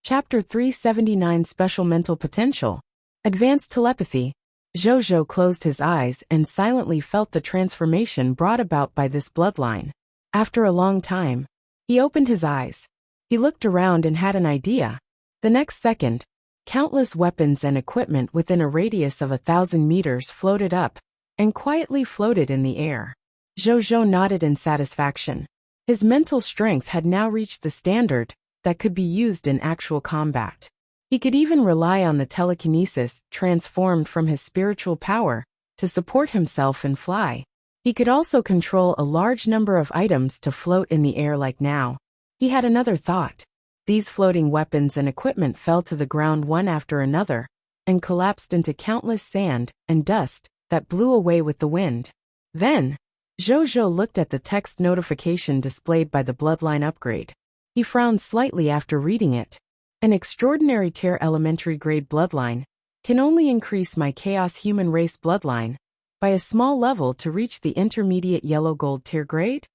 Chapter 379 Special Mental Potential. Advanced Telepathy. Zhou closed his eyes and silently felt the transformation brought about by this bloodline. After a long time, he opened his eyes. He looked around and had an idea. The next second, countless weapons and equipment within a radius of 1,000 meters floated up and quietly floated in the air. Zhou nodded in satisfaction. His mental strength had now reached the standard that could be used in actual combat. He could even rely on the telekinesis transformed from his spiritual power to support himself and fly. He could also control a large number of items to float in the air like now. He had another thought. These floating weapons and equipment fell to the ground one after another and collapsed into countless sand and dust that blew away with the wind. Then, Zhou looked at the text notification displayed by the bloodline upgrade. He frowned slightly after reading it. An extraordinary tier elementary grade bloodline can only increase my chaos human race bloodline by a small level to reach the intermediate yellow gold tier grade?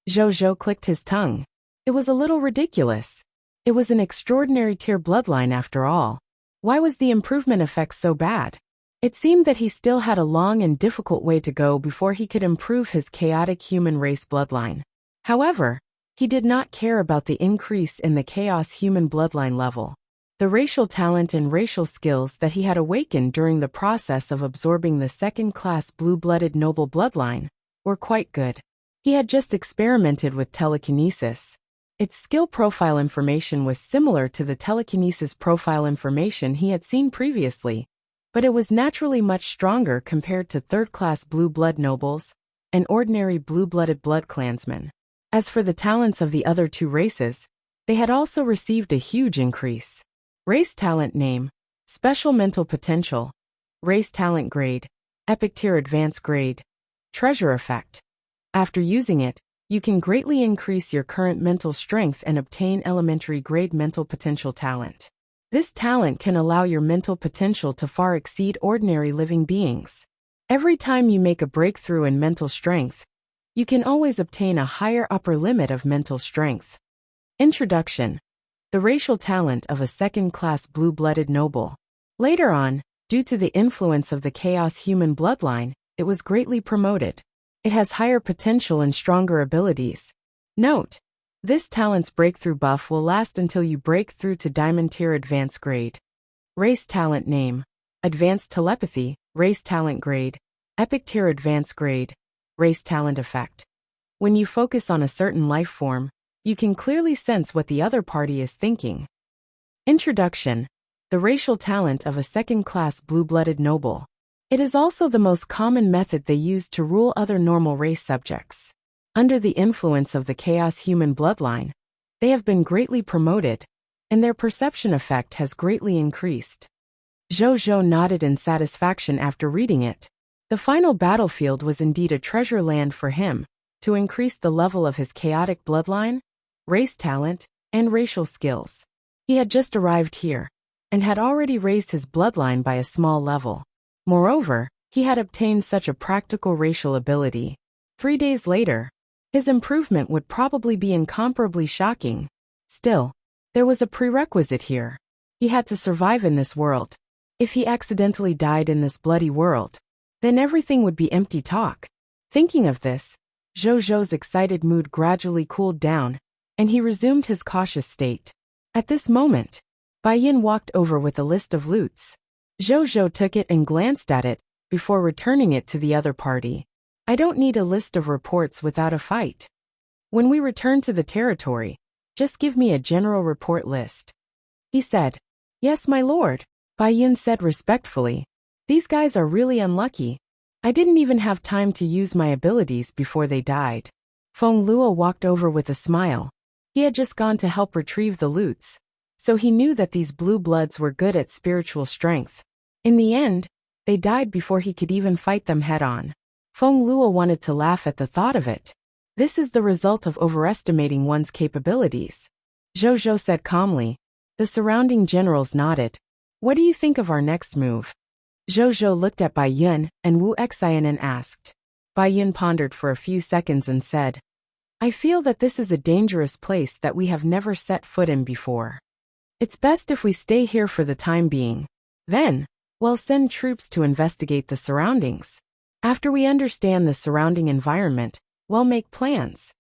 Zhou clicked his tongue. It was a little ridiculous. It was an extraordinary tier bloodline after all. Why was the improvement effect so bad? It seemed that he still had a long and difficult way to go before he could improve his chaotic human race bloodline. However, he did not care about the increase in the chaos human bloodline level. The racial talent and racial skills that he had awakened during the process of absorbing the second-class blue-blooded noble bloodline were quite good. He had just experimented with telekinesis. Its skill profile information was similar to the telekinesis profile information he had seen previously, but it was naturally much stronger compared to third-class blue-blood nobles and ordinary blue-blooded blood clansmen. As for the talents of the other two races, they had also received a huge increase. Race talent name, Special Mental Potential, Race Talent Grade, Epic Tier Advance Grade, Treasure Effect. After using it, you can greatly increase your current mental strength and obtain elementary grade mental potential talent. This talent can allow your mental potential to far exceed ordinary living beings. Every time you make a breakthrough in mental strength, you can always obtain a higher upper limit of mental strength. Introduction. The racial talent of a second-class blue-blooded noble. Later on, due to the influence of the chaos human bloodline, it was greatly promoted. It has higher potential and stronger abilities. Note: this talent's breakthrough buff will last until you break through to Diamond Tier Advanced Grade. Race talent name, Advanced Telepathy, Race Talent Grade, Epic Tier Advanced Grade, Race Talent Effect. When you focus on a certain life form, you can clearly sense what the other party is thinking. Introduction. The racial talent of a second-class blue-blooded noble. It is also the most common method they use to rule other normal race subjects. Under the influence of the chaos human bloodline, they have been greatly promoted, and their perception effect has greatly increased. Zhou nodded in satisfaction after reading it. The final battlefield was indeed a treasure land for him, to increase the level of his chaotic bloodline, race talent, and racial skills. He had just arrived here, and had already raised his bloodline by a small level. Moreover, he had obtained such a practical racial ability. 3 days later, his improvement would probably be incomparably shocking. Still, there was a prerequisite here. He had to survive in this world. If he accidentally died in this bloody world, then everything would be empty talk. Thinking of this, Zhou's excited mood gradually cooled down, and he resumed his cautious state. At this moment, Bai Yin walked over with a list of loots. Zhou took it and glanced at it, before returning it to the other party. I don't need a list of reports without a fight. When we return to the territory, just give me a general report list. He said. Yes, my lord, Bai Yin said respectfully. These guys are really unlucky. I didn't even have time to use my abilities before they died. Feng Luo walked over with a smile. He had just gone to help retrieve the loots, so he knew that these blue bloods were good at spiritual strength. In the end, they died before he could even fight them head-on. Feng Luo wanted to laugh at the thought of it. This is the result of overestimating one's capabilities. Zhou said calmly. The surrounding generals nodded. What do you think of our next move? Zhou looked at Bai Yin and Wu Xian and asked. Bai Yin pondered for a few seconds and said, I feel that this is a dangerous place that we have never set foot in before. It's best if we stay here for the time being. Then, we'll send troops to investigate the surroundings. After we understand the surrounding environment, we'll make plans.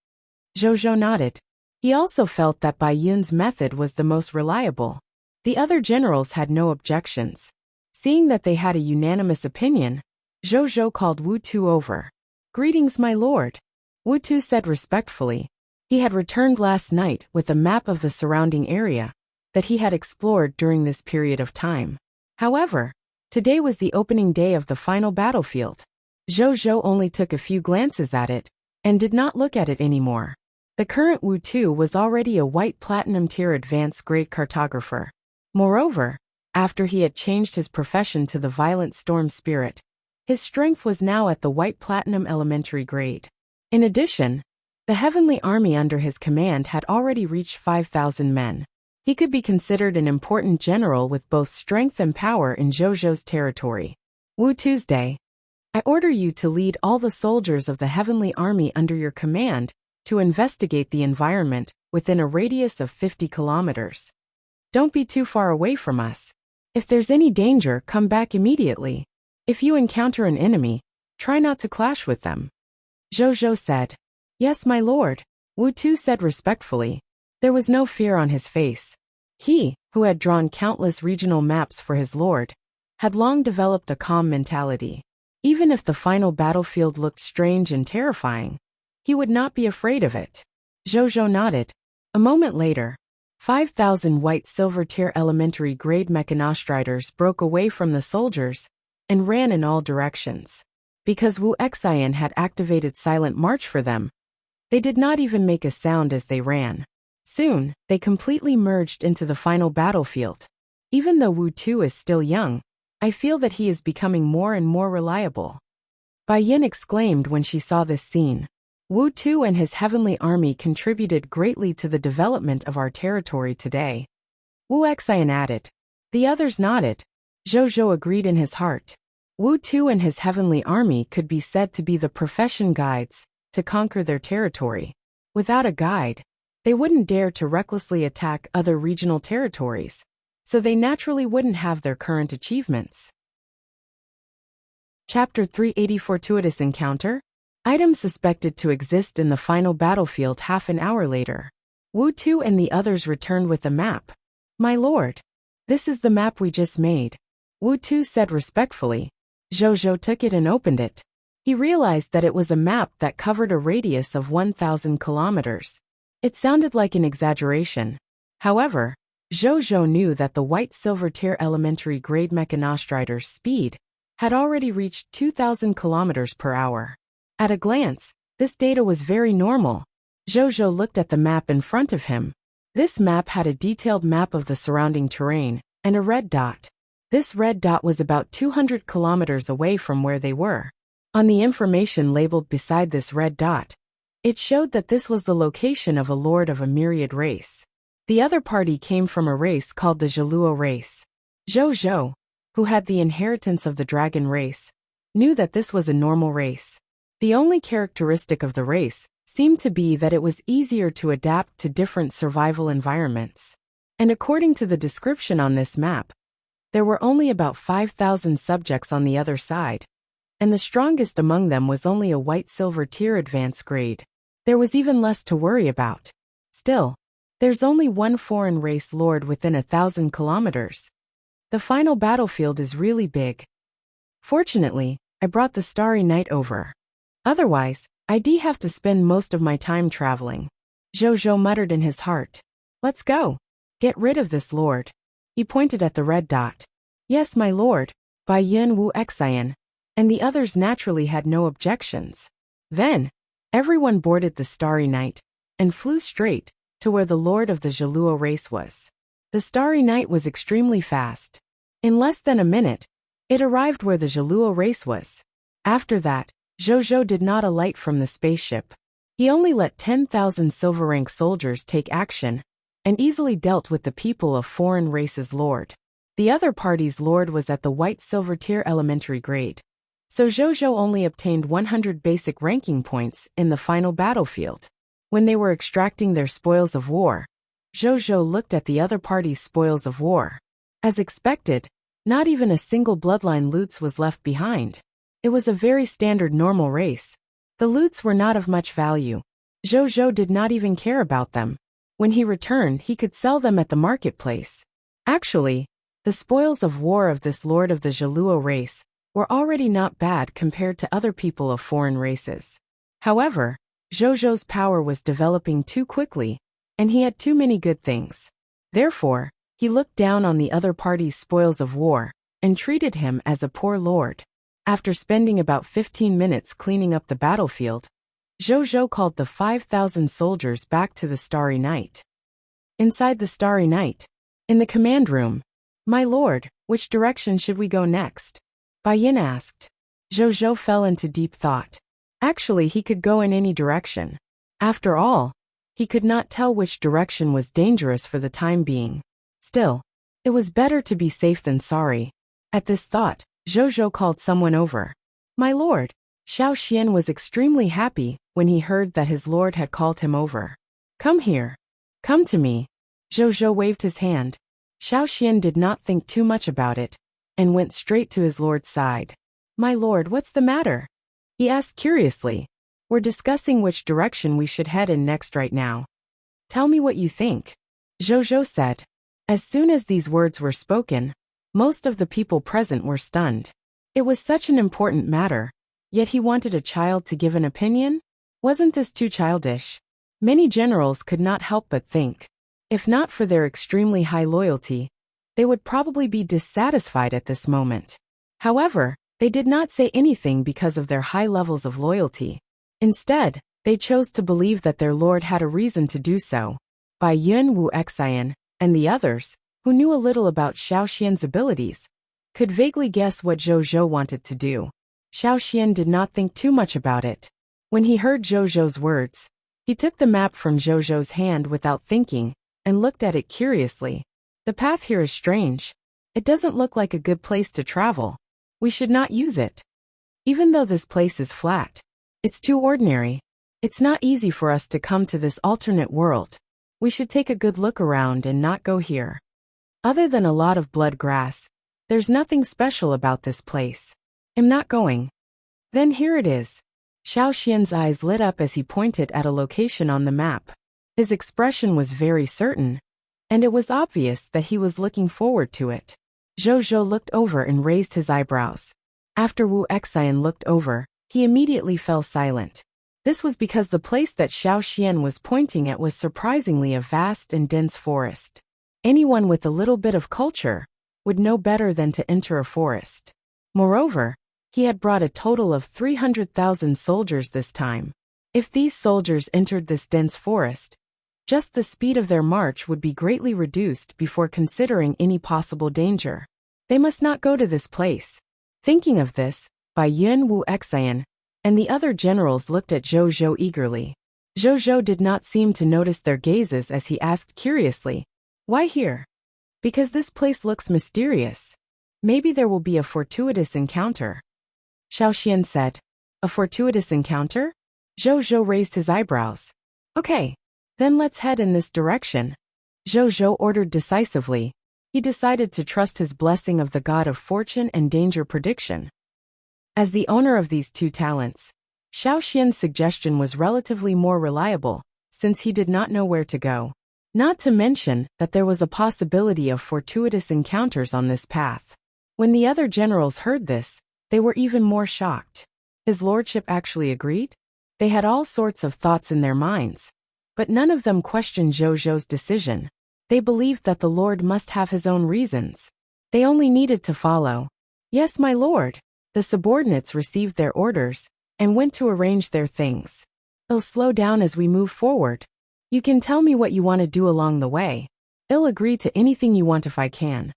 Zhou nodded. He also felt that Bai Yun's method was the most reliable. The other generals had no objections. Seeing that they had a unanimous opinion, Zhou called Wu Tu over. "Greetings, my lord." Wu Tu said respectfully. He had returned last night with a map of the surrounding area that he had explored during this period of time. However, today was the opening day of the final battlefield. Zhou only took a few glances at it and did not look at it anymore. The current Wu Tu was already a white platinum tier advanced grade cartographer. Moreover, after he had changed his profession to the violent storm spirit, his strength was now at the white platinum elementary grade. In addition, the heavenly army under his command had already reached 5,000 men. He could be considered an important general with both strength and power in Zhou's territory. Wu Tuesday. I order you to lead all the soldiers of the heavenly army under your command to investigate the environment within a radius of 50 kilometers. Don't be too far away from us. If there's any danger, come back immediately. If you encounter an enemy, try not to clash with them. Zhou said. Yes, my lord, Wu Tu said respectfully. There was no fear on his face. He, who had drawn countless regional maps for his lord, had long developed a calm mentality. Even if the final battlefield looked strange and terrifying, he would not be afraid of it. Zhou nodded. A moment later, 5,000 white silver tier elementary grade mechanostriders broke away from the soldiers and ran in all directions. Because Wuxia had activated silent march for them, they did not even make a sound as they ran. Soon, they completely merged into the final battlefield. Even though Wu Tu is still young, I feel that he is becoming more and more reliable. Bai Yin exclaimed when she saw this scene. Wu Tu and his heavenly army contributed greatly to the development of our territory today. Wuxia added. The others nodded. Zhou agreed in his heart. Wu Tu and his heavenly army could be said to be the profession guides to conquer their territory. Without a guide, they wouldn't dare to recklessly attack other regional territories, so they naturally wouldn't have their current achievements. Chapter 380 Fortuitous Encounter. Items suspected to exist in the final battlefield. Half an hour later, Wu Tu and the others returned with a map. My lord, this is the map we just made, Wu Tu said respectfully. Zhou took it and opened it. He realized that it was a map that covered a radius of 1,000 kilometers. It sounded like an exaggeration. However, Zhou knew that the white silver tier elementary grade mechanostrider's speed had already reached 2,000 kilometers per hour. At a glance, this data was very normal. Zhou looked at the map in front of him. This map had a detailed map of the surrounding terrain and a red dot. This red dot was about 200 kilometers away from where they were. On the information labeled beside this red dot, it showed that this was the location of a lord of a myriad race. The other party came from a race called the Zheluo race. Zhou, who had the inheritance of the dragon race, knew that this was a normal race. The only characteristic of the race seemed to be that it was easier to adapt to different survival environments. And according to the description on this map, there were only about 5,000 subjects on the other side, and the strongest among them was only a white silver tier advanced grade. There was even less to worry about. Still, there's only one foreign race lord within 1,000 kilometers. The final battlefield is really big. Fortunately, I brought the Starry Night over. Otherwise, I'd have to spend most of my time traveling. Zhou muttered in his heart. Let's go. Get rid of this lord. He pointed at the red dot. Yes, my lord, Bai Yin Wuxia, and the others naturally had no objections. Then, everyone boarded the Starry Night and flew straight to where the lord of the Zheluo race was. The Starry Night was extremely fast. In less than a minute, it arrived where the Zheluo race was. After that, Zhou did not alight from the spaceship. He only let 10,000 silver rank soldiers take action and easily dealt with the people of foreign races' lord. The other party's lord was at the white silver tier elementary grade, so Zhou only obtained 100 basic ranking points in the final battlefield. When they were extracting their spoils of war, Zhou looked at the other party's spoils of war. As expected, not even a single bloodline loots was left behind. It was a very standard normal race. The loots were not of much value. Zhou did not even care about them. When he returned, he could sell them at the marketplace. Actually, the spoils of war of this lord of the Zheluo race were already not bad compared to other people of foreign races. However, Zhou's power was developing too quickly, and he had too many good things. Therefore, he looked down on the other party's spoils of war and treated him as a poor lord. After spending about 15 minutes cleaning up the battlefield, Zhou called the 5,000 soldiers back to the Starry Night. Inside the Starry Night, in the command room, "My lord, which direction should we go next?" Bai Yin asked. Zhou fell into deep thought. Actually, he could go in any direction. After all, he could not tell which direction was dangerous for the time being. Still, it was better to be safe than sorry. At this thought, Zhou called someone over. "My lord." Xiao Xian was extremely happy when he heard that his lord had called him over. "Come here. Come to me." Zhou waved his hand. Xiao Xian did not think too much about it, and went straight to his lord's side. "My lord, what's the matter?" he asked curiously. "We're discussing which direction we should head in next right now. Tell me what you think," Zhou said. As soon as these words were spoken, most of the people present were stunned. It was such an important matter, yet he wanted a child to give an opinion? Wasn't this too childish? Many generals could not help but think. If not for their extremely high loyalty, they would probably be dissatisfied at this moment. However, they did not say anything because of their high levels of loyalty. Instead, they chose to believe that their lord had a reason to do so. Bai Yin, Wuxia, and the others, who knew a little about Xiao Xian's abilities, could vaguely guess what Zhou wanted to do. Xiao Xian did not think too much about it. When he heard Zhou's words, he took the map from Zhou's hand without thinking and looked at it curiously. "The path here is strange. It doesn't look like a good place to travel. We should not use it. Even though this place is flat, it's too ordinary. It's not easy for us to come to this alternate world. We should take a good look around and not go here. Other than a lot of blood grass, there's nothing special about this place. I'm not going." "Then here it is." Xiao Xian's eyes lit up as he pointed at a location on the map. His expression was very certain, and it was obvious that he was looking forward to it. Zhou looked over and raised his eyebrows. After Wuxia looked over, he immediately fell silent. This was because the place that Xiao Xian was pointing at was surprisingly a vast and dense forest. Anyone with a little bit of culture would know better than to enter a forest. Moreover, he had brought a total of 300,000 soldiers this time. If these soldiers entered this dense forest, just the speed of their march would be greatly reduced before considering any possible danger. They must not go to this place. Thinking of this, Bai Yin, Wuxia, and the other generals looked at Zhou eagerly. Zhou did not seem to notice their gazes as he asked curiously, "Why here?" "Because this place looks mysterious. Maybe there will be a fortuitous encounter," Xiao Xian said. "A fortuitous encounter?" Zhou raised his eyebrows. "Okay. Then let's head in this direction," Zhou ordered decisively. He decided to trust his blessing of the god of fortune and danger prediction. As the owner of these two talents, Xiao Xian's suggestion was relatively more reliable, since he did not know where to go. Not to mention that there was a possibility of fortuitous encounters on this path. When the other generals heard this, they were even more shocked. His lordship actually agreed? They had all sorts of thoughts in their minds, but none of them questioned Zhou's decision. They believed that the lord must have his own reasons. They only needed to follow. "Yes, my lord." The subordinates received their orders and went to arrange their things. "I'll slow down as we move forward. You can tell me what you want to do along the way. I'll agree to anything you want if I can,"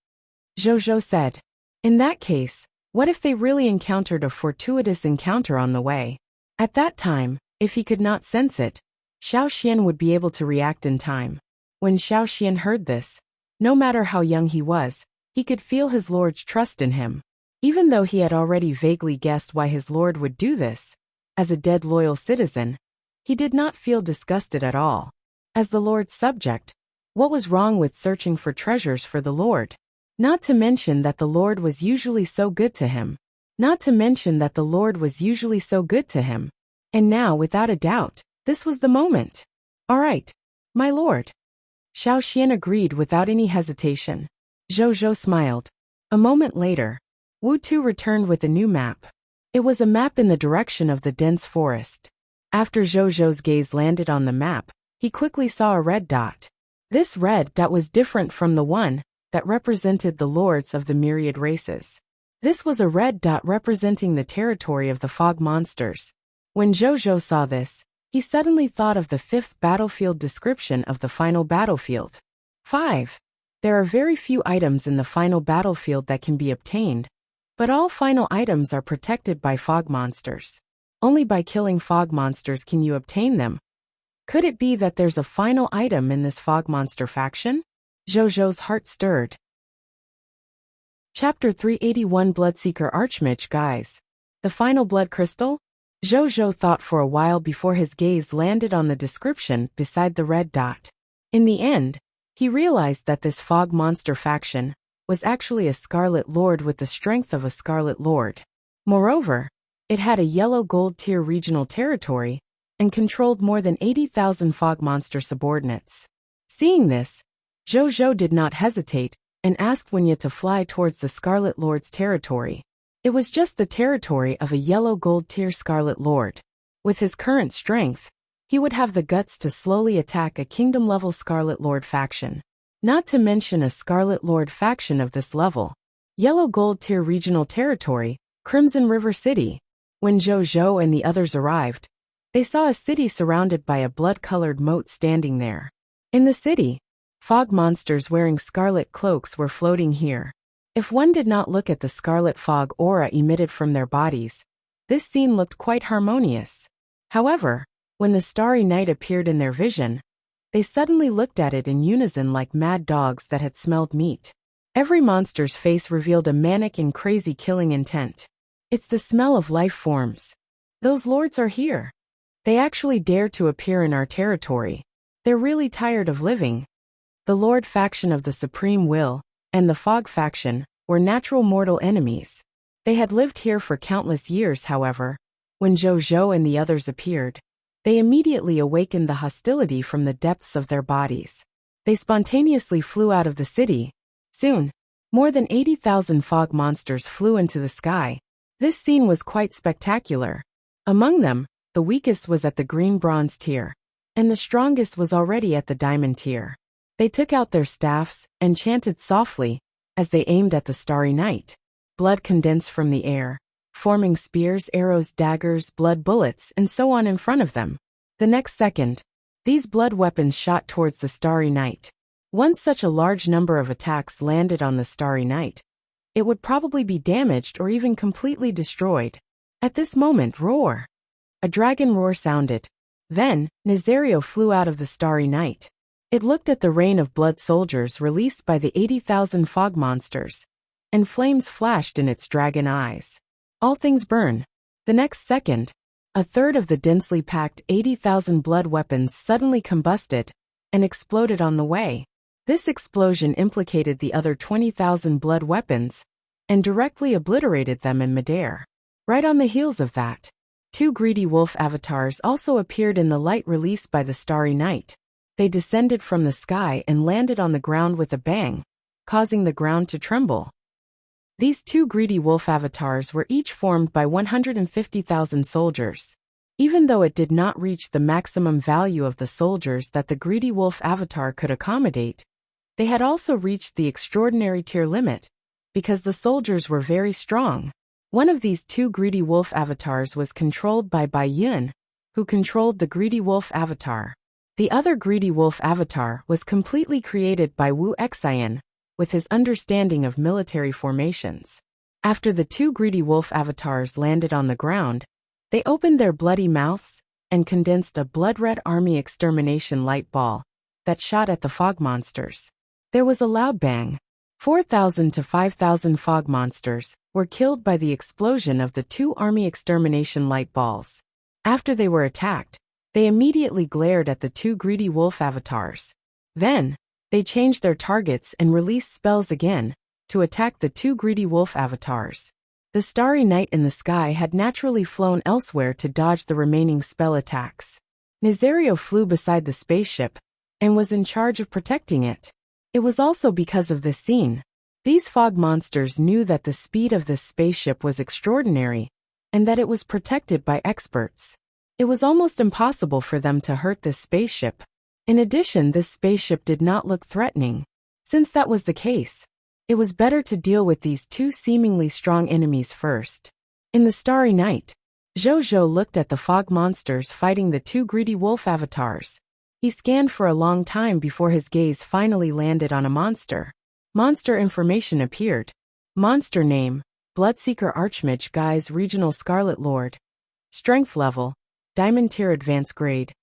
Zhou said. In that case, what if they really encountered a fortuitous encounter on the way? At that time, if he could not sense it, Xiao Xian would be able to react in time. When Xiao Xian heard this, no matter how young he was, he could feel his lord's trust in him. Even though he had already vaguely guessed why his lord would do this, as a dead loyal citizen, he did not feel disgusted at all. As the lord's subject, What was wrong with searching for treasures for the Lord? Not to mention that the Lord was usually so good to him. Not to mention that the Lord was usually so good to him. And now, without a doubt, this was the moment. All right, my lord. Xiao Xian agreed without any hesitation. Zhou Zhou smiled. A moment later, Wu Tu returned with a new map. It was a map in the direction of the dense forest. After Zhou Zhou's gaze landed on the map, he quickly saw a red dot. This red dot was different from the one that represented the lords of the myriad races. This was a red dot representing the territory of the fog monsters. When Zhou Zhou saw this, he suddenly thought of the 5th battlefield description of the final battlefield. 5. There are very few items in the final battlefield that can be obtained, but all final items are protected by fog monsters. Only by killing fog monsters can you obtain them. Could it be that there's a final item in this fog monster faction? Zhou Zhou's heart stirred. Chapter 381 Bloodseeker Archmage Guys. The final blood crystal? Zhou Zhou thought for a while before his gaze landed on the description beside the red dot. In the end, he realized that this fog monster faction was actually a Scarlet Lord with the strength of a Scarlet Lord. Moreover, it had a yellow gold tier regional territory and controlled more than 80,000 fog monster subordinates. Seeing this, Zhou Zhou did not hesitate and asked Wunya to fly towards the Scarlet Lord's territory. It was just the territory of a yellow gold tier Scarlet Lord. With his current strength, he would have the guts to slowly attack a kingdom-level Scarlet Lord faction. Not to mention a Scarlet Lord faction of this level. Yellow gold tier regional territory, Crimson River City. When Zhou Zhou and the others arrived, they saw a city surrounded by a blood-colored moat standing there. In the city, fog monsters wearing scarlet cloaks were floating here. If one did not look at the scarlet fog aura emitted from their bodies, this scene looked quite harmonious. However, when the starry night appeared in their vision, they suddenly looked at it in unison like mad dogs that had smelled meat. Every monster's face revealed a manic and crazy killing intent. It's the smell of life forms. Those lords are here. They actually dare to appear in our territory. They're really tired of living. The Lord faction of the Supreme Will and the Fog faction were natural mortal enemies. They had lived here for countless years, however. When Zhou Zhou and the others appeared, they immediately awakened the hostility from the depths of their bodies. They spontaneously flew out of the city. Soon, more than 80,000 fog monsters flew into the sky. This scene was quite spectacular. Among them, the weakest was at the green bronze tier, and the strongest was already at the diamond tier. They took out their staffs and chanted softly as they aimed at the starry night. Blood condensed from the air, forming spears, arrows, daggers, blood bullets, and so on in front of them. The next second, these blood weapons shot towards the starry night. Once such a large number of attacks landed on the starry night, it would probably be damaged or even completely destroyed. At this moment, roar! A dragon roar sounded. Then, Nazario flew out of the starry night. It looked at the rain of blood soldiers released by the 80,000 fog monsters, and flames flashed in its dragon eyes. All things burn. The next second, a third of the densely packed 80,000 blood weapons suddenly combusted and exploded on the way. This explosion implicated the other 20,000 blood weapons and directly obliterated them in midair. Right on the heels of that, 2 greedy wolf avatars also appeared in the light released by the starry night. They descended from the sky and landed on the ground with a bang, causing the ground to tremble. These 2 greedy wolf avatars were each formed by 150,000 soldiers. Even though it did not reach the maximum value of the soldiers that the greedy wolf avatar could accommodate, they had also reached the extraordinary tier limit, because the soldiers were very strong. One of these 2 greedy wolf avatars was controlled by Bai Yun, who controlled the greedy wolf avatar. The other greedy wolf avatar was completely created by Wu Xian, with his understanding of military formations. After the 2 greedy wolf avatars landed on the ground, they opened their bloody mouths and condensed a blood-red army extermination light ball that shot at the fog monsters. There was a loud bang. 4,000 to 5,000 fog monsters were killed by the explosion of the 2 army extermination light balls. After they were attacked, they immediately glared at the 2 greedy wolf avatars. Then, They changed their targets and released spells again to attack the two greedy wolf avatars. The starry night in the sky had naturally flown elsewhere to dodge the remaining spell attacks. Nazario flew beside the spaceship and was in charge of protecting it. It was also because of this scene. These fog monsters knew that the speed of this spaceship was extraordinary and that it was protected by experts. It was almost impossible for them to hurt this spaceship. In addition, this spaceship did not look threatening. Since that was the case, it was better to deal with these two seemingly strong enemies first. In the starry night, Zhou looked at the fog monsters fighting the two greedy wolf avatars. He scanned for a long time before his gaze finally landed on a monster. Monster information appeared. Monster name, Bloodseeker Archmage Guise Regional Scarlet Lord. Strength level, Diamond Tier Advanced Grade.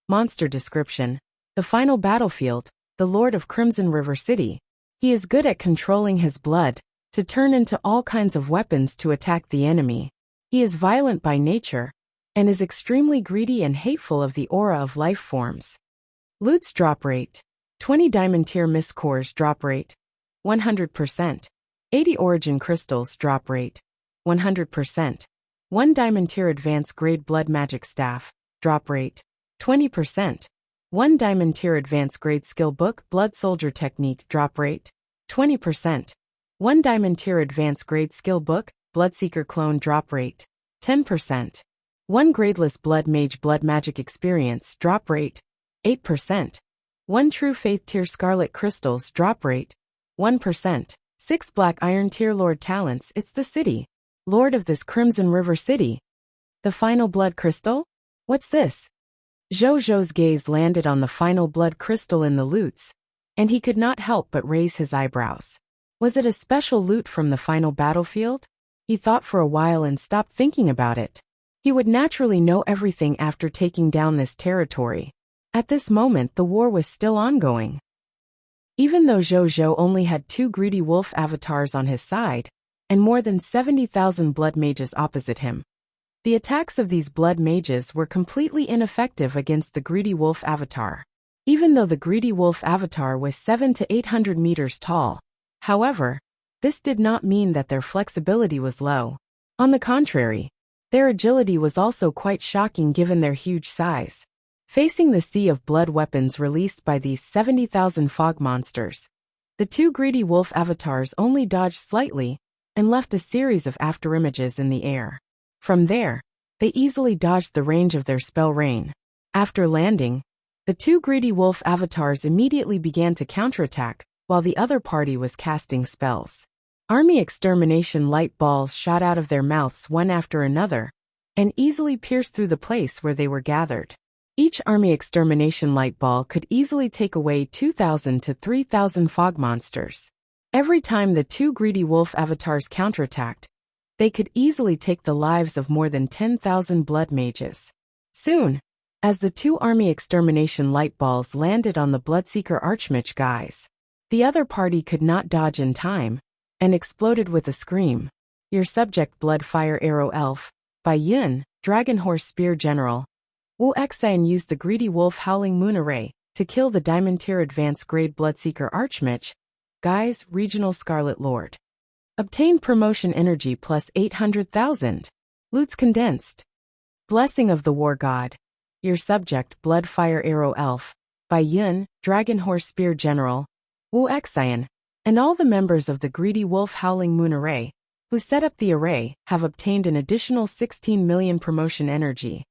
Monster description, the final battlefield, the Lord of Crimson River City. He is good at controlling his blood to turn into all kinds of weapons to attack the enemy. He is violent by nature and is extremely greedy and hateful of the aura of life forms. Loot's drop rate, 20 Diamond Tier Mist Cores drop rate, 100%. 80 Origin Crystals drop rate, 100%. 1 Diamond Tier Advanced Grade Blood Magic Staff, drop rate, 20%. 1 Diamond Tier Advanced Grade Skill Book Blood Soldier Technique drop rate, 20%. 1 Diamond Tier Advanced Grade Skill Book Bloodseeker Clone drop rate, 10%. 1 Gradeless Blood Mage Blood Magic Experience drop rate, 8%. 1 True Faith Tier Scarlet Crystals drop rate, 1%. 6 Black Iron Tier Lord Talents. It's the city. Lord of this Crimson River City. The final blood crystal? What's this? Zhou's gaze landed on the final blood crystal in the loots, and he could not help but raise his eyebrows. Was it a special loot from the final battlefield? He thought for a while and stopped thinking about it. He would naturally know everything after taking down this territory. At this moment, the war was still ongoing. Even though Zhou only had 2 greedy wolf avatars on his side, and more than 70,000 blood mages opposite him, the attacks of these blood mages were completely ineffective against the greedy wolf avatar. Even though the greedy wolf avatar was 700 to 800 meters tall, however, this did not mean that their flexibility was low. On the contrary, their agility was also quite shocking given their huge size. Facing the sea of blood weapons released by these 70,000 fog monsters, the 2 greedy wolf avatars only dodged slightly and left a series of afterimages in the air. From there, they easily dodged the range of their spell rain. After landing, the 2 greedy wolf avatars immediately began to counterattack while the other party was casting spells. Army extermination light balls shot out of their mouths one after another and easily pierced through the place where they were gathered. Each army extermination light ball could easily take away 2,000 to 3,000 fog monsters. Every time the 2 greedy wolf avatars counterattacked, they could easily take the lives of more than 10,000 blood mages. Soon, as the 2 army extermination light balls landed on the Bloodseeker Archmage guys, the other party could not dodge in time and exploded with a scream. Your subject Blood Fire Arrow Elf, by Yun, Dragon Horse Spear General. Wuxia used the greedy wolf Howling Moon Array to kill the Diamond Tier Advanced Grade Bloodseeker Archmage, Guise Regional Scarlet Lord. Obtain promotion energy plus 800,000. Loots condensed. Blessing of the War God. Your subject Blood Fire Arrow Elf, by Yun, Dragon Horse Spear General, Wuxia, and all the members of the greedy wolf Howling Moon Array, who set up the array, have obtained an additional 16 million promotion energy.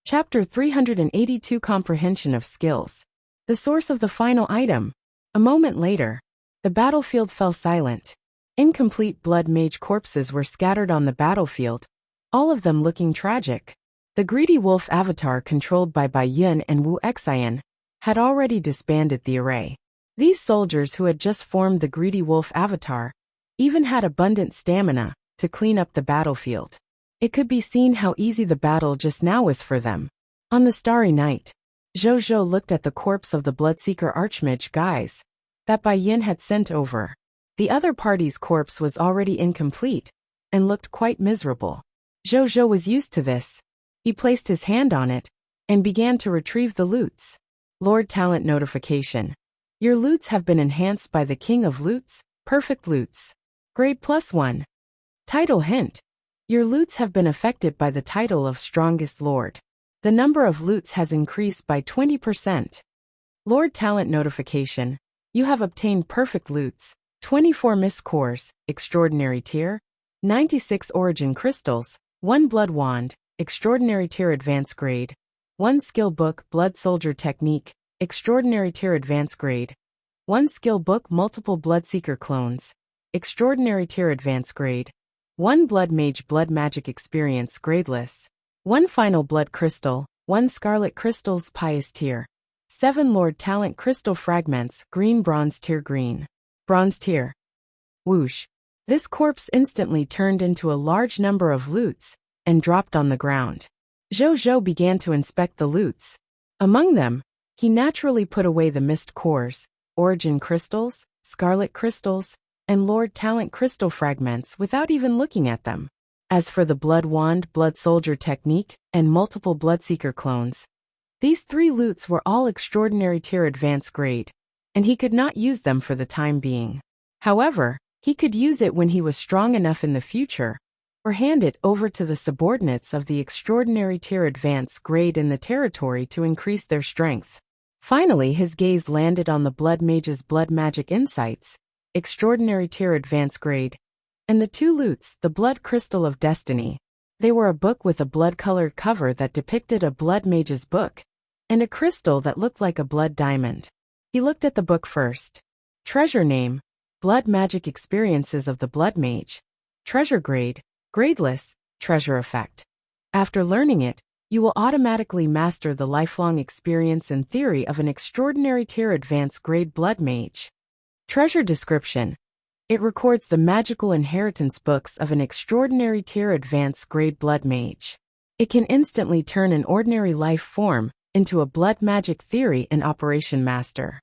Chapter 382 Comprehension of Skills. The source of the final item. A moment later, the battlefield fell silent. Incomplete blood mage corpses were scattered on the battlefield, all of them looking tragic. The greedy wolf avatar controlled by Bai Yun and Wuxia had already disbanded the array. These soldiers who had just formed the greedy wolf avatar even had abundant stamina to clean up the battlefield. It could be seen how easy the battle just now was for them. On the starry night, Zhou looked at the corpse of the Bloodseeker Archmage guys that Bai Yin had sent over. The other party's corpse was already incomplete and looked quite miserable. Zhou was used to this. He placed his hand on it and began to retrieve the loots. Lord Talent Notification. Your loots have been enhanced by the King of Loots, Perfect Loots. Grade +1. Title hint. Your loots have been affected by the title of Strongest Lord. The number of loots has increased by 20%. Lord Talent Notification. You have obtained Perfect Loots, 24 Mist Cores, Extraordinary Tier, 96 Origin Crystals, 1 Blood Wand, Extraordinary Tier Advanced Grade, 1 Skill Book Blood Soldier Technique, Extraordinary Tier Advanced Grade, 1 Skill Book Multiple Bloodseeker Clones, Extraordinary Tier Advanced Grade, 1 Blood Mage Blood Magic Experience Gradeless, 1 Final Blood Crystal, 1 Scarlet Crystals Pious Tier, 7 Lord Talent Crystal Fragments Green Bronze Tier Green. Bronze Tier. Whoosh. This corpse instantly turned into a large number of loots and dropped on the ground. Zhou began to inspect the loots. Among them, he naturally put away the Mist Cores, Origin Crystals, Scarlet Crystals, and Lord Talent Crystal Fragments without even looking at them. As for the Blood Wand, Blood Soldier Technique, and multiple Bloodseeker clones, these 3 loots were all Extraordinary Tier Advanced Grade, and he could not use them for the time being. However, he could use it when he was strong enough in the future, or hand it over to the subordinates of the Extraordinary Tier Advanced Grade in the territory to increase their strength. Finally, his gaze landed on the Blood Mage's Blood Magic Insights, Extraordinary Tier Advanced Grade, and the 2 loots, the Blood Crystal of Destiny. They were a book with a blood-colored cover that depicted a Blood Mage's book, and a crystal that looked like a blood diamond. He looked at the book first. Treasure name, Blood Magic Experiences of the Blood Mage. Treasure grade, Gradeless, Treasure Effect. After learning it, you will automatically master the lifelong experience and theory of an Extraordinary Tier Advanced Grade Blood Mage. Treasure description. It records the magical inheritance books of an Extraordinary Tier Advanced Grade Blood Mage. It can instantly turn an ordinary life form into a blood magic theory and operation master.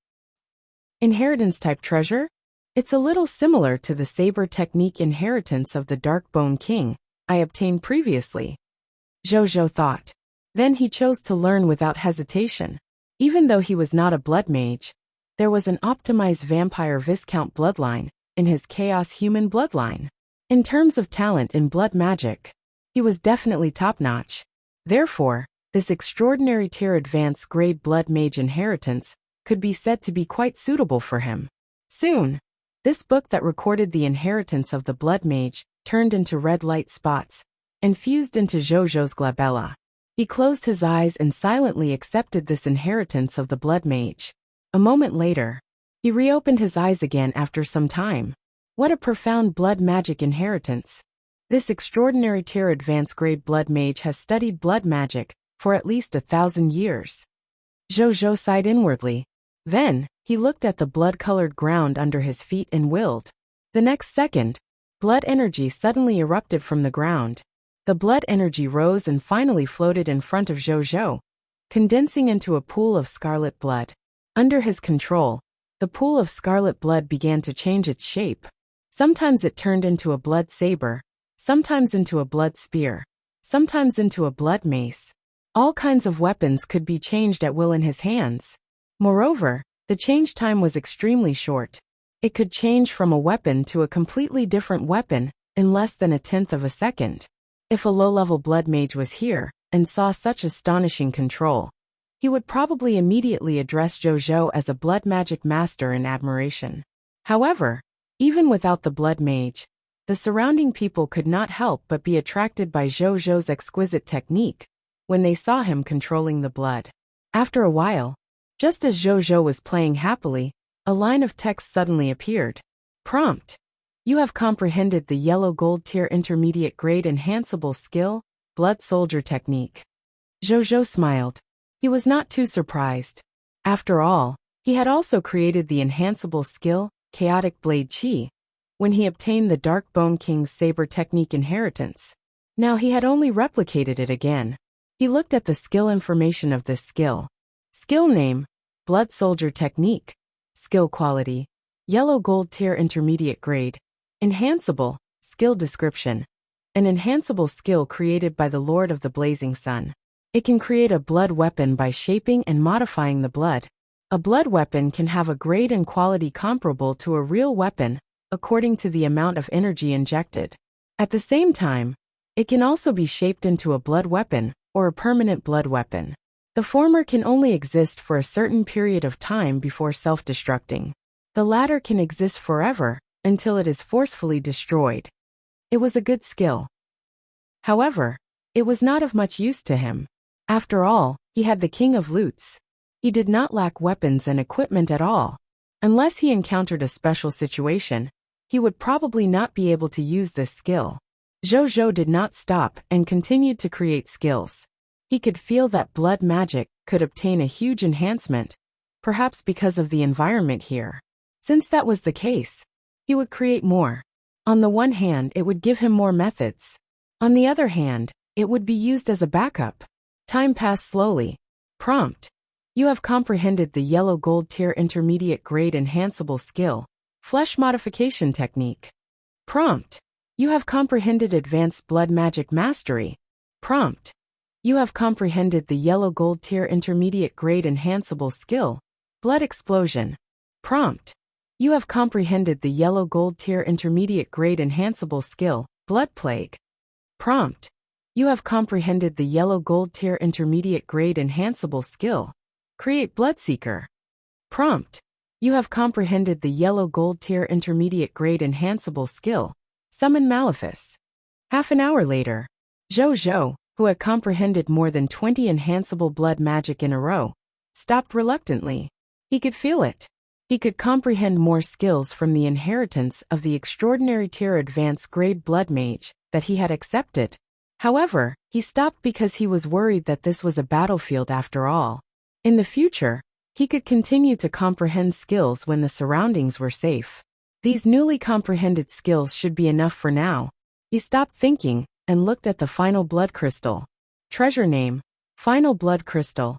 Inheritance type treasure? It's a little similar to the saber technique inheritance of the Darkbone King I obtained previously. Zhou thought. Then he chose to learn without hesitation. Even though he was not a blood mage, there was an optimized vampire Viscount bloodline in his chaos human bloodline. In terms of talent in blood magic, he was definitely top-notch. Therefore, this Extraordinary Tier Advanced Grade Blood Mage inheritance could be said to be quite suitable for him. Soon, this book that recorded the inheritance of the Blood Mage turned into red light spots and fused into Zhou's glabella. He closed his eyes and silently accepted this inheritance of the Blood Mage. A moment later, he reopened his eyes again after some time. What a profound blood magic inheritance. This Extraordinary Tier Advanced Grade Blood Mage has studied blood magic for at least 1,000 years. Zhou sighed inwardly. Then, he looked at the blood-colored ground under his feet and willed. The next second, blood energy suddenly erupted from the ground. The blood energy rose and finally floated in front of Zhou, condensing into a pool of scarlet blood. Under his control, the pool of scarlet blood began to change its shape. Sometimes it turned into a blood saber, sometimes into a blood spear, sometimes into a blood mace. All kinds of weapons could be changed at will in his hands. Moreover, the change time was extremely short. It could change from a weapon to a completely different weapon in less than 1/10 of a second. If a low-level blood mage was here and saw such astonishing control, he would probably immediately address Zhou as a blood magic master in admiration. However, even without the blood mage, the surrounding people could not help but be attracted by Zhou's exquisite technique when they saw him controlling the blood. After a while, just as Zhou was playing happily, a line of text suddenly appeared. Prompt. You have comprehended the yellow gold tier intermediate grade enhanceable skill, Blood Soldier Technique. Zhou smiled. He was not too surprised. After all, he had also created the enhanceable skill, Chaotic Blade Chi, when he obtained the Darkbone King's Saber Technique inheritance. Now he had only replicated it again. He looked at the skill information of this skill. Skill name, Blood Soldier Technique. Skill quality, yellow gold tier intermediate grade. Enhanceable, skill description. An enhanceable skill created by the Lord of the Blazing Sun. It can create a blood weapon by shaping and modifying the blood. A blood weapon can have a grade and quality comparable to a real weapon, according to the amount of energy injected. At the same time, it can also be shaped into a blood weapon, or a permanent blood weapon. The former can only exist for a certain period of time before self-destructing. The latter can exist forever, until it is forcefully destroyed. It was a good skill. However, it was not of much use to him. After all, he had the King of Loots. He did not lack weapons and equipment at all. Unless he encountered a special situation, he would probably not be able to use this skill. Zhou did not stop and continued to create skills. He could feel that blood magic could obtain a huge enhancement, perhaps because of the environment here. Since that was the case, he would create more. On the one hand, it would give him more methods. On the other hand, it would be used as a backup. Time passed slowly. Prompt. You have comprehended the yellow gold tier intermediate grade enhanceable skill, Flesh Modification Technique. Prompt. You have comprehended advanced blood magic mastery. Prompt. You have comprehended the yellow gold tier intermediate grade enhanceable skill, Blood Explosion. Prompt. You have comprehended the yellow gold tier intermediate grade enhanceable skill, Blood Plague. Prompt. You have comprehended the yellow gold tier intermediate grade enhanceable skill, Create Bloodseeker. Prompt. You have comprehended the yellow gold tier intermediate grade enhanceable skill, Summon Malefice. Half an hour later, Zhou, who had comprehended more than 20 enhanceable blood magic in a row, stopped reluctantly. He could feel it. He could comprehend more skills from the inheritance of the extraordinary tier advanced grade blood mage that he had accepted. However, he stopped because he was worried that this was a battlefield after all. In the future, he could continue to comprehend skills when the surroundings were safe. These newly comprehended skills should be enough for now. He stopped thinking and looked at the final blood crystal. Treasure name, Final Blood Crystal.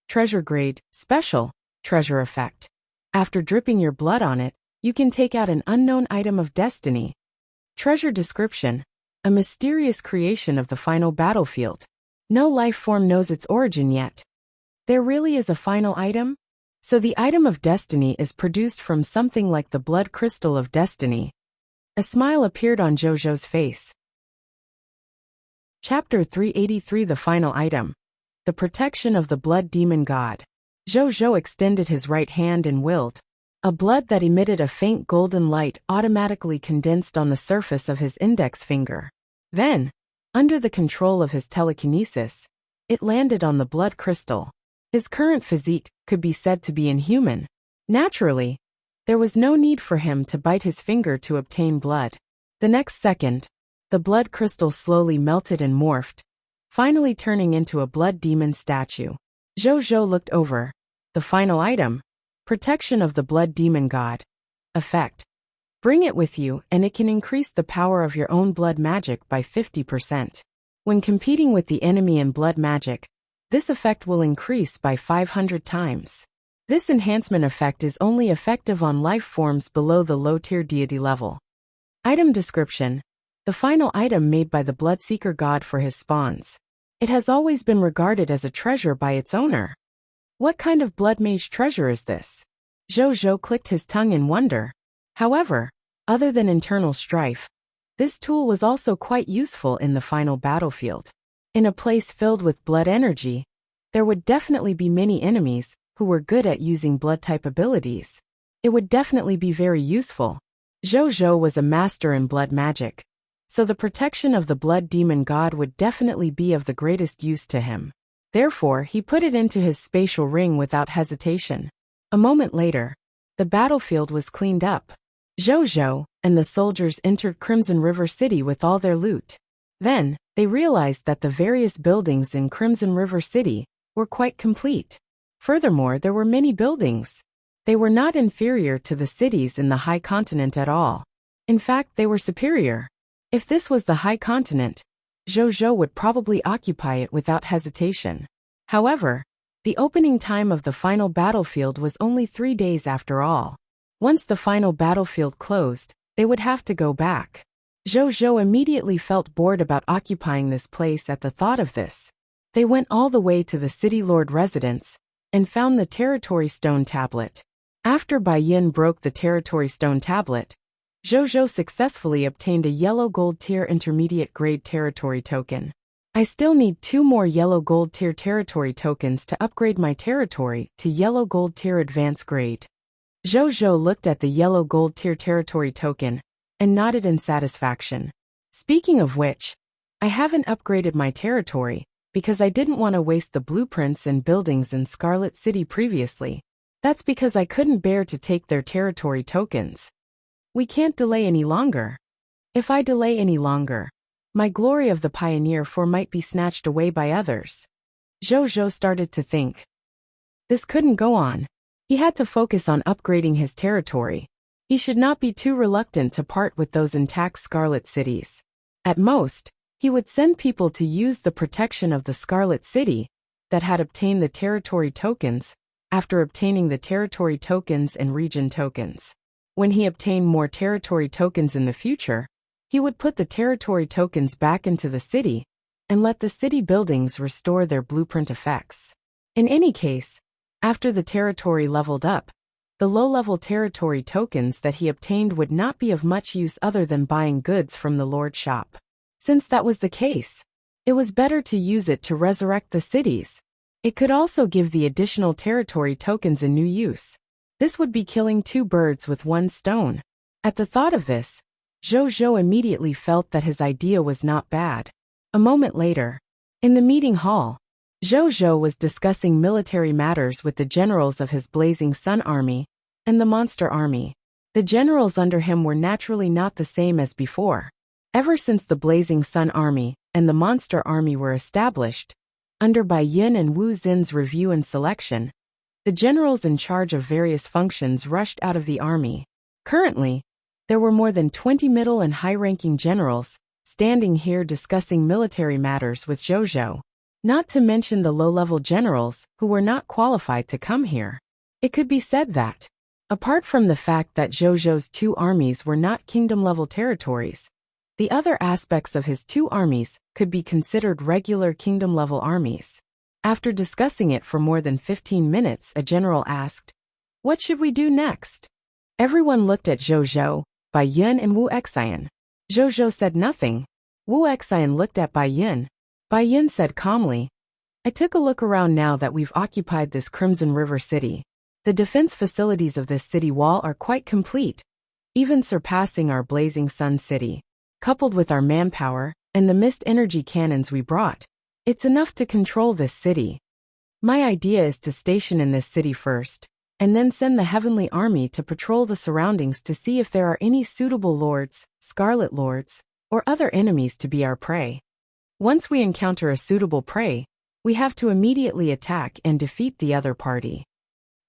Treasure grade, Special, Treasure effect. After dripping your blood on it, you can take out an unknown item of destiny. Treasure description, a mysterious creation of the final battlefield. No life form knows its origin yet. There really is a final item? So the item of destiny is produced from something like the blood crystal of destiny. A smile appeared on Zhou's face. Chapter 383 The Final Item. The Protection of the Blood Demon God. Zhou extended his right hand and willed. A blood that emitted a faint golden light automatically condensed on the surface of his index finger. Then, under the control of his telekinesis, it landed on the blood crystal. His current physique could be said to be inhuman. Naturally, there was no need for him to bite his finger to obtain blood. The next second, the blood crystal slowly melted and morphed, finally turning into a blood demon statue. Zhou looked over. The final item, Protection of the Blood Demon God. Effect. Bring it with you and it can increase the power of your own blood magic by 50%. When competing with the enemy in blood magic, this effect will increase by 500 times. This enhancement effect is only effective on life forms below the low-tier deity level. Item description. The final item made by the Bloodseeker God for his spawns. It has always been regarded as a treasure by its owner. What kind of blood mage treasure is this? Zhou clicked his tongue in wonder. However, other than internal strife, this tool was also quite useful in the final battlefield. In a place filled with blood energy, there would definitely be many enemies who were good at using blood-type abilities. It would definitely be very useful. Zhou was a master in blood magic, so the protection of the blood demon god would definitely be of the greatest use to him. Therefore, he put it into his spatial ring without hesitation. A moment later, the battlefield was cleaned up. Zhou and the soldiers entered Crimson River City with all their loot. Then, they realized that the various buildings in Crimson River City were quite complete. Furthermore, there were many buildings. They were not inferior to the cities in the High Continent at all. In fact, they were superior. If this was the High Continent, Zhou would probably occupy it without hesitation. However, the opening time of the final battlefield was only 3 days after all. Once the final battlefield closed, they would have to go back. Zhou immediately felt bored about occupying this place at the thought of this. They went all the way to the city lord residence and found the territory stone tablet. After Bai Yin broke the territory stone tablet, Zhou successfully obtained a yellow gold tier intermediate grade territory token. I still need 2 more yellow gold tier territory tokens to upgrade my territory to yellow gold tier advanced grade. Zhou looked at the yellow gold tier territory token and nodded in satisfaction. Speaking of which, I haven't upgraded my territory because I didn't want to waste the blueprints and buildings in Scarlet City previously. That's because I couldn't bear to take their territory tokens. We can't delay any longer. If I delay any longer, my glory of the Pioneer 4 might be snatched away by others. Zhou started to think. This couldn't go on. He had to focus on upgrading his territory. He should not be too reluctant to part with those intact Scarlet Cities. At most, he would send people to use the protection of the Scarlet City that had obtained the territory tokens after obtaining the territory tokens and region tokens. When he obtained more territory tokens in the future, he would put the territory tokens back into the city and let the city buildings restore their blueprint effects. In any case, after the territory leveled up, the low-level territory tokens that he obtained would not be of much use other than buying goods from the Lord shop. Since that was the case, it was better to use it to resurrect the cities. It could also give the additional territory tokens a new use. This would be killing 2 birds with 1 stone. At the thought of this, Zhou immediately felt that his idea was not bad. A moment later, in the meeting hall, Zhou was discussing military matters with the generals of his Blazing Sun Army and the Monster Army. The generals under him were naturally not the same as before. Ever since the Blazing Sun Army and the Monster Army were established, under Bai Yin and Wu Xin's review and selection, the generals in charge of various functions rushed out of the army. Currently, there were more than 20 middle and high-ranking generals standing here discussing military matters with Zhou, not to mention the low-level generals who were not qualified to come here. It could be said that, apart from the fact that Zhou's 2 armies were not kingdom-level territories, the other aspects of his 2 armies could be considered regular kingdom-level armies. After discussing it for more than 15 minutes, a general asked, "What should we do next?" Everyone looked at Zhou, Bai Yin and Wu Xian. Zhou said nothing. Wu Xian looked at Bai Yin. Bai Yin said calmly, "I took a look around now that we've occupied this Crimson River City. The defense facilities of this city wall are quite complete, even surpassing our Blazing Sun City. Coupled with our manpower and the mist energy cannons we brought, it's enough to control this city. My idea is to station in this city first, and then send the Heavenly Army to patrol the surroundings to see if there are any suitable lords, Scarlet Lords, or other enemies to be our prey. Once we encounter a suitable prey, we have to immediately attack and defeat the other party.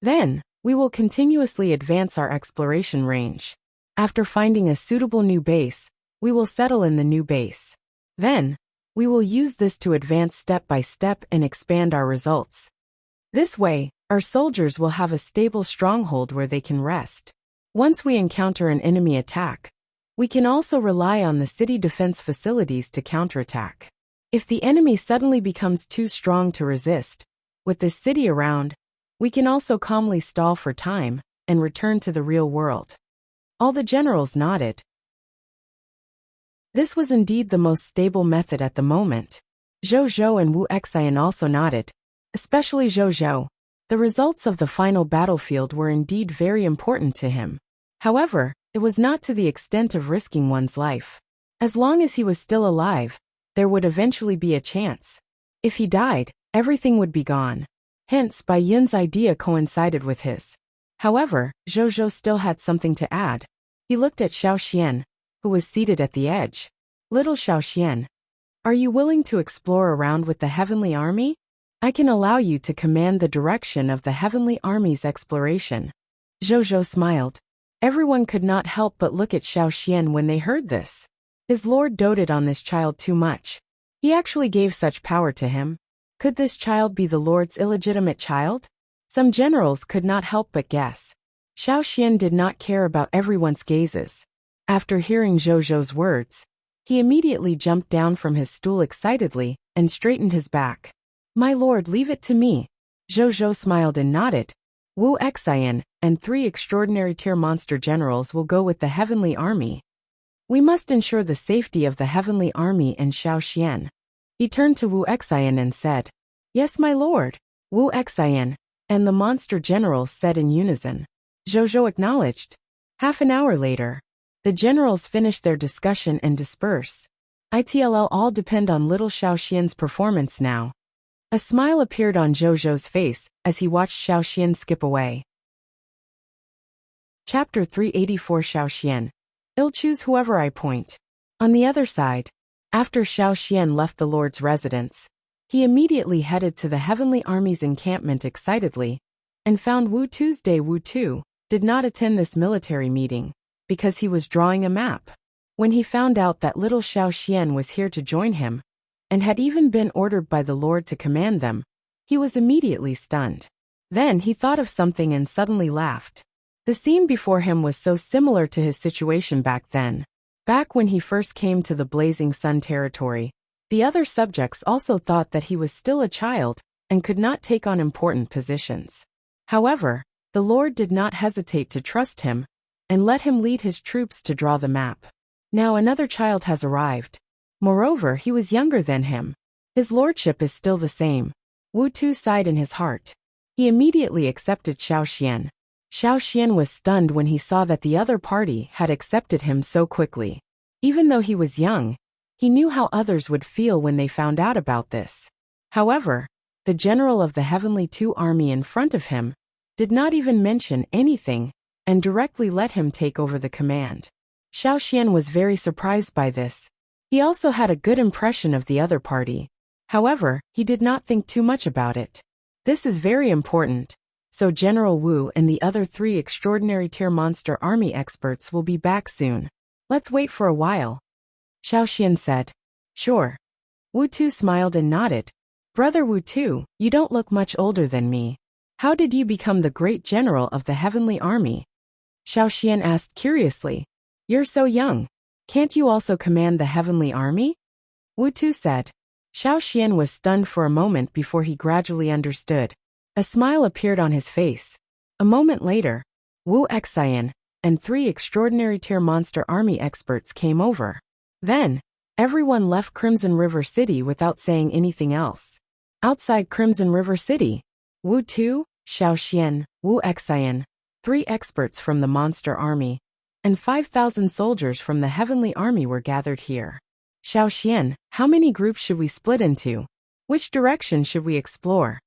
Then, we will continuously advance our exploration range. After finding a suitable new base, we will settle in the new base. Then, we will use this to advance step by step and expand our results. This way, our soldiers will have a stable stronghold where they can rest. Once we encounter an enemy attack, we can also rely on the city defense facilities to counterattack. If the enemy suddenly becomes too strong to resist, with this city around, we can also calmly stall for time and return to the real world." All the generals nodded. This was indeed the most stable method at the moment. Zhou and Wu Xian also nodded, especially Zhou. The results of the final battlefield were indeed very important to him. However, it was not to the extent of risking one's life. As long as he was still alive, there would eventually be a chance. If he died, everything would be gone. Hence, Bai Yin's idea coincided with his. However, Zhou still had something to add. He looked at Xiaoxian, who was seated at the edge. "Little Xiaoxian, are you willing to explore around with the Heavenly Army? I can allow you to command the direction of the Heavenly Army's exploration." Zhou smiled. Everyone could not help but look at Xiaoxian when they heard this. His lord doted on this child too much. He actually gave such power to him. Could this child be the lord's illegitimate child? Some generals could not help but guess. Xiaoxian did not care about everyone's gazes. After hearing Zhou's words, he immediately jumped down from his stool excitedly and straightened his back. My lord, leave it to me. Zhou smiled and nodded. Wu Xian and 3 extraordinary tier monster generals will go with the heavenly army. We must ensure the safety of the heavenly army and Xiao Xian. He turned to Wu Xian and said, Yes, my lord. Wu Xian and the monster generals said in unison. Zhou acknowledged. Half an hour later, the generals finished their discussion and disperse. It'll all depend on little Xiao Xian's performance now. A smile appeared on Zhou's face as he watched Xiao Xian skip away. Chapter 384 Xiao Xian. I'll choose whoever I point. On the other side, after Xiao Xian left the Lord's residence, he immediately headed to the Heavenly Army's encampment excitedly, and found Wu Tuesday. Wu Tu did not attend this military meeting, because he was drawing a map. When he found out that little Xiao Xian was here to join him, and had even been ordered by the Lord to command them, he was immediately stunned. Then he thought of something and suddenly laughed. The scene before him was so similar to his situation back then. Back when he first came to the Blazing Sun territory, the other subjects also thought that he was still a child and could not take on important positions. However, the Lord did not hesitate to trust him and let him lead his troops to draw the map. Now another child has arrived. Moreover, he was younger than him. His lordship is still the same. Wu Tu sighed in his heart. He immediately accepted Xiao Xian. Xiao Xian was stunned when he saw that the other party had accepted him so quickly. Even though he was young, he knew how others would feel when they found out about this. However, the general of the Heavenly Two army in front of him did not even mention anything and directly let him take over the command. Xiao Xian was very surprised by this. He also had a good impression of the other party. However, he did not think too much about it. This is very important, so General Wu and the other 3 extraordinary tier monster army experts will be back soon. Let's wait for a while. Xiao Xian said. Sure. Wu Tu smiled and nodded. Brother Wu Tu, you don't look much older than me. How did you become the great general of the heavenly army? Xiao Xian asked curiously. You're so young. Can't you also command the heavenly army? Wu Tu said. Xiao Xian was stunned for a moment before he gradually understood. A smile appeared on his face. A moment later, Wu Xian and 3 extraordinary tier monster army experts came over. Then, everyone left Crimson River City without saying anything else. Outside Crimson River City, Wu Tu, Xiao Xian, Wu Xian, 3 experts from the monster army, and 5,000 soldiers from the heavenly army were gathered here. Xiao Xian, how many groups should we split into? Which direction should we explore?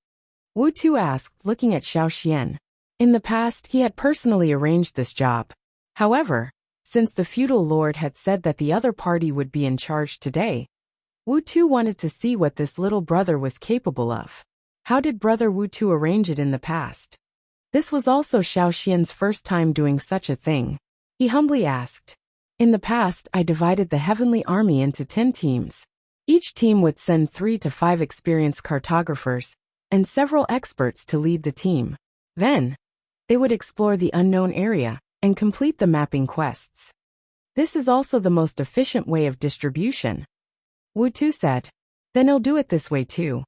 Wu Tu asked, looking at Xiao Xian. In the past, he had personally arranged this job. However, since the feudal lord had said that the other party would be in charge today, Wu Tu wanted to see what this little brother was capable of. How did brother Wu Tu arrange it in the past? This was also Xiao Xian's first time doing such a thing. He humbly asked. In the past, I divided the heavenly army into 10 teams. Each team would send 3 to 5 experienced cartographers and several experts to lead the team. Then, they would explore the unknown area and complete the mapping quests. This is also the most efficient way of distribution. Wu Tu said. Then I'll do it this way too.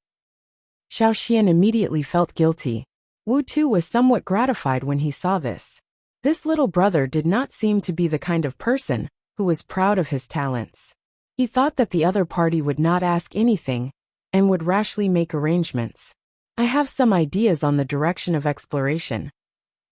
Xiao Xian immediately felt guilty. Wu Tu was somewhat gratified when he saw this. This little brother did not seem to be the kind of person who was proud of his talents. He thought that the other party would not ask anything and would rashly make arrangements. I have some ideas on the direction of exploration.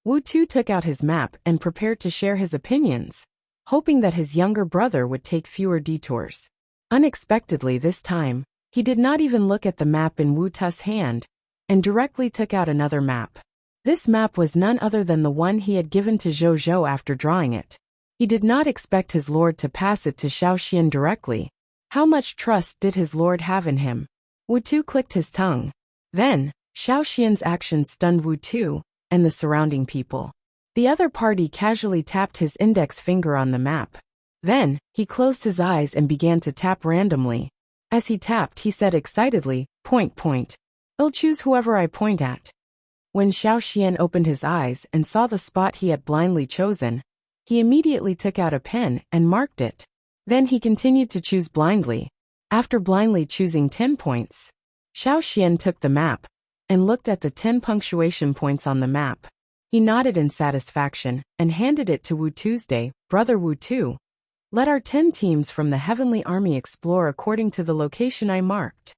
Wu Tu took out his map and prepared to share his opinions, hoping that his younger brother would take fewer detours. Unexpectedly this time, he did not even look at the map in Wu Tu's hand and directly took out another map. This map was none other than the one he had given to Zhou after drawing it. He did not expect his lord to pass it to Xiao Xian directly. How much trust did his lord have in him? Wu Tu clicked his tongue. Then, Xiao Xian's actions stunned Wu Tu and the surrounding people. The other party casually tapped his index finger on the map. Then, he closed his eyes and began to tap randomly. As he tapped, he said excitedly, point. I'll choose whoever I point at. When Xiao Xian opened his eyes and saw the spot he had blindly chosen, he immediately took out a pen and marked it. Then he continued to choose blindly. After blindly choosing 10 points, Xiao Xian took the map and looked at the 10 punctuation points on the map. He nodded in satisfaction and handed it to Wu Tuesday. Brother Wu Tu, let our 10 teams from the Heavenly Army explore according to the location I marked,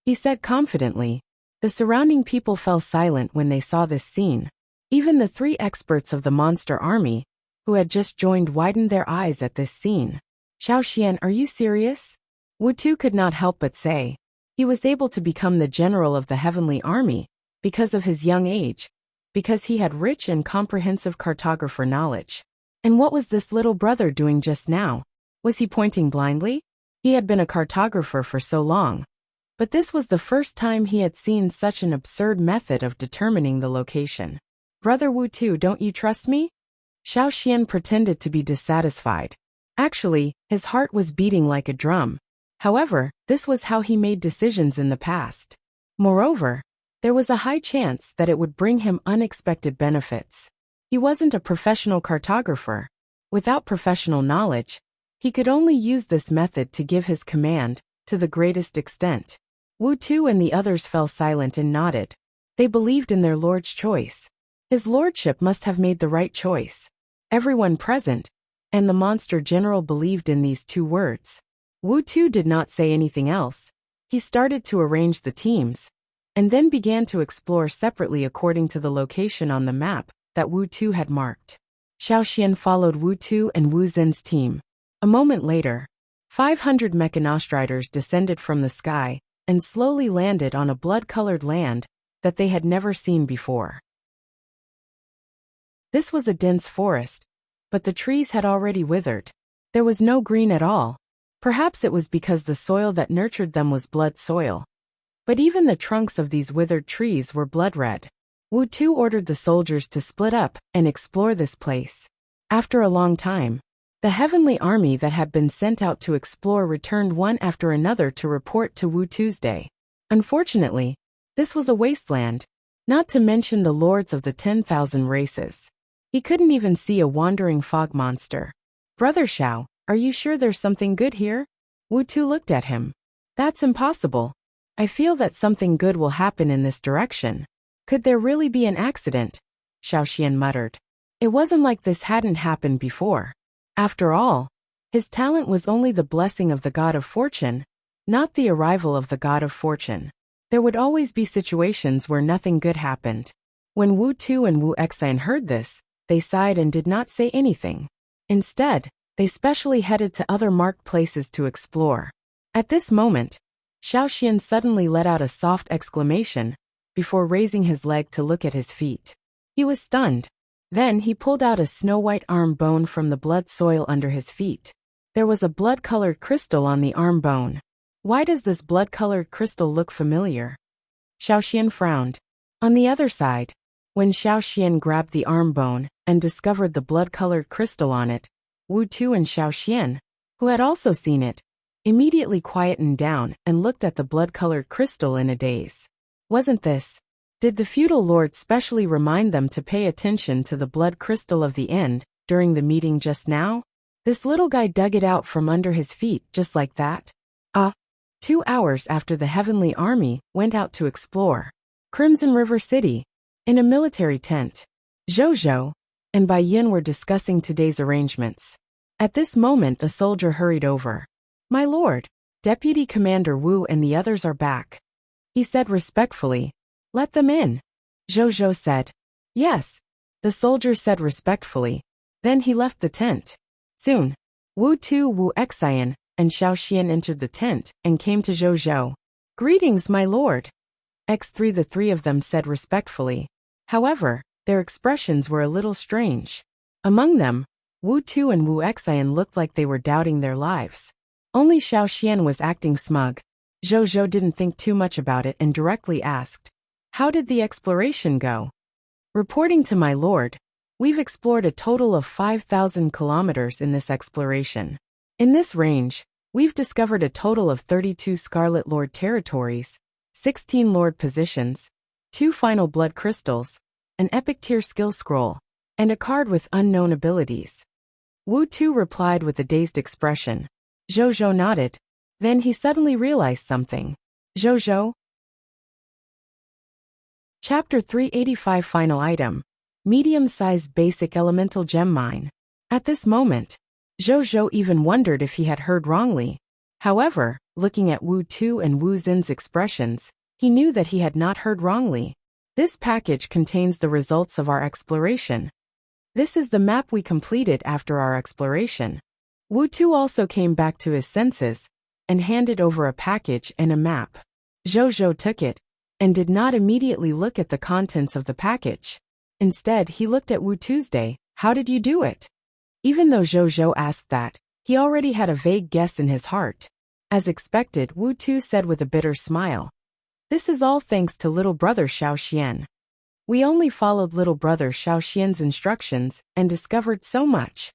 he said confidently. The surrounding people fell silent when they saw this scene. Even the 3 experts of the monster army, who had just joined, widened their eyes at this scene. Xiao Xian, are you serious? Wu Tu could not help but say. He was able to become the general of the Heavenly Army because of his young age, because he had rich and comprehensive cartographer knowledge. And what was this little brother doing just now? Was he pointing blindly? He had been a cartographer for so long, but this was the first time he had seen such an absurd method of determining the location. Brother Wu Tu, don't you trust me? Xiao Xian pretended to be dissatisfied. Actually, his heart was beating like a drum. However, this was how he made decisions in the past. Moreover, there was a high chance that it would bring him unexpected benefits. He wasn't a professional cartographer. Without professional knowledge, he could only use this method to give his command to the greatest extent. Wu Tu and the others fell silent and nodded. They believed in their lord's choice. His lordship must have made the right choice. Everyone present, and the monster general, believed in these 2 words. Wu Tu did not say anything else. He started to arrange the teams, and then began to explore separately according to the location on the map that Wu Tu had marked. Xiao Xian followed Wu Tu and Wu Zhen's team. A moment later, 500 mechanostriders descended from the sky and slowly landed on a blood-colored land that they had never seen before. This was a dense forest, but the trees had already withered. There was no green at all. Perhaps it was because the soil that nurtured them was blood soil. But even the trunks of these withered trees were blood red. Wu Tu ordered the soldiers to split up and explore this place. After a long time, the Heavenly Army that had been sent out to explore returned one after another to report to Wu Tuesday. Unfortunately, this was a wasteland, not to mention the lords of the 10,000 races. He couldn't even see a wandering fog monster. Brother Xiao, are you sure there's something good here? Wu Tu looked at him. That's impossible. I feel that something good will happen in this direction. Could there really be an accident? Xiao Xian muttered. It wasn't like this hadn't happened before. After all, his talent was only the blessing of the god of fortune, not the arrival of the god of fortune. There would always be situations where nothing good happened. When Wu Tu and Wu Xian heard this, they sighed and did not say anything. Instead, they specially headed to other marked places to explore. At this moment, Xiao Xian suddenly let out a soft exclamation before raising his leg to look at his feet. He was stunned. Then he pulled out a snow-white arm bone from the blood soil under his feet. There was a blood-colored crystal on the arm bone. Why does this blood-colored crystal look familiar? Xiao Xian frowned. On the other side, when Xiao Xian grabbed the arm bone and discovered the blood-colored crystal on it, Wu Tu and Xiao Xian, who had also seen it, immediately quietened down and looked at the blood-colored crystal in a daze. Wasn't this? Did the feudal lord specially remind them to pay attention to the blood crystal of the end during the meeting just now? This little guy dug it out from under his feet just like that? 2 hours after the Heavenly Army went out to explore Crimson River City, in a military tent, Zhou and Bai Yin were discussing today's arrangements. At this moment a soldier hurried over. My lord, Deputy Commander Wu and the others are back. He said respectfully. Let them in. Zhou said. Yes. The soldier said respectfully. Then he left the tent. Soon, Wu Tu, Wu Xian, and Xiao Xian entered the tent and came to Zhou. Greetings, my lord. X3 The 3 of them said respectfully. However, their expressions were a little strange. Among them, Wu Tu and Wu Xian looked like they were doubting their lives. Only Xiao Xian was acting smug. Zhou didn't think too much about it and directly asked, how did the exploration go? Reporting to my lord, we've explored a total of 5,000 kilometers in this exploration. In this range, we've discovered a total of 32 Scarlet Lord territories, 16 Lord positions, 2 final blood crystals, an epic tier skill scroll, and a card with unknown abilities. Wu Tu replied with a dazed expression. Zhou nodded. Then he suddenly realized something. Zhou, Chapter 385 Final Item. Medium-sized basic elemental gem mine. At this moment, Zhou even wondered if he had heard wrongly. However, looking at Wu Tu and Wu Xin's expressions, he knew that he had not heard wrongly. This package contains the results of our exploration. This is the map we completed after our exploration. Wu Tu also came back to his senses and handed over a package and a map. Zhou took it and did not immediately look at the contents of the package. Instead, he looked at Wu Tuesday. How did you do it? Even though Zhou asked that, he already had a vague guess in his heart. As expected, Wu Tu said with a bitter smile. This is all thanks to little brother Xiao. We only followed little brother Xiao's instructions and discovered so much.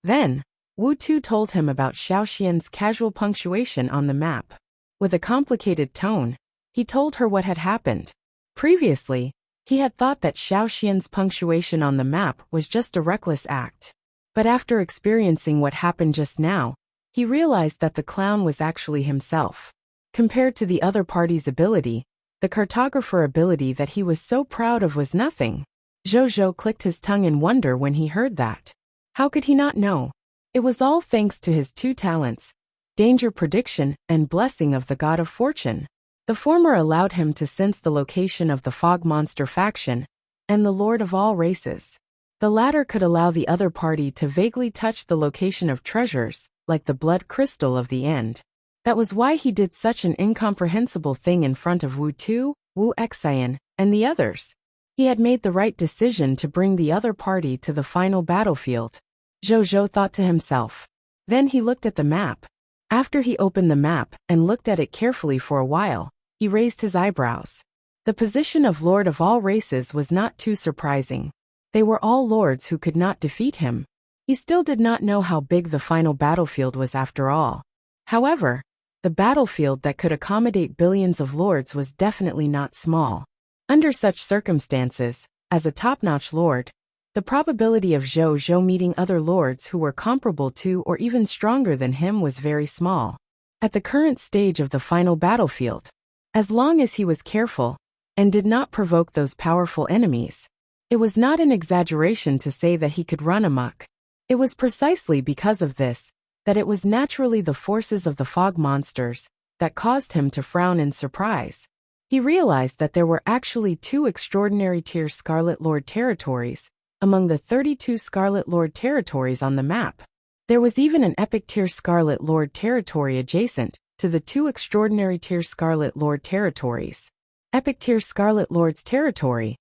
Then, Wu Tu told him about Xiao's casual punctuation on the map. With a complicated tone, he told her what had happened. Previously, he had thought that Xiao's punctuation on the map was just a reckless act. But after experiencing what happened just now, he realized that the clown was actually himself. Compared to the other party's ability, the cartographer ability that he was so proud of was nothing. Zhou clicked his tongue in wonder when he heard that. How could he not know? It was all thanks to his two talents, danger prediction and blessing of the god of fortune. The former allowed him to sense the location of the fog monster faction and the lord of all races. The latter could allow the other party to vaguely touch the location of treasures, like the blood crystal of the end. That was why he did such an incomprehensible thing in front of Wu Tu, Wu Xian, and the others. He had made the right decision to bring the other party to the final battlefield. Zhou thought to himself. Then he looked at the map. After he opened the map and looked at it carefully for a while, he raised his eyebrows. The position of Lord of all races was not too surprising. They were all lords who could not defeat him. He still did not know how big the final battlefield was after all. However, the battlefield that could accommodate billions of lords was definitely not small. Under such circumstances, as a top-notch lord, the probability of Zhou meeting other lords who were comparable to or even stronger than him was very small. At the current stage of the final battlefield, as long as he was careful and did not provoke those powerful enemies, it was not an exaggeration to say that he could run amok. It was precisely because of this that it was naturally the forces of the fog monsters that caused him to frown in surprise. He realized that there were actually 2 extraordinary tier Scarlet Lord territories among the 32 Scarlet Lord territories on the map. There was even an epic tier Scarlet Lord territory adjacent to the 2 extraordinary tier Scarlet Lord territories. Epic tier Scarlet Lord's territory.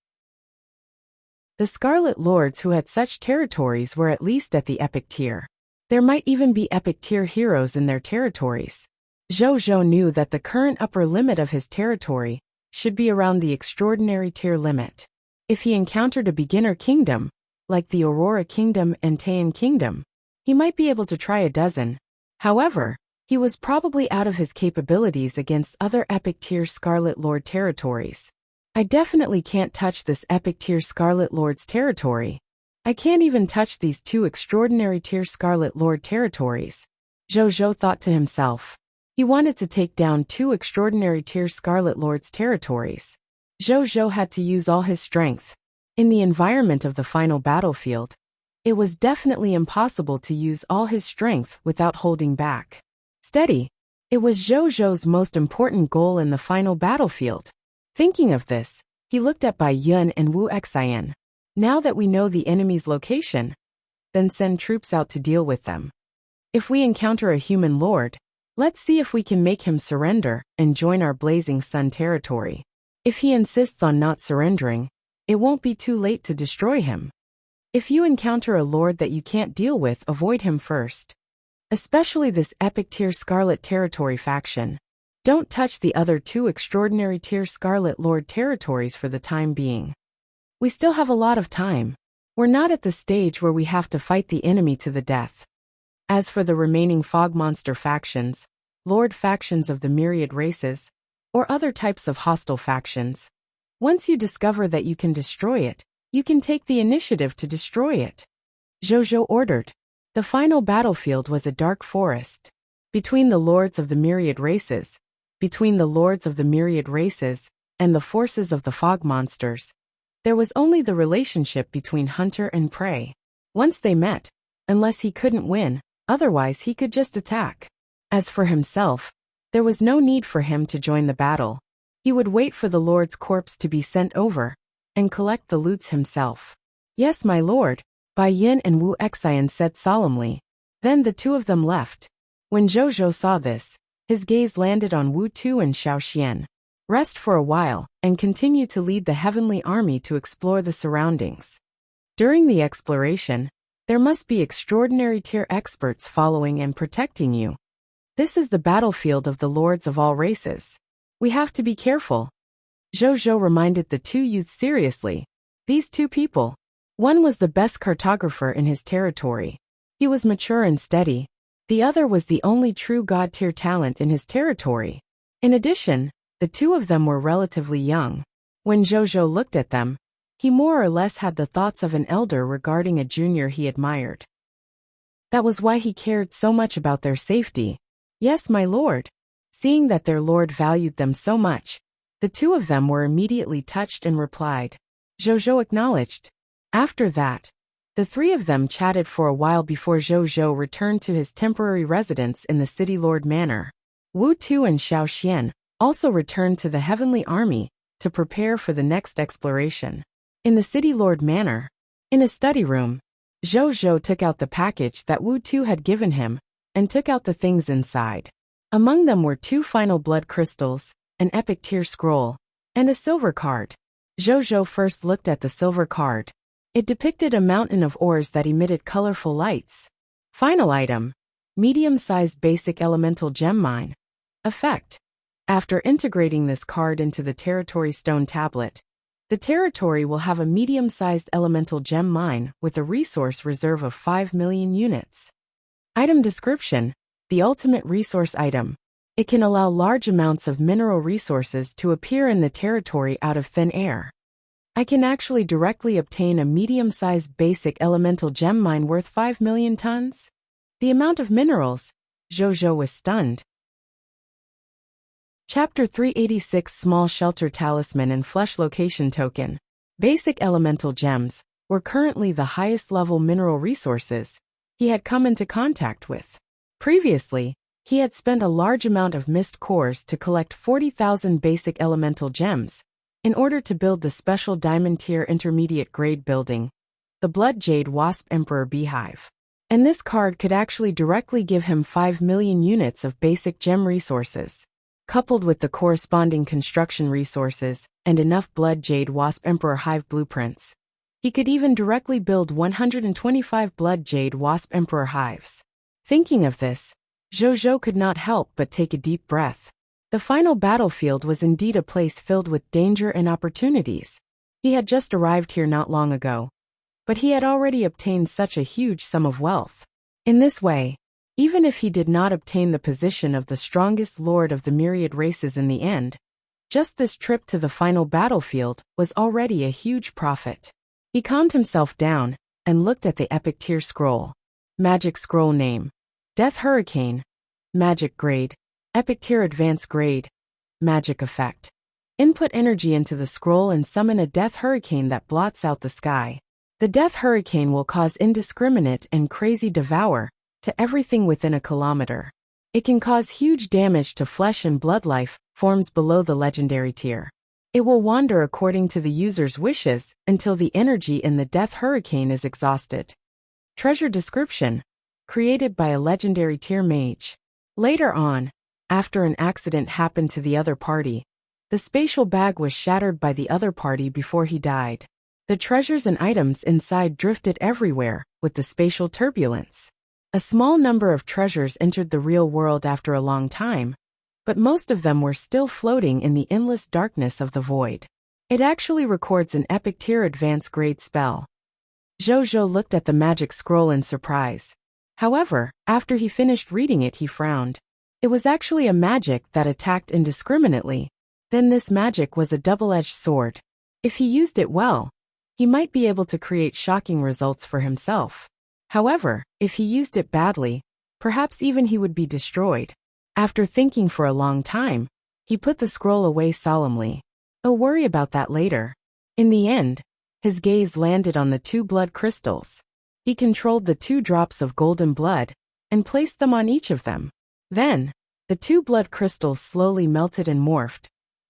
The Scarlet Lords who had such territories were at least at the epic tier. There might even be epic tier heroes in their territories. Zhou knew that the current upper limit of his territory should be around the extraordinary tier limit. If he encountered a beginner kingdom, like the Aurora Kingdom and Taiyan Kingdom, he might be able to try a dozen. However, he was probably out of his capabilities against other epic tier Scarlet Lord territories. I definitely can't touch this epic tier Scarlet Lord's territory. I can't even touch these 2 extraordinary tier Scarlet Lord territories. Zhou thought to himself. He wanted to take down 2 extraordinary tier Scarlet Lord's territories. Zhou had to use all his strength. In the environment of the final battlefield, it was definitely impossible to use all his strength without holding back. Steady. It was Zhou's most important goal in the final battlefield. Thinking of this, he looked at Bai Yun and Wu Xian. Now that we know the enemy's location, then send troops out to deal with them. If we encounter a human lord, let's see if we can make him surrender and join our Blazing Sun territory. If he insists on not surrendering, it won't be too late to destroy him. If you encounter a lord that you can't deal with, avoid him first. Especially this epic tier Scarlet territory faction. Don't touch the other 2 extraordinary tier Scarlet Lord territories for the time being. We still have a lot of time. We're not at the stage where we have to fight the enemy to the death. As for the remaining fog monster factions, lord factions of the myriad races, or other types of hostile factions, once you discover that you can destroy it, you can take the initiative to destroy it. Zhou ordered. The final battlefield was a dark forest. Between the lords of the myriad races, and the forces of the fog monsters. There was only the relationship between hunter and prey. Once they met, unless he couldn't win, otherwise he could just attack. As for himself, there was no need for him to join the battle. He would wait for the Lord's corpse to be sent over, and collect the loots himself. Yes, my lord, Bai Yin and Wu Xian said solemnly. Then the two of them left. When Zhou saw this, his gaze landed on Wu Tu and Xiao Xian. Rest for a while, and continue to lead the heavenly army to explore the surroundings. During the exploration, there must be extraordinary tier experts following and protecting you. This is the battlefield of the lords of all races. We have to be careful. Zhou reminded the two youths seriously. These two people. One was the best cartographer in his territory. He was mature and steady. The other was the only true god-tier talent in his territory. In addition, the two of them were relatively young. When Zhou looked at them, he more or less had the thoughts of an elder regarding a junior he admired. That was why he cared so much about their safety. Yes, my lord. Seeing that their lord valued them so much, the two of them were immediately touched and replied. Zhou acknowledged. After that, the three of them chatted for a while before Zhou returned to his temporary residence in the City Lord Manor. Wu Tu and Xiao Xian also returned to the Heavenly Army to prepare for the next exploration. In the City Lord Manor, in a study room, Zhou took out the package that Wu Tu had given him and took out the things inside. Among them were 2 final blood crystals, an epic tier scroll, and a silver card. Zhou first looked at the silver card. It depicted a mountain of ores that emitted colorful lights. Final item: medium-sized basic elemental gem mine. Effect: after integrating this card into the territory stone tablet, the territory will have a medium-sized elemental gem mine with a resource reserve of 5 million units. Item description: the ultimate resource item. It can allow large amounts of mineral resources to appear in the territory out of thin air. I can actually directly obtain a medium-sized basic elemental gem mine worth 5 million tons? The amount of minerals. Zhou was stunned. Chapter 386 Small Shelter Talisman and Flesh Location Token. Basic elemental gems were currently the highest level mineral resources he had come into contact with. Previously, he had spent a large amount of mist cores to collect 40,000 basic elemental gems in order to build the special diamond tier intermediate grade building, the Blood Jade Wasp Emperor Beehive. And this card could actually directly give him 5 million units of basic gem resources, coupled with the corresponding construction resources and enough Blood Jade Wasp Emperor Hive blueprints. He could even directly build 125 Blood Jade Wasp Emperor hives. Thinking of this, Zhou could not help but take a deep breath. The final battlefield was indeed a place filled with danger and opportunities. He had just arrived here not long ago, but he had already obtained such a huge sum of wealth. In this way, even if he did not obtain the position of the strongest lord of the myriad races in the end, just this trip to the final battlefield was already a huge profit. He calmed himself down and looked at the epic tier scroll. Magic scroll name: Death Hurricane. Magic grade: Epic tier advanced grade. Magic effect: input energy into the scroll and summon a death hurricane that blots out the sky. The death hurricane will cause indiscriminate and crazy devour to everything within a kilometer. It can cause huge damage to flesh and blood life forms below the legendary tier. It will wander according to the user's wishes until the energy in the death hurricane is exhausted. Treasure description: created by a legendary tier mage. Later on, after an accident happened to the other party, the spatial bag was shattered by the other party before he died. The treasures and items inside drifted everywhere with the spatial turbulence. A small number of treasures entered the real world after a long time, but most of them were still floating in the endless darkness of the void. It actually records an epic tier advanced grade spell. Zhou looked at the magic scroll in surprise. However, after he finished reading it, he frowned. It was actually a magic that attacked indiscriminately. Then this magic was a double-edged sword. If he used it well, he might be able to create shocking results for himself. However, if he used it badly, perhaps even he would be destroyed. After thinking for a long time, he put the scroll away solemnly. "Oh, worry about that later." In the end, his gaze landed on the 2 blood crystals. He controlled the 2 drops of golden blood and placed them on each of them. Then, the 2 blood crystals slowly melted and morphed,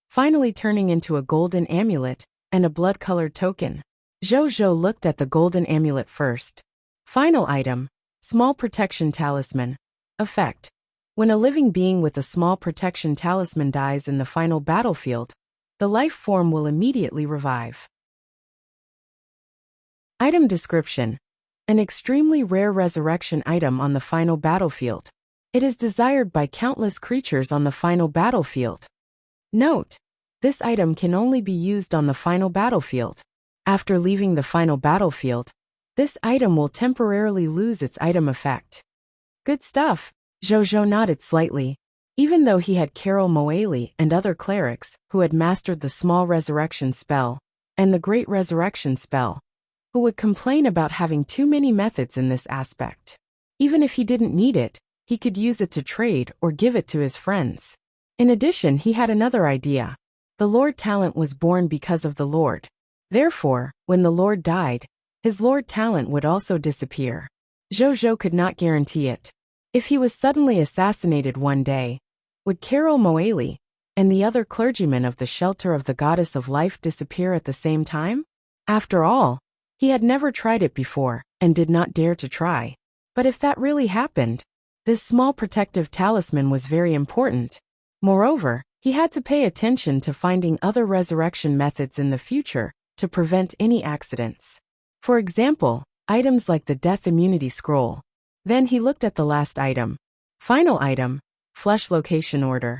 finally turning into a golden amulet and a blood-colored token. Zhou looked at the golden amulet first. Final item, small protection talisman. Effect: when a living being with a small protection talisman dies in the final battlefield, the life form will immediately revive. Item description: an extremely rare resurrection item on the final battlefield. It is desired by countless creatures on the final battlefield. Note: this item can only be used on the final battlefield. After leaving the final battlefield, this item will temporarily lose its item effect. Good stuff. Zhou nodded slightly. Even though he had Carol Moali and other clerics who had mastered the small resurrection spell and the great resurrection spell, who would complain about having too many methods in this aspect. Even if he didn't need it, he could use it to trade or give it to his friends. In addition, he had another idea. The Lord talent was born because of the Lord. Therefore, when the Lord died, his Lord talent would also disappear. Zhou could not guarantee it. If he was suddenly assassinated one day, would Carol Moali and the other clergymen of the shelter of the Goddess of Life disappear at the same time? After all, he had never tried it before and did not dare to try. But if that really happened, this small protective talisman was very important. Moreover, he had to pay attention to finding other resurrection methods in the future to prevent any accidents. For example, items like the Death Immunity Scroll. Then he looked at the last item. Final item, Flesh Location Order.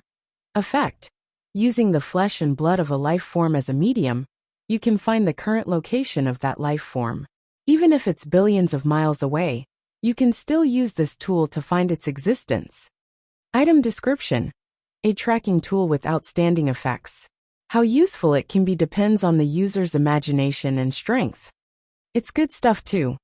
Effect: using the flesh and blood of a life form as a medium, you can find the current location of that life form. Even if it's billions of miles away, you can still use this tool to find its existence. Item description: a tracking tool with outstanding effects. How useful it can be depends on the user's imagination and strength. It's good stuff too.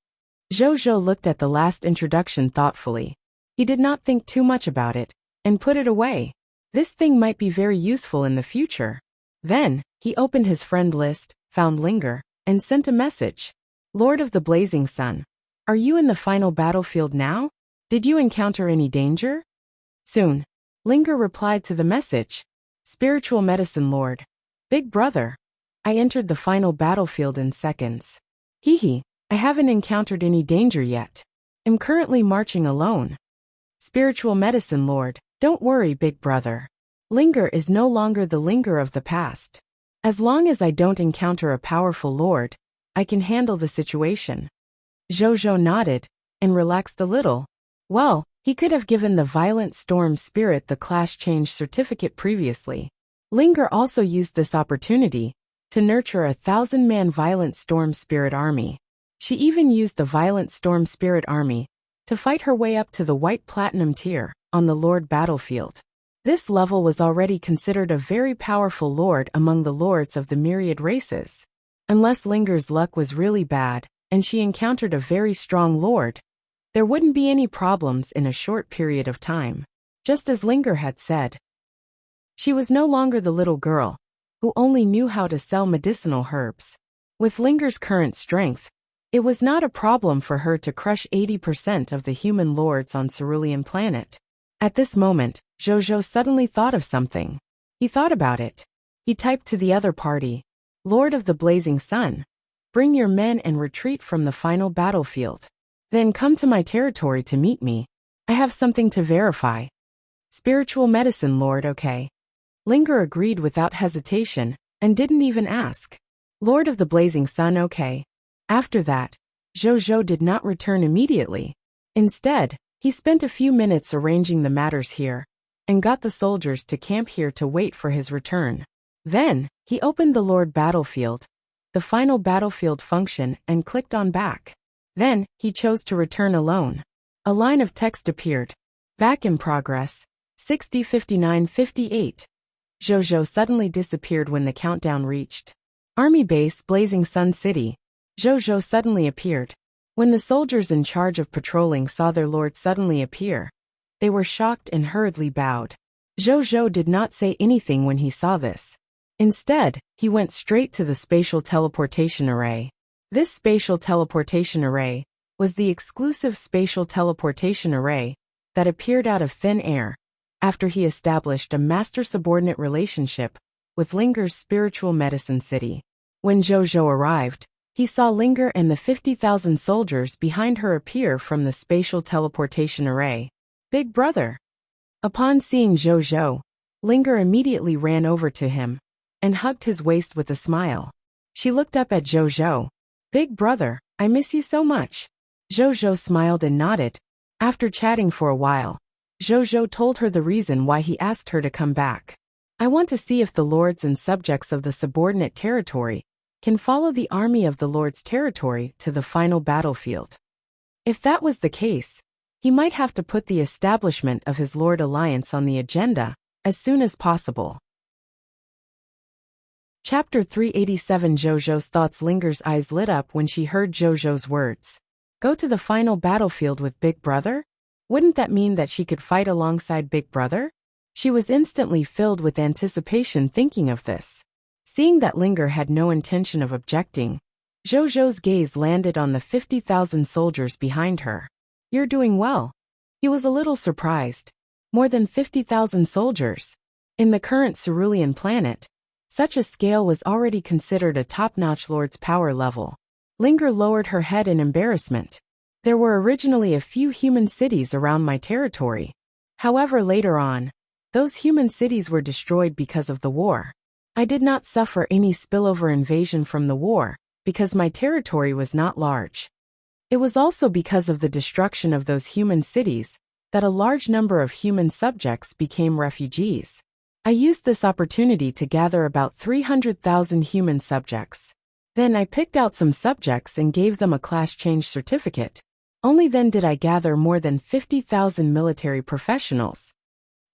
Zhou looked at the last introduction thoughtfully. He did not think too much about it, and put it away. This thing might be very useful in the future. Then, he opened his friend list, found Linger, and sent a message. Lord of the Blazing Sun, are you in the final battlefield now? Did you encounter any danger? Soon. Linger replied to the message. Spiritual Medicine Lord. Big brother. I entered the final battlefield in seconds. Hehe. I haven't encountered any danger yet. I'm currently marching alone. Spiritual Medicine Lord, don't worry, big brother. Linger is no longer the Linger of the past. As long as I don't encounter a powerful lord, I can handle the situation. Zhou nodded and relaxed a little. Well, he could have given the Violent Storm Spirit the class change certificate previously. Linger also used this opportunity to nurture a 1,000-man Violent Storm Spirit army. She even used the Violent Storm Spirit army to fight her way up to the White Platinum tier on the Lord battlefield. This level was already considered a very powerful lord among the lords of the myriad races. Unless Linger's luck was really bad, and she encountered a very strong lord, there wouldn't be any problems in a short period of time. Just as Linger had said. She was no longer the little girl, who only knew how to sell medicinal herbs. With Linger's current strength, it was not a problem for her to crush 80% of the human lords on Cerulean Planet. At this moment, Zhou suddenly thought of something. He thought about it. He typed to the other party, Lord of the Blazing Sun, bring your men and retreat from the final battlefield. Then come to my territory to meet me. I have something to verify. Spiritual Medicine Lord, okay. Linger agreed without hesitation, and didn't even ask. Lord of the Blazing Sun, okay. After that, Zhou did not return immediately. Instead, he spent a few minutes arranging the matters here, and got the soldiers to camp here to wait for his return. Then, he opened the Lord battlefield, the final battlefield function, and clicked on back. Then, he chose to return alone. A line of text appeared. Back in progress, 60 59 58. Zhou suddenly disappeared when the countdown reached. Army base Blazing Sun City. Zhou suddenly appeared. When the soldiers in charge of patrolling saw their lord suddenly appear, they were shocked and hurriedly bowed. Zhou did not say anything when he saw this. Instead, he went straight to the spatial teleportation array. This spatial teleportation array was the exclusive spatial teleportation array that appeared out of thin air after he established a master-subordinate relationship with Linger's spiritual medicine city. When Zhou arrived, he saw Linger and the 50,000 soldiers behind her appear from the spatial teleportation array. Big brother. Upon seeing Zhou, Linger immediately ran over to him and hugged his waist with a smile. She looked up at Zhou. Big brother, I miss you so much. Zhou smiled and nodded. After chatting for a while, Zhou told her the reason why he asked her to come back. I want to see if the lords and subjects of the subordinate territory can follow the army of the lord's territory to the final battlefield. If that was the case, he might have to put the establishment of his lord alliance on the agenda as soon as possible. Chapter 387. Zhou's thoughts. Linger's eyes lit up when she heard Zhou's words. Go to the final battlefield with Big Brother? Wouldn't that mean that she could fight alongside Big Brother? She was instantly filled with anticipation thinking of this. Seeing that Linger had no intention of objecting, Zhou's gaze landed on the 50,000 soldiers behind her. You're doing well. He was a little surprised. More than 50,000 soldiers. In the current cerulean planet, such a scale was already considered a top-notch lord's power level. Linger lowered her head in embarrassment. There were originally a few human cities around my territory. However, later on, those human cities were destroyed because of the war. I did not suffer any spillover invasion from the war, because my territory was not large. It was also because of the destruction of those human cities that a large number of human subjects became refugees. I used this opportunity to gather about 300,000 human subjects. Then I picked out some subjects and gave them a class change certificate. Only then did I gather more than 50,000 military professionals.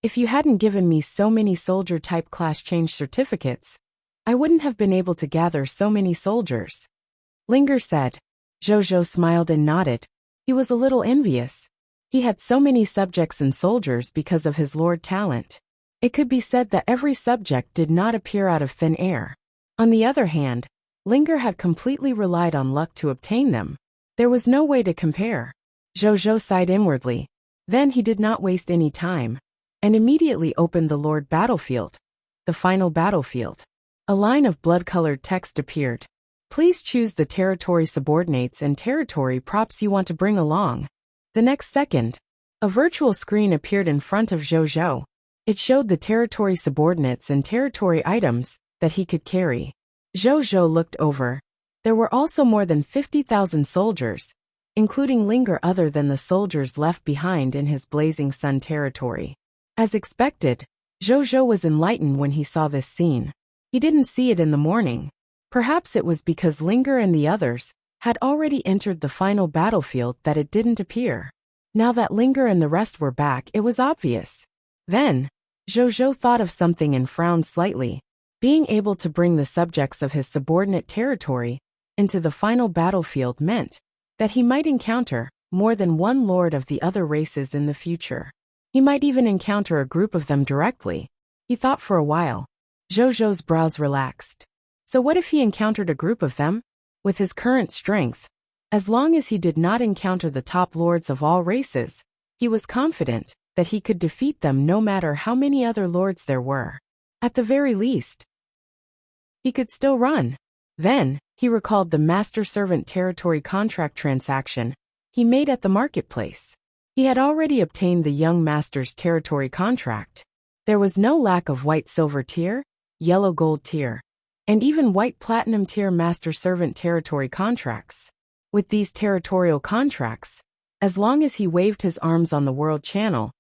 If you hadn't given me so many soldier-type class change certificates, I wouldn't have been able to gather so many soldiers. Linger said. Zhou smiled and nodded. He was a little envious. He had so many subjects and soldiers because of his lord talent. It could be said that every subject did not appear out of thin air. On the other hand, Linger had completely relied on luck to obtain them. There was no way to compare. Zhou sighed inwardly. Then he did not waste any time and immediately opened the Lord battlefield, the final battlefield. A line of blood-colored text appeared. Please choose the territory subordinates and territory props you want to bring along. The next second, a virtual screen appeared in front of Zhou. It showed the territory subordinates and territory items that he could carry. Zhou looked over. There were also more than 50,000 soldiers, including Linger other than the soldiers left behind in his Blazing Sun territory. As expected, Zhou was enlightened when he saw this scene. He didn't see it in the morning. Perhaps it was because Linger and the others had already entered the final battlefield that it didn't appear. Now that Linger and the rest were back, it was obvious. Then, Zhou thought of something and frowned slightly. Being able to bring the subjects of his subordinate territory into the final battlefield meant that he might encounter more than one lord of the other races in the future. He might even encounter a group of them directly. He thought for a while. Zhou's brows relaxed. So what if he encountered a group of them? With his current strength, as long as he did not encounter the top lords of all races, he was confident that he could defeat them no matter how many other lords there were. At the very least, he could still run. Then, he recalled the master-servant territory contract transaction he made at the marketplace. He had already obtained the young master's territory contract. There was no lack of white-silver tier, yellow-gold tier, and even white-platinum tier master-servant territory contracts. With these territorial contracts, as long as he waved his arms on the world channel,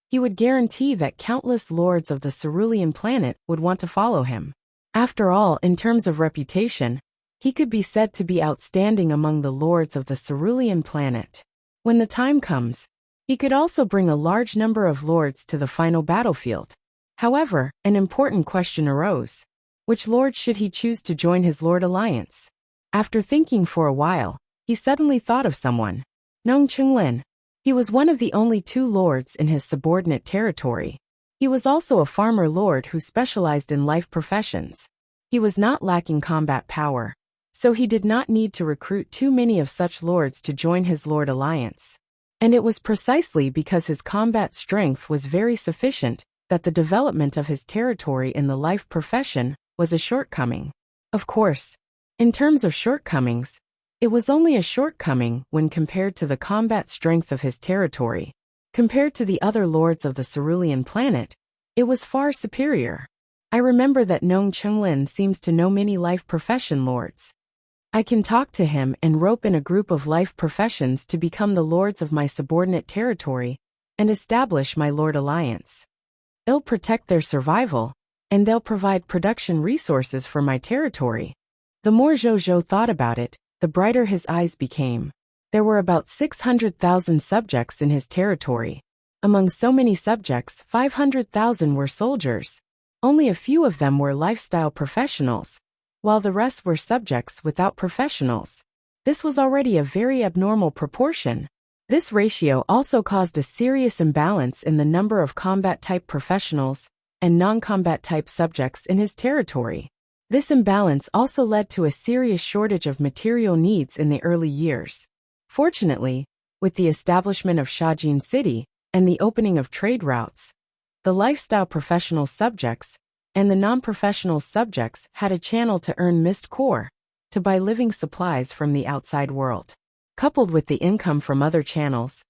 he would guarantee that countless lords of the cerulean planet would want to follow him. After all, in terms of reputation, he could be said to be outstanding among the lords of the cerulean planet. When the time comes, he could also bring a large number of lords to the final battlefield. However, an important question arose. Which lord should he choose to join his lord alliance? After thinking for a while, he suddenly thought of someone. Nong Chunlin. He was one of the only two lords in his subordinate territory. He was also a farmer lord who specialized in life professions. He was not lacking combat power, so he did not need to recruit too many of such lords to join his lord alliance. And it was precisely because his combat strength was very sufficient that the development of his territory in the life profession was a shortcoming. Of course, in terms of shortcomings, it was only a shortcoming when compared to the combat strength of his territory. Compared to the other lords of the cerulean planet, it was far superior. I remember that Nong Chunlin seems to know many life profession lords. I can talk to him and rope in a group of life professions to become the lords of my subordinate territory and establish my lord alliance. It'll protect their survival, and they'll provide production resources for my territory. The more Zhou thought about it, the brighter his eyes became. There were about 600,000 subjects in his territory. Among so many subjects, 500,000 were soldiers. Only a few of them were lifestyle professionals, while the rest were subjects without professionals. This was already a very abnormal proportion. This ratio also caused a serious imbalance in the number of combat-type professionals and non-combat-type subjects in his territory. This imbalance also led to a serious shortage of material needs in the early years. Fortunately, with the establishment of Shajin City and the opening of trade routes, the lifestyle professional subjects and the non-professional subjects had a channel to earn mist core, to buy living supplies from the outside world. Coupled with the income from other channels,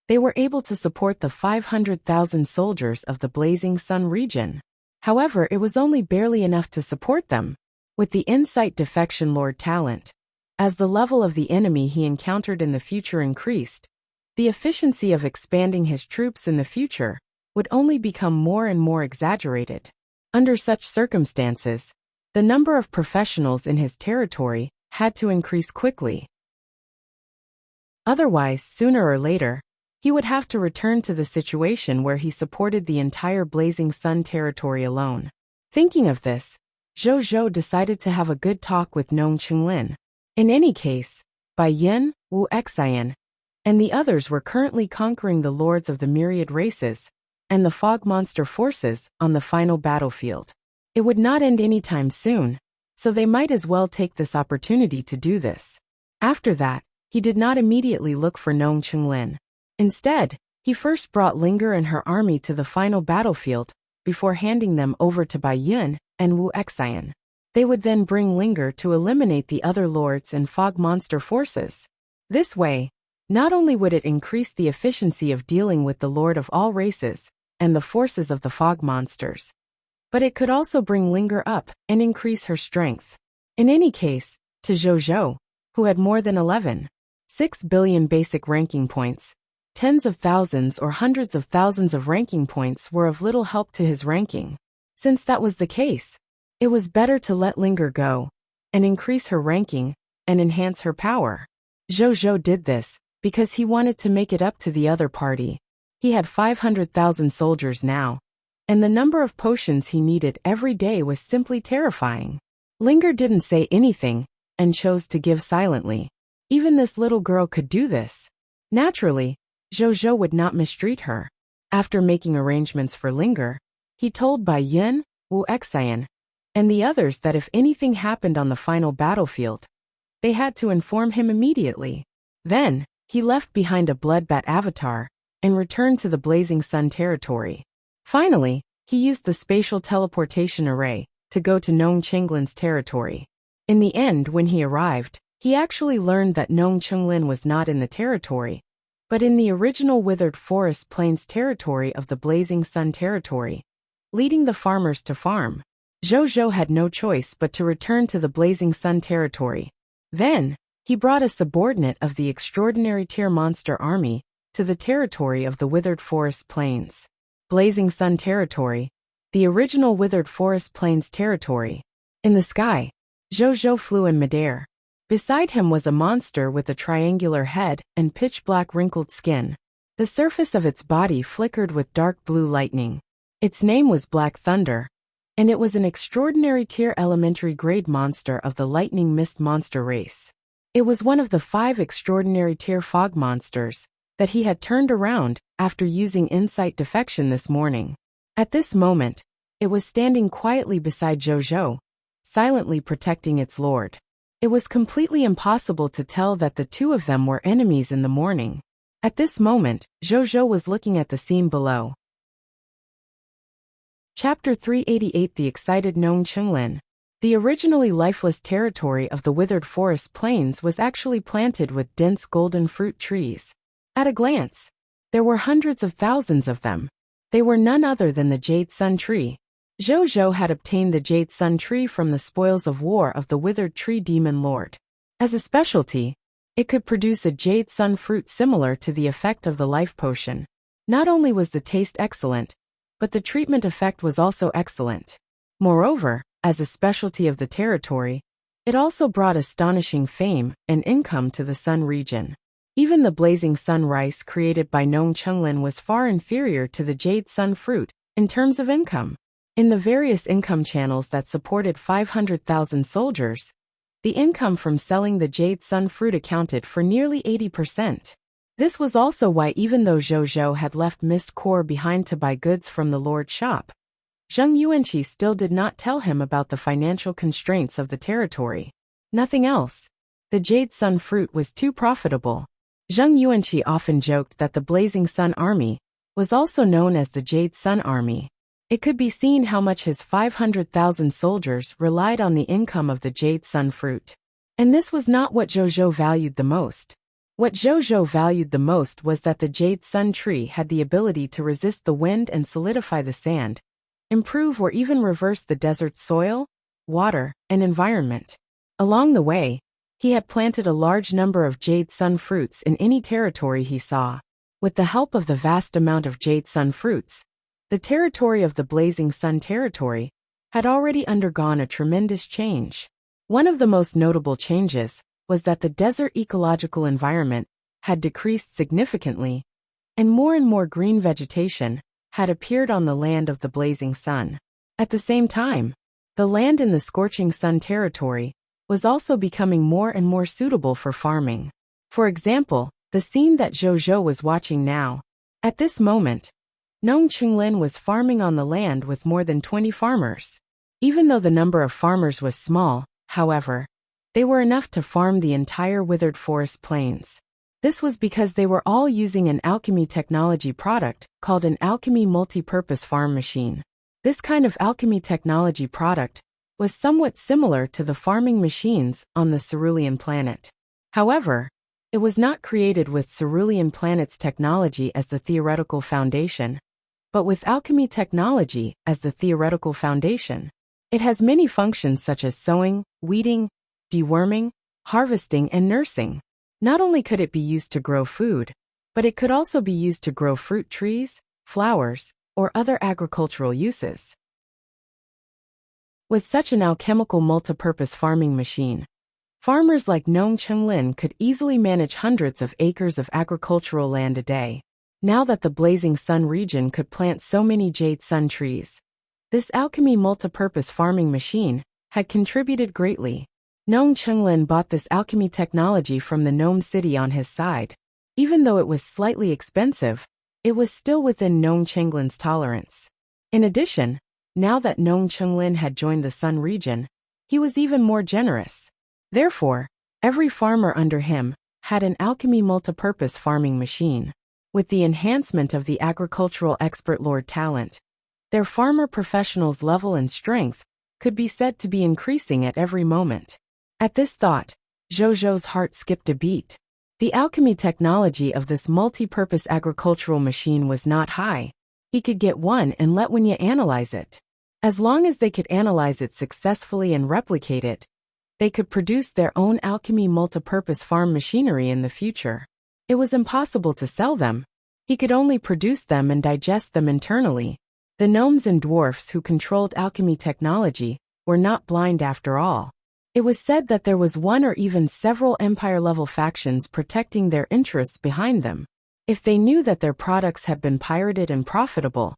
they were able to support the 500,000 soldiers of the Blazing Sun region. However, it was only barely enough to support them. With the insight defection lord talent, as the level of the enemy he encountered in the future increased, the efficiency of expanding his troops in the future would only become more and more exaggerated. Under such circumstances, the number of professionals in his territory had to increase quickly. Otherwise, sooner or later, he would have to return to the situation where he supported the entire Blazing Sun territory alone. Thinking of this, Zhou decided to have a good talk with Nong Chunlin. In any case, Bai Yin, Wuxia, and the others were currently conquering the lords of the myriad races and the fog monster forces on the final battlefield. It would not end anytime soon, so they might as well take this opportunity to do this. After that, he did not immediately look for Nong Chunlin. Instead, he first brought Linger and her army to the final battlefield before handing them over to Bai Yin and Wuxia. They would then bring Linger to eliminate the other lords and fog monster forces. This way, not only would it increase the efficiency of dealing with the lord of all races and the forces of the fog monsters, but it could also bring Linger up and increase her strength. In any case, to Zhou, who had more than 11.6 billion basic ranking points, tens of thousands or hundreds of thousands of ranking points were of little help to his ranking. Since that was the case, it was better to let Linger go and increase her ranking and enhance her power. Zhou did this because he wanted to make it up to the other party. He had 500,000 soldiers now, and the number of potions he needed every day was simply terrifying. Linger didn't say anything and chose to give silently. Even this little girl could do this. Naturally, Zhou would not mistreat her. After making arrangements for Linger, he told Bai Yin, Wuxia, and the others that if anything happened on the final battlefield, they had to inform him immediately. Then, he left behind a bloodbat avatar and returned to the Blazing Sun territory. Finally, he used the spatial teleportation array to go to Nong Chunglin's territory. In the end, when he arrived, he actually learned that Nong Chunlin was not in the territory, but in the original Withered Forest Plains territory of the Blazing Sun territory, leading the farmers to farm. Zhou had no choice but to return to the Blazing Sun territory. Then, he brought a subordinate of the extraordinary tier monster army to the territory of the Withered Forest Plains. Blazing Sun territory, the original Withered Forest Plains territory. In the sky, Zhou flew in midair. Beside him was a monster with a triangular head and pitch-black wrinkled skin. The surface of its body flickered with dark blue lightning. Its name was Black Thunder, and it was an extraordinary tier elementary grade monster of the lightning mist monster race. It was one of the 5 extraordinary tier fog monsters that he had turned around after using insight defection this morning. At this moment, it was standing quietly beside Zhou, silently protecting its lord. It was completely impossible to tell that the two of them were enemies in the morning. At this moment, Zhou was looking at the scene below. Chapter 388 The Excited Nong Chenglin. The originally lifeless territory of the withered forest plains was actually planted with dense golden fruit trees. At a glance, there were hundreds of thousands of them. They were none other than the Jade Sun Tree. Zhou had obtained the Jade Sun Tree from the spoils of war of the withered tree demon lord. As a specialty, it could produce a Jade Sun fruit similar to the effect of the life potion. Not only was the taste excellent, but the treatment effect was also excellent. Moreover, as a specialty of the territory, it also brought astonishing fame and income to the Sun region. Even the blazing sun rice created by Nong Chenglin was far inferior to the Jade Sun fruit in terms of income. In the various income channels that supported 500,000 soldiers, the income from selling the Jade Sun fruit accounted for nearly 80%. This was also why, even though Zhou had left Mist Core behind to buy goods from the Lord's shop, Zheng Yuanqi still did not tell him about the financial constraints of the territory. Nothing else. The Jade Sun fruit was too profitable. Zheng Yuanqi often joked that the Blazing Sun Army was also known as the Jade Sun Army. It could be seen how much his 500,000 soldiers relied on the income of the Jade Sun fruit. And this was not what Zhou valued the most. What Zhou valued the most was that the Jade Sun tree had the ability to resist the wind and solidify the sand, improve or even reverse the desert's soil, water, and environment. Along the way, he had planted a large number of Jade Sun fruits in any territory he saw. With the help of the vast amount of Jade Sun fruits, the territory of the Blazing Sun territory had already undergone a tremendous change. One of the most notable changes was that the desert ecological environment had decreased significantly, and more green vegetation had appeared on the land of the Blazing Sun. At the same time, the land in the Scorching Sun territory was also becoming more and more suitable for farming. For example, the scene that Zhou was watching now. At this moment, Nong Chenglin was farming on the land with more than 20 farmers. Even though the number of farmers was small, however, they were enough to farm the entire withered forest plains. This was because they were all using an alchemy technology product called an alchemy multi-purpose farm machine. This kind of alchemy technology product was somewhat similar to the farming machines on the Cerulean planet. However, it was not created with Cerulean planet's technology as the theoretical foundation, but with alchemy technology as the theoretical foundation. It has many functions such as sowing, weeding, deworming, harvesting, and nursing. Not only could it be used to grow food, but it could also be used to grow fruit trees, flowers, or other agricultural uses. With such an alchemical multipurpose farming machine, farmers like Nong Chenglin could easily manage hundreds of acres of agricultural land a day. Now that the Blazing Sun region could plant so many Jade Sun trees, this alchemy multipurpose farming machine had contributed greatly. Nong Chenglin bought this alchemy technology from the Gnome City on his side. Even though it was slightly expensive, it was still within Nong Chenglin's tolerance. In addition, now that Nong Chenglin had joined the Sun region, he was even more generous. Therefore, every farmer under him had an alchemy multipurpose farming machine. With the enhancement of the agricultural expert lord talent, their farmer professionals' level and strength could be said to be increasing at every moment. At this thought, Zhou's heart skipped a beat. The alchemy technology of this multi-purpose agricultural machine was not high. He could get one and let Wuxia analyze it. As long as they could analyze it successfully and replicate it, they could produce their own alchemy multi-purpose farm machinery in the future. It was impossible to sell them. He could only produce them and digest them internally. The gnomes and dwarfs who controlled alchemy technology were not blind after all. It was said that there was one or even several empire-level factions protecting their interests behind them. If they knew that their products had been pirated and profitable,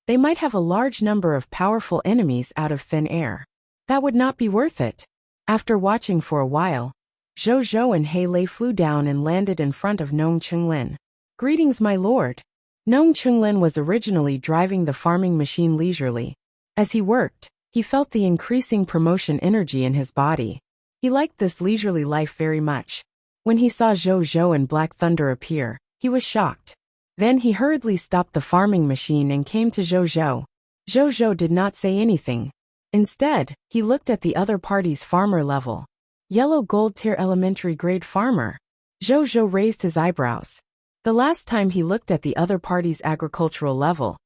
they might have a large number of powerful enemies out of thin air. That would not be worth it. After watching for a while, Zhou and He Lei flew down and landed in front of Nong Chenglin. "Greetings, my lord." Nong Chenglin was originally driving the farming machine leisurely. As he worked, He felt the increasing promotion energy in his body. He liked this leisurely life very much. When he saw Zhou Zhou and Black Thunder appear, he was shocked. Then he hurriedly stopped the farming machine and came to Zhou Zhou. Zhou Zhou did not say anything. Instead, he looked at the other party's farmer level. Yellow gold tier elementary grade farmer. Zhou Zhou raised his eyebrows. The last time he looked at the other party's agricultural level,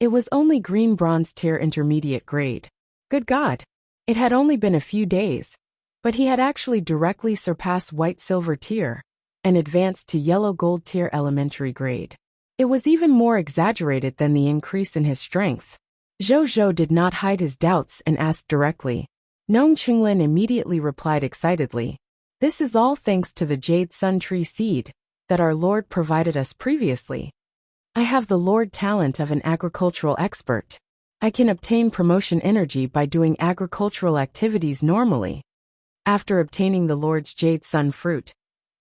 it was only green bronze tier intermediate grade. Good God! It had only been a few days, but he had actually directly surpassed white silver tier and advanced to yellow gold tier elementary grade. It was even more exaggerated than the increase in his strength. Zhou Zhou did not hide his doubts and asked directly. Nong Qinglin immediately replied excitedly. This is all thanks to the Jade Sun Tree seed that our Lord provided us previously. I have the Lord talent of an agricultural expert. I can obtain promotion energy by doing agricultural activities normally. After obtaining the Lord's Jade Sun fruit,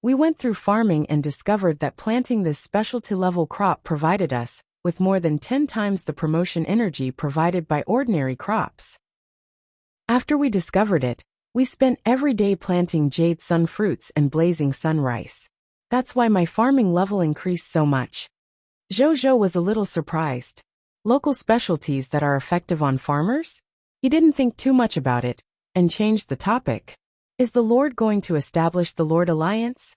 we went through farming and discovered that planting this specialty level crop provided us with more than 10 times the promotion energy provided by ordinary crops. After we discovered it, we spent every day planting Jade Sun fruits and blazing sun rice. That's why my farming level increased so much. Zhou Zhou was a little surprised. Local specialties that are effective on farmers? He didn't think too much about it and changed the topic. Is the Lord going to establish the Lord Alliance?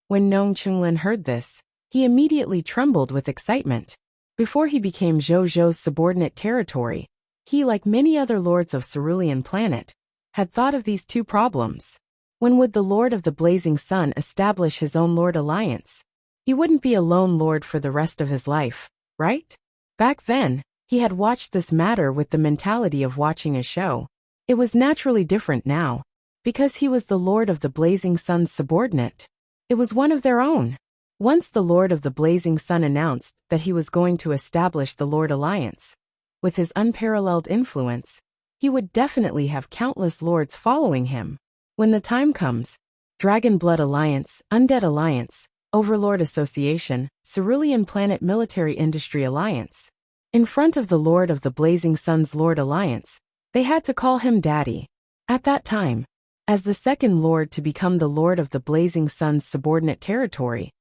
When Nong Qinglin heard this, he immediately trembled with excitement. Before he became Zhou Zhou's subordinate territory, he, like many other lords of Cerulean Planet, had thought of these two problems. When would the Lord of the Blazing Sun establish his own Lord Alliance? He wouldn't be a lone lord for the rest of his life, right? Back then, he had watched this matter with the mentality of watching a show. It was naturally different now, because he was the Lord of the Blazing Sun's subordinate. It was one of their own. Once the Lord of the Blazing Sun announced that he was going to establish the Lord Alliance, with his unparalleled influence, he would definitely have countless lords following him. When the time comes, Dragon Blood Alliance, Undead Alliance, Overlord Association, Cerulean Planet Military Industry Alliance. In front of the Lord of the Blazing Sun's Lord Alliance, they had to call him Daddy. At that time, as the second Lord to become the Lord of the Blazing Sun's subordinate territory,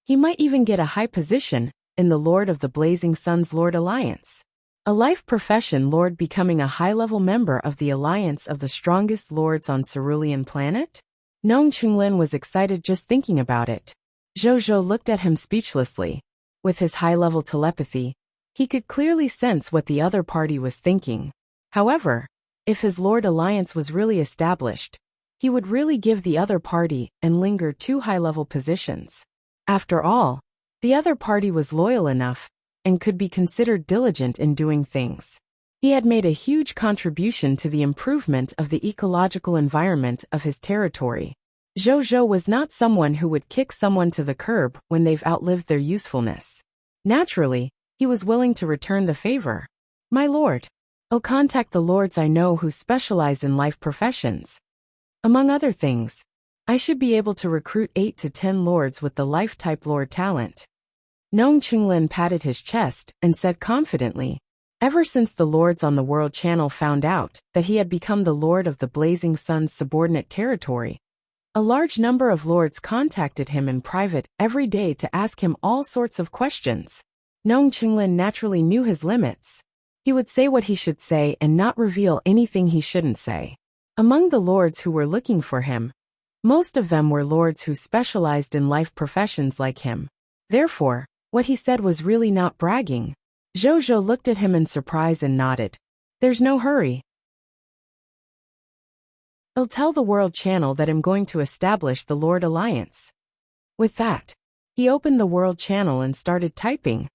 he might even get a high position in the Lord of the Blazing Sun's Lord Alliance. A life profession Lord becoming a high-level member of the Alliance of the strongest lords on Cerulean Planet? Nong Qinglin was excited just thinking about it. Zhou Zhou looked at him speechlessly. With his high-level telepathy, he could clearly sense what the other party was thinking. However, if his Lord Alliance was really established, he would really give the other party and linger two high-level positions. After all, the other party was loyal enough and could be considered diligent in doing things. He had made a huge contribution to the improvement of the ecological environment of his territory. Zhou Zhou was not someone who would kick someone to the curb when they've outlived their usefulness. Naturally, he was willing to return the favor. My lord, I'll contact the lords I know who specialize in life professions. Among other things, I should be able to recruit 8 to 10 lords with the life-type lord talent. Nong Qinglin patted his chest and said confidently, ever since the lords on the World Channel found out that he had become the Lord of the Blazing Sun's subordinate territory, a large number of lords contacted him in private every day to ask him all sorts of questions. Nong Qinglin naturally knew his limits. He would say what he should say and not reveal anything he shouldn't say. Among the lords who were looking for him, most of them were lords who specialized in life professions like him. Therefore, what he said was really not bragging. Zhou Zhou looked at him in surprise and nodded. There's no hurry. I'll tell the World Channel that I'm going to establish the Lord Alliance. With that, he opened the World Channel and started typing.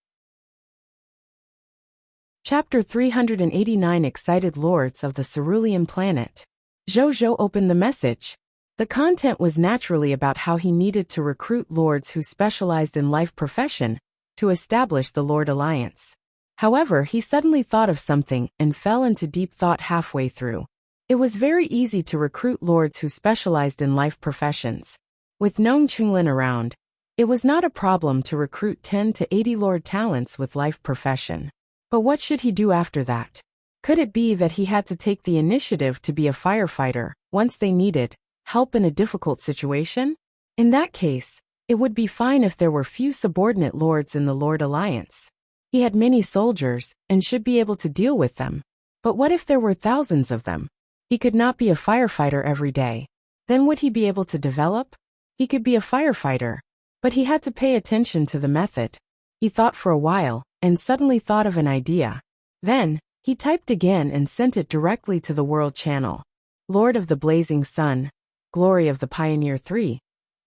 Chapter 389 Excited Lords of the Cerulean Planet. Zhou Zhou opened the message. The content was naturally about how he needed to recruit lords who specialized in life profession to establish the Lord Alliance. However, he suddenly thought of something and fell into deep thought halfway through. It was very easy to recruit lords who specialized in life professions. With Nong Qinglin around, it was not a problem to recruit 10 to 80 lord talents with life profession. But what should he do after that? Could it be that he had to take the initiative to be a firefighter once they needed help in a difficult situation? In that case, it would be fine if there were few subordinate lords in the Lord Alliance. He had many soldiers and should be able to deal with them. But what if there were thousands of them? He could not be a firefighter every day. Then would he be able to develop? He could be a firefighter, but he had to pay attention to the method. He thought for a while and suddenly thought of an idea. Then, he typed again and sent it directly to the World Channel. Lord of the Blazing Sun, Glory of the Pioneer 3.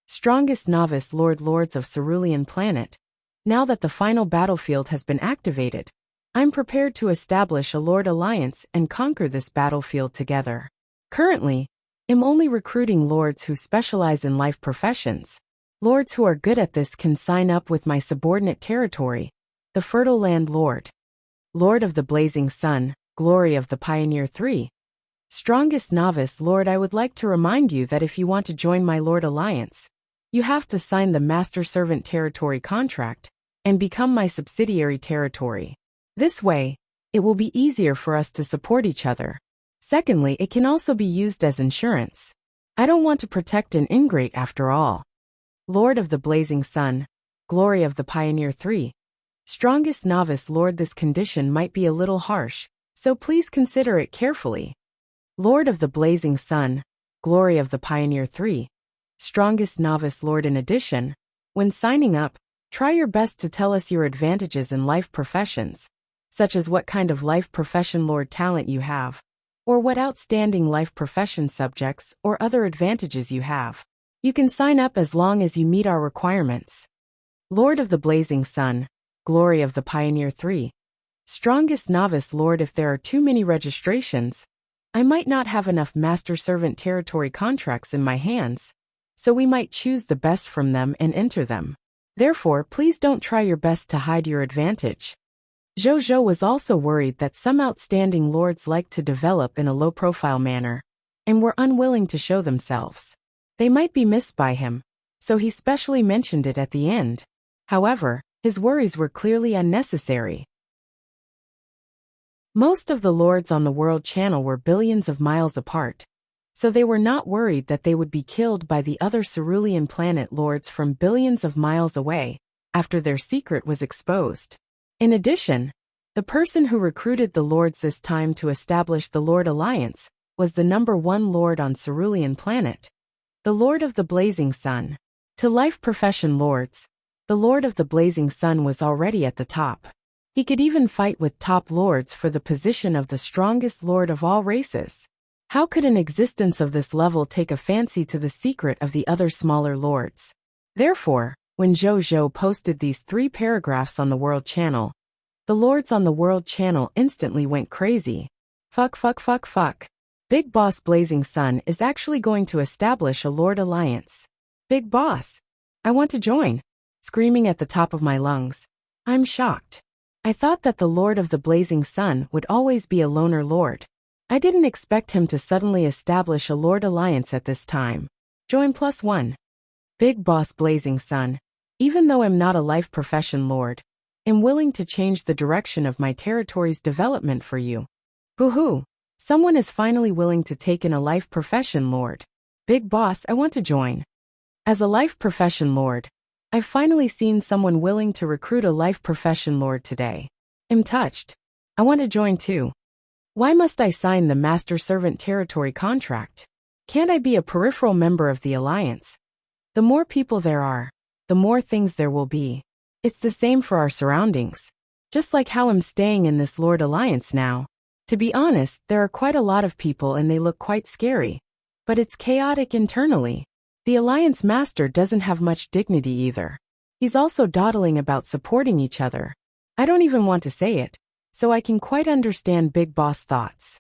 Strongest Novice Lords of Cerulean Planet. Now that the final battlefield has been activated, I'm prepared to establish a Lord Alliance and conquer this battlefield together. Currently, I'm only recruiting lords who specialize in life professions. Lords who are good at this can sign up with my subordinate territory, the Fertile Land Lord. Lord of the Blazing Sun, Glory of the Pioneer 3. Strongest Novice Lord, I would like to remind you that if you want to join my Lord Alliance, you have to sign the Master Servant Territory contract and become my subsidiary territory. This way, it will be easier for us to support each other. Secondly, it can also be used as insurance. I don't want to protect an ingrate after all. Lord of the Blazing Sun, Glory of the Pioneer 3. Strongest Novice Lord, this condition might be a little harsh, so please consider it carefully. Lord of the Blazing Sun, Glory of the Pioneer 3. Strongest Novice Lord, in addition, when signing up, try your best to tell us your advantages in life professions, such as what kind of life profession Lord talent you have, or what outstanding life profession subjects or other advantages you have. You can sign up as long as you meet our requirements. Lord of the Blazing Sun, Glory of the Pioneer 3. Strongest Novice Lord, if there are too many registrations, I might not have enough Master Servant Territory contracts in my hands, so we might choose the best from them and enter them. Therefore, please don't try your best to hide your advantage. Zhou was also worried that some outstanding lords liked to develop in a low-profile manner and were unwilling to show themselves. They might be missed by him, so he specially mentioned it at the end. However, his worries were clearly unnecessary. Most of the lords on the World Channel were billions of miles apart, so they were not worried that they would be killed by the other Cerulean Planet lords from billions of miles away after their secret was exposed. In addition, the person who recruited the lords this time to establish the Lord Alliance was the #1 lord on Cerulean Planet, the Lord of the Blazing Sun. To life profession lords, the Lord of the Blazing Sun was already at the top. He could even fight with top lords for the position of the strongest lord of all races. How could an existence of this level take a fancy to the secret of the other smaller lords? Therefore, when Zhou posted these 3 paragraphs on the World Channel, the lords on the World Channel instantly went crazy. Fuck. Big Boss Blazing Sun is actually going to establish a Lord Alliance. Big Boss, I want to join. Screaming at the top of my lungs. I'm shocked. I thought that the Lord of the Blazing Sun would always be a loner lord. I didn't expect him to suddenly establish a Lord Alliance at this time. Join +1. Big Boss Blazing Sun. Even though I'm not a life profession lord, I'm willing to change the direction of my territory's development for you. Boo-hoo. Someone is finally willing to take in a life profession lord. Big Boss, I want to join. As a life profession lord, I've finally seen someone willing to recruit a life profession lord today. I'm touched. I want to join too. Why must I sign the Master Servant Territory contract? Can't I be a peripheral member of the Alliance? The more people there are, the more things there will be. It's the same for our surroundings. Just like how I'm staying in this Lord Alliance now. To be honest, there are quite a lot of people and they look quite scary. But it's chaotic internally. The Alliance Master doesn't have much dignity either. He's also dawdling about supporting each other. I don't even want to say it, so I can quite understand Big Boss thoughts.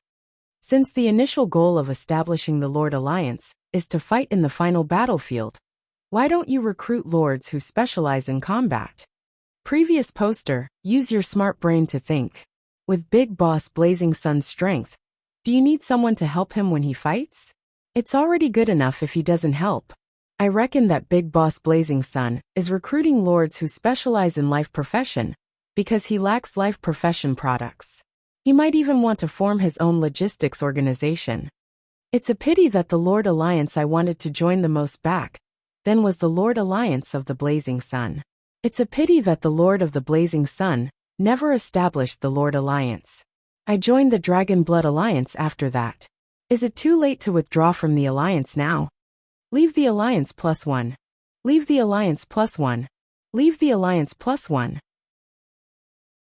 Since the initial goal of establishing the Lord Alliance is to fight in the final battlefield, why don't you recruit lords who specialize in combat? Previous poster, use your smart brain to think. With Big Boss Blazing Sun's strength, do you need someone to help him when he fights? It's already good enough if he doesn't help. I reckon that Big Boss Blazing Sun is recruiting lords who specialize in life profession because he lacks life profession products. He might even want to form his own logistics organization. It's a pity that the Lord Alliance I wanted to join the most back then was the Lord Alliance of the Blazing Sun. It's a pity that the Lord of the Blazing Sun never established the Lord Alliance. I joined the Dragon Blood Alliance after that. Is it too late to withdraw from the Alliance now? Leave the Alliance +1. Leave the Alliance +1. Leave the Alliance +1.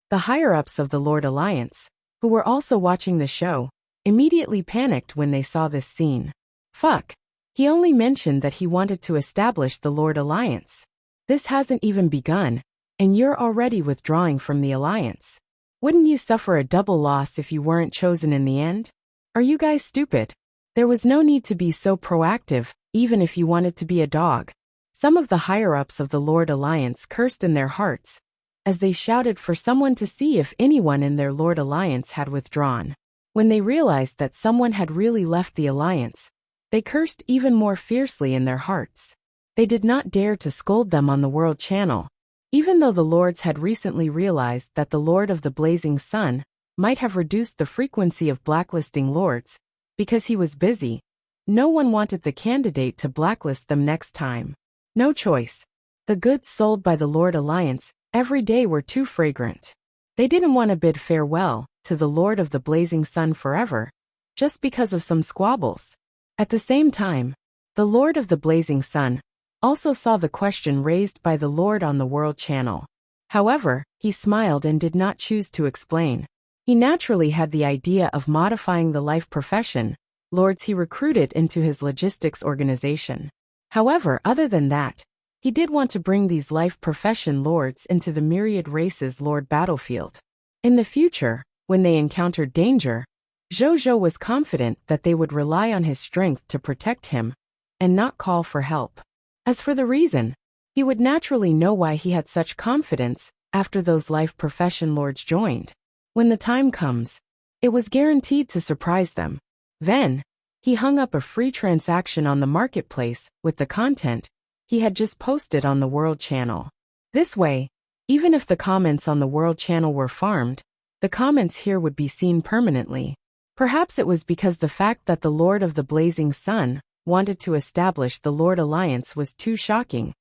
The higher-ups of the Lord Alliance, who were also watching the show, immediately panicked when they saw this scene. Fuck. He only mentioned that he wanted to establish the Lord Alliance. This hasn't even begun, and you're already withdrawing from the Alliance. Wouldn't you suffer a double loss if you weren't chosen in the end? Are you guys stupid? There was no need to be so proactive, even if you wanted to be a dog. Some of the higher-ups of the Lord Alliance cursed in their hearts, as they shouted for someone to see if anyone in their Lord Alliance had withdrawn. When they realized that someone had really left the Alliance, they cursed even more fiercely in their hearts. They did not dare to scold them on the World Channel, even though the Lords had recently realized that the Lord of the Blazing Sun might have reduced the frequency of blacklisting Lords, because he was busy. No one wanted the candidate to blacklist them next time. No choice. The goods sold by the Lord Alliance every day were too fragrant. They didn't want to bid farewell to the Lord of the Blazing Sun forever, just because of some squabbles. At the same time, the Lord of the Blazing Sun also saw the question raised by the Lord on the World Channel. However, he smiled and did not choose to explain. He naturally had the idea of modifying the life profession Lords he recruited into his logistics organization. However, other than that, he did want to bring these life profession Lords into the myriad races Lord battlefield. In the future, when they encountered danger, Zhou was confident that they would rely on his strength to protect him and not call for help. As for the reason, he would naturally know why he had such confidence after those life profession Lords joined. When the time comes, it was guaranteed to surprise them. Then, he hung up a free transaction on the marketplace with the content he had just posted on the World Channel. This way, even if the comments on the World Channel were farmed, the comments here would be seen permanently. Perhaps it was because the fact that the Lord of the Blazing Sun wanted to establish the Lord Alliance was too shocking.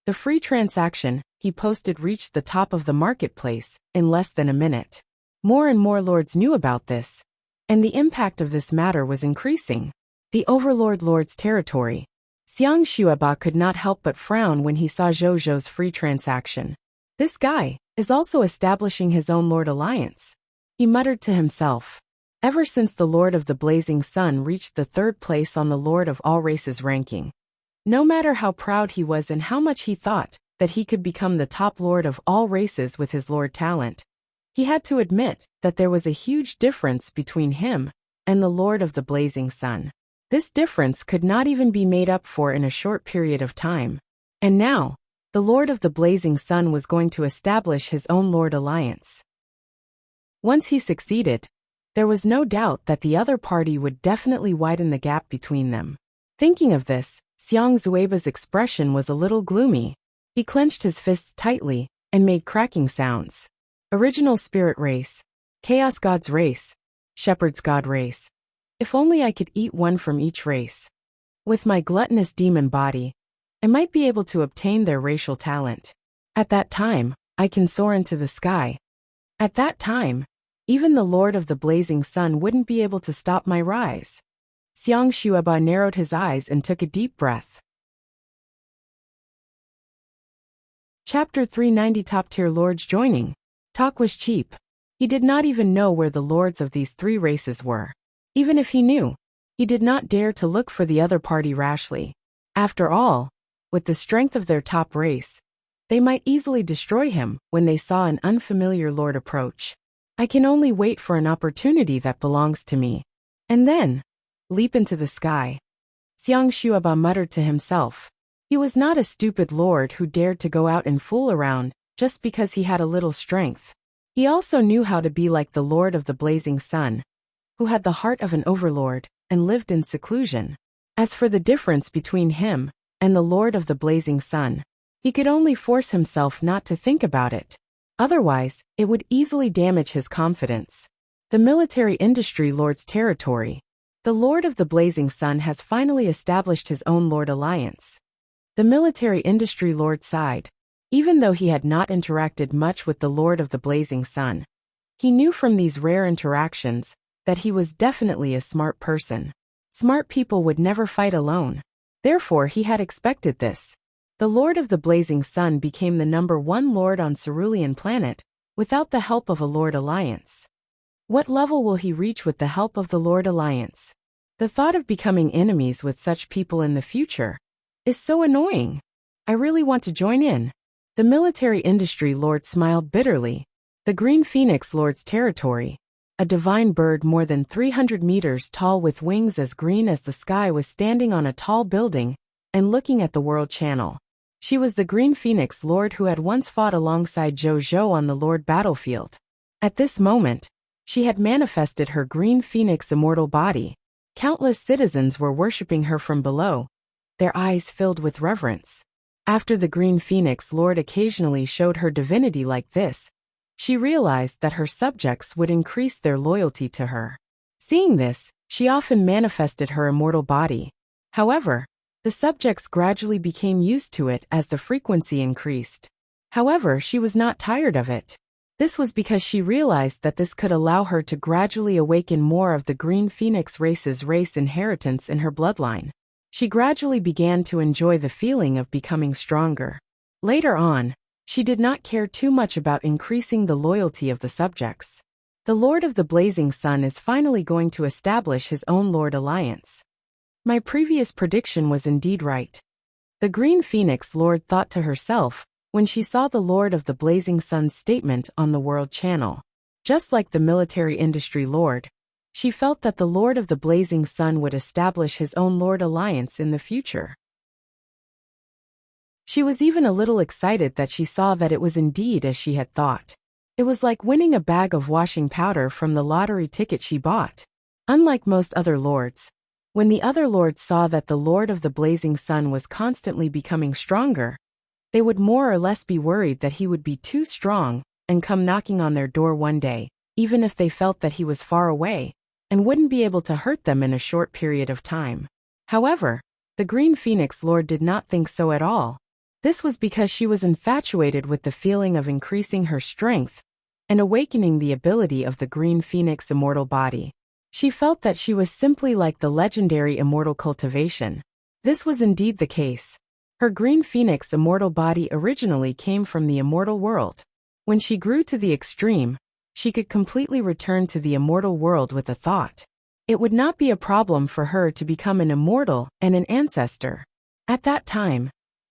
The free transaction he posted reached the top of the marketplace in less than a minute. More and more Lords knew about this, and the impact of this matter was increasing. The Overlord Lord's territory. Xiang Xueba could not help but frown when he saw Zhou's free transaction. This guy is also establishing his own Lord Alliance. He muttered to himself. Ever since the Lord of the Blazing Sun reached the 3rd place on the Lord of all races ranking, no matter how proud he was and how much he thought that he could become the top Lord of all races with his Lord talent, he had to admit that there was a huge difference between him and the Lord of the Blazing Sun. This difference could not even be made up for in a short period of time. And now, the Lord of the Blazing Sun was going to establish his own Lord Alliance. Once he succeeded, there was no doubt that the other party would definitely widen the gap between them. Thinking of this, Xiang Xueba's expression was a little gloomy. He clenched his fists tightly and made cracking sounds. Original Spirit Race, Chaos God's Race, Shepherd's God Race. If only I could eat one from each race. With my gluttonous demon body, I might be able to obtain their racial talent. At that time, I can soar into the sky. At that time, even the Lord of the Blazing Sun wouldn't be able to stop my rise. Xiang Xueba narrowed his eyes and took a deep breath. Chapter 390 Top-tier Lords joining. Talk was cheap. He did not even know where the Lords of these 3 races were. Even if he knew, he did not dare to look for the other party rashly. After all, with the strength of their top race, they might easily destroy him when they saw an unfamiliar Lord approach. I can only wait for an opportunity that belongs to me. And then, leap into the sky. Xiang Xueba muttered to himself. He was not a stupid Lord who dared to go out and fool around just because he had a little strength. He also knew how to be like the Lord of the Blazing Sun, who had the heart of an overlord and lived in seclusion. As for the difference between him and the Lord of the Blazing Sun, he could only force himself not to think about it. Otherwise, it would easily damage his confidence. The Military Industry Lord's Territory. The Lord of the Blazing Sun has finally established his own Lord Alliance. The Military Industry Lord sighed. Even though he had not interacted much with the Lord of the Blazing Sun, he knew from these rare interactions that he was definitely a smart person. Smart people would never fight alone. Therefore, he had expected this. The Lord of the Blazing Sun became the #1 Lord on Cerulean Planet, without the help of a Lord Alliance. What level will he reach with the help of the Lord Alliance? The thought of becoming enemies with such people in the future is so annoying. I really want to join in. The Military Industry Lord smiled bitterly. The Green Phoenix Lord's Territory. A divine bird more than 300 meters tall with wings as green as the sky was standing on a tall building and looking at the World Channel. She was the Green Phoenix Lord who had once fought alongside Zhou on the Lord battlefield. At this moment, she had manifested her Green Phoenix immortal body. Countless citizens were worshipping her from below, their eyes filled with reverence. After the Green Phoenix Lord occasionally showed her divinity like this, she realized that her subjects would increase their loyalty to her. Seeing this, she often manifested her immortal body. However, the subjects gradually became used to it as the frequency increased. However, she was not tired of it. This was because she realized that this could allow her to gradually awaken more of the Green Phoenix race's race inheritance in her bloodline. She gradually began to enjoy the feeling of becoming stronger. Later on, she did not care too much about increasing the loyalty of the subjects. The Lord of the Blazing Sun is finally going to establish his own Lord Alliance. My previous prediction was indeed right. The Green Phoenix Lord thought to herself when she saw the Lord of the Blazing Sun's statement on the World Channel. Just like the Military Industry Lord, she felt that the Lord of the Blazing Sun would establish his own Lord Alliance in the future. She was even a little excited that she saw that it was indeed as she had thought. It was like winning a bag of washing powder from the lottery ticket she bought. Unlike most other lords, when the other lords saw that the Lord of the Blazing Sun was constantly becoming stronger, they would more or less be worried that he would be too strong and come knocking on their door one day, even if they felt that he was far away and wouldn't be able to hurt them in a short period of time. However, the Green Phoenix Lord did not think so at all. This was because she was infatuated with the feeling of increasing her strength and awakening the ability of the Green Phoenix immortal body. She felt that she was simply like the legendary immortal cultivation. This was indeed the case. Her Green Phoenix immortal body originally came from the immortal world. When she grew to the extreme, she could completely return to the immortal world with a thought. It would not be a problem for her to become an immortal and an ancestor. At that time,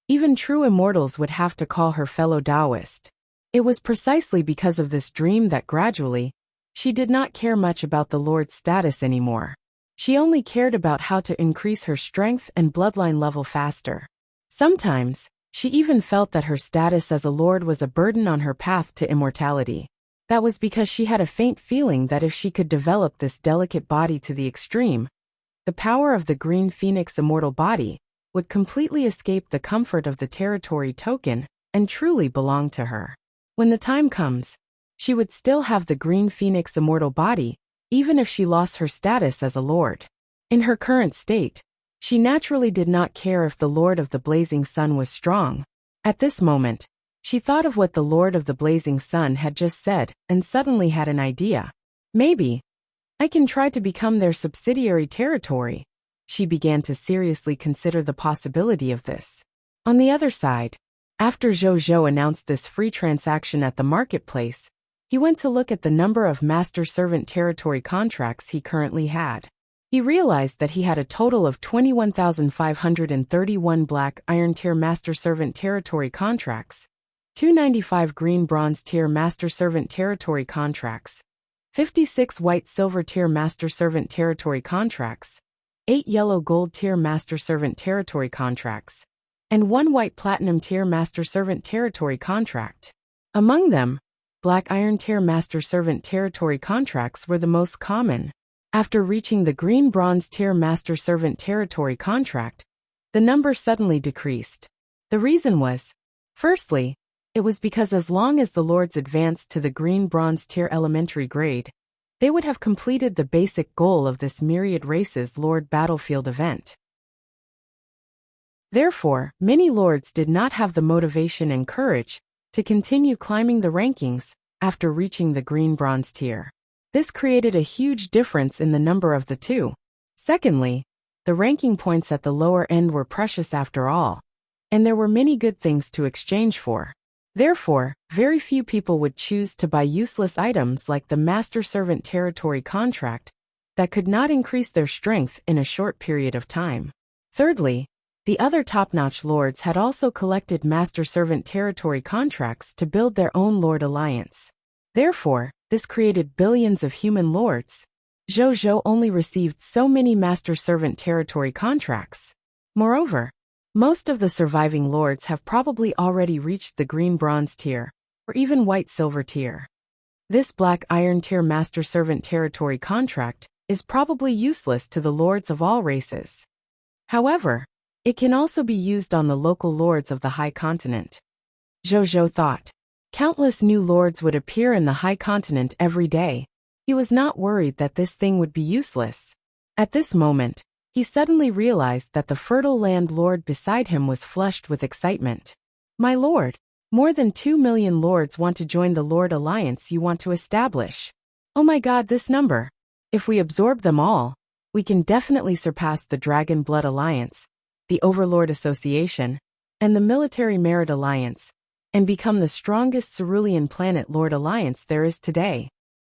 even true immortals would have to call her fellow Taoist. It was precisely because of this dream that gradually, she did not care much about the Lord's status anymore. She only cared about how to increase her strength and bloodline level faster. Sometimes, she even felt that her status as a Lord was a burden on her path to immortality. That was because she had a faint feeling that if she could develop this delicate body to the extreme, the power of the Green Phoenix immortal body would completely escape the comfort of the territory token and truly belong to her. When the time comes, she would still have the Green Phoenix immortal body, even if she lost her status as a Lord. In her current state, she naturally did not care if the Lord of the Blazing Sun was strong. At this moment, she thought of what the Lord of the Blazing Sun had just said and suddenly had an idea. Maybe I can try to become their subsidiary territory. She began to seriously consider the possibility of this. On the other side, after Zhou announced this free transaction at the marketplace, he went to look at the number of master-servant territory contracts he currently had. He realized that he had a total of 21,531 Black Iron Tier Master-Servant Territory contracts, 295 Green Bronze Tier Master-Servant Territory contracts, 56 White Silver Tier Master-Servant Territory contracts, 8 Yellow Gold Tier Master-Servant Territory contracts, and 1 White Platinum Tier Master-Servant Territory contract. Among them, Black Iron Tier Master-Servant Territory contracts were the most common. After reaching the Green Bronze Tier Master-Servant Territory contract, the number suddenly decreased. The reason was, firstly, it was because as long as the Lords advanced to the Green Bronze Tier elementary grade, they would have completed the basic goal of this myriad races Lord Battlefield event. Therefore, many lords did not have the motivation and courage to continue climbing the rankings after reaching the green bronze tier. This created a huge difference in the number of the two. Secondly, the ranking points at the lower end were precious after all, and there were many good things to exchange for. Therefore, very few people would choose to buy useless items like the master-servant territory contract that could not increase their strength in a short period of time. Thirdly, the other top-notch lords had also collected master-servant territory contracts to build their own lord alliance. Therefore, this created billions of human lords. Zhou only received so many master-servant territory contracts. Moreover, most of the surviving lords have probably already reached the green-bronze tier, or even white-silver tier. This black iron tier master-servant territory contract is probably useless to the lords of all races. However, it can also be used on the local lords of the High Continent. Zhou thought. Countless new lords would appear in the High Continent every day. He was not worried that this thing would be useless. At this moment, he suddenly realized that the fertile land lord beside him was flushed with excitement. My lord, more than 2 million lords want to join the Lord Alliance you want to establish. Oh my god, this number. If we absorb them all, we can definitely surpass the Dragon Blood Alliance, the Overlord Association, and the Military Merit Alliance, and become the strongest Cerulean Planet Lord Alliance there is today.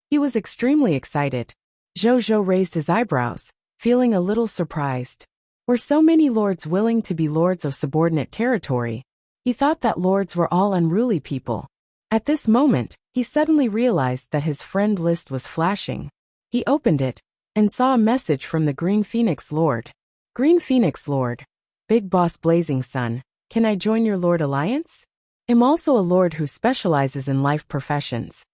He was extremely excited. Zhou raised his eyebrows, feeling a little surprised. Were so many lords willing to be lords of subordinate territory? He thought that lords were all unruly people. At this moment, he suddenly realized that his friend list was flashing. He opened it, and saw a message from the Green Phoenix Lord. Green Phoenix Lord. Big Boss Blazing Sun, can I join your Lord Alliance? I'm also a lord who specializes in life professions.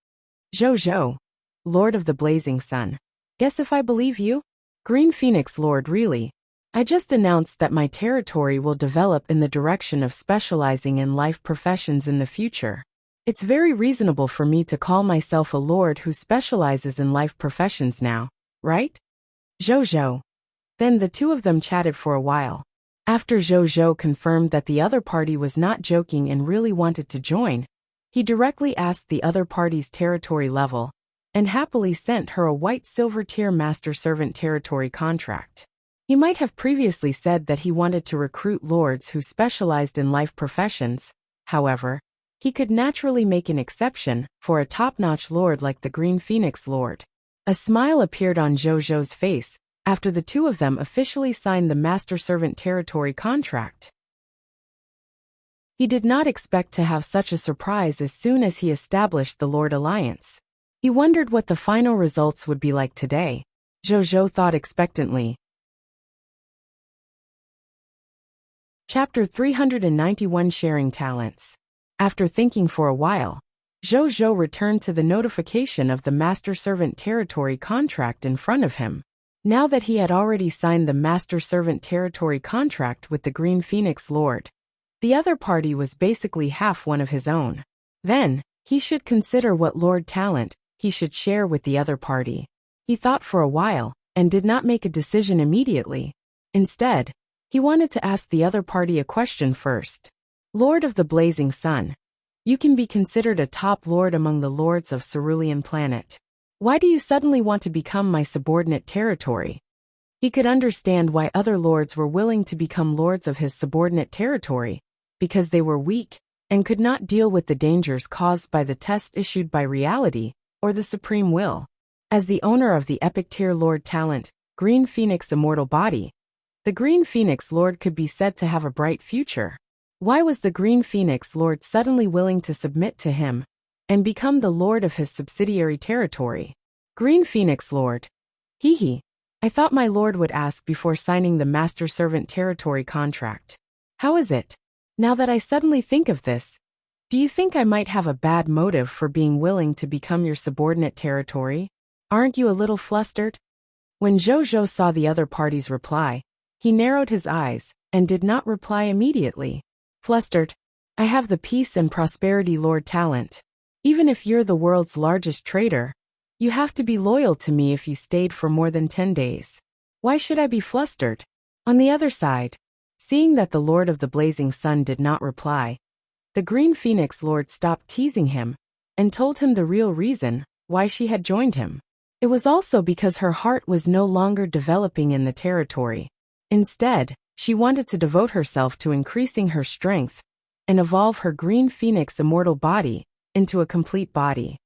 Zhou. Lord of the Blazing Sun. Guess if I believe you? Green Phoenix Lord, really? I just announced that my territory will develop in the direction of specializing in life professions in the future. It's very reasonable for me to call myself a lord who specializes in life professions now, right? Zhou. Then the two of them chatted for a while. After Zhou confirmed that the other party was not joking and really wanted to join, he directly asked the other party's territory level, and happily sent her a white-silver tier master-servant territory contract. He might have previously said that he wanted to recruit lords who specialized in life professions. However, he could naturally make an exception for a top-notch lord like the Green Phoenix Lord. A smile appeared on Zhou's face after the two of them officially signed the master-servant territory contract. He did not expect to have such a surprise as soon as he established the Lord Alliance. He wondered what the final results would be like today. Zhou thought expectantly. Chapter 391 Sharing Talents. After thinking for a while, Zhou returned to the notification of the master-servant territory contract in front of him. Now that he had already signed the master-servant territory contract with the Green Phoenix Lord, the other party was basically half one of his own. Then, he should consider what Lord talent he should share with the other party. He thought for a while, and did not make a decision immediately. Instead, he wanted to ask the other party a question first. Lord of the Blazing Sun, you can be considered a top lord among the lords of Cerulean Planet. Why do you suddenly want to become my subordinate territory? He could understand why other lords were willing to become lords of his subordinate territory, because they were weak, and could not deal with the dangers caused by the test issued by reality, or the supreme will. As the owner of the epic tier lord talent, Green Phoenix Immortal Body, the Green Phoenix Lord could be said to have a bright future. Why was the Green Phoenix Lord suddenly willing to submit to him, and become the lord of his subsidiary territory? Green Phoenix Lord. I thought my lord would ask before signing the master-servant territory contract. How is it? Now that I suddenly think of this, do you think I might have a bad motive for being willing to become your subordinate territory? Aren't you a little flustered? When Zhou saw the other party's reply, he narrowed his eyes, and did not reply immediately. Flustered? I have the peace and prosperity lord talent. Even if you're the world's largest trader, You have to be loyal to me if you stayed for more than 10 days. Why should I be flustered? On the other side, seeing that the Lord of the Blazing Sun did not reply, the Green Phoenix Lord stopped teasing him and told him the real reason why she had joined him. It was also because her heart was no longer developing in the territory. Instead, she wanted to devote herself to increasing her strength and evolve her Green Phoenix immortal body into a complete body.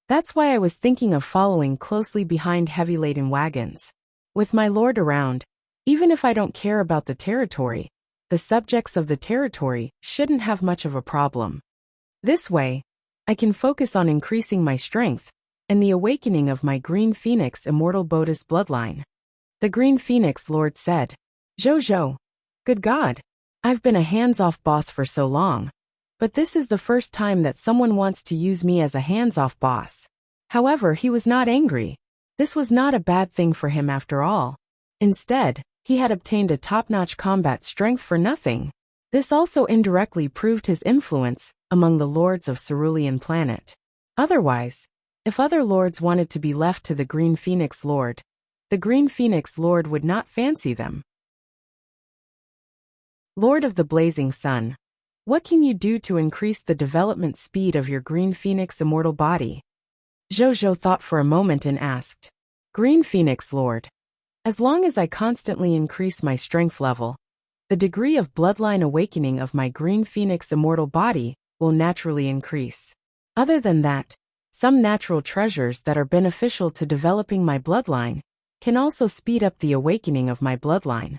That's why I was thinking of following closely behind heavy-laden wagons. With my lord around, even if I don't care about the territory, the subjects of the territory shouldn't have much of a problem. This way, I can focus on increasing my strength and the awakening of my Green Phoenix immortal Buddha's bloodline. The Green Phoenix Lord said, Zhou, good God, I've been a hands-off boss for so long, but this is the first time that someone wants to use me as a hands-off boss. However, he was not angry. This was not a bad thing for him after all. Instead, he had obtained a top-notch combat strength for nothing. This also indirectly proved his influence among the lords of Cerulean Planet. Otherwise, if other lords wanted to be left to the Green Phoenix Lord, the Green Phoenix Lord would not fancy them. Lord of the Blazing Sun, what can you do to increase the development speed of your Green Phoenix immortal body? Zhou thought for a moment and asked, Green Phoenix Lord, as long as I constantly increase my strength level, the degree of bloodline awakening of my Green Phoenix immortal body will naturally increase. Other than that, some natural treasures that are beneficial to developing my bloodline can also speed up the awakening of my bloodline.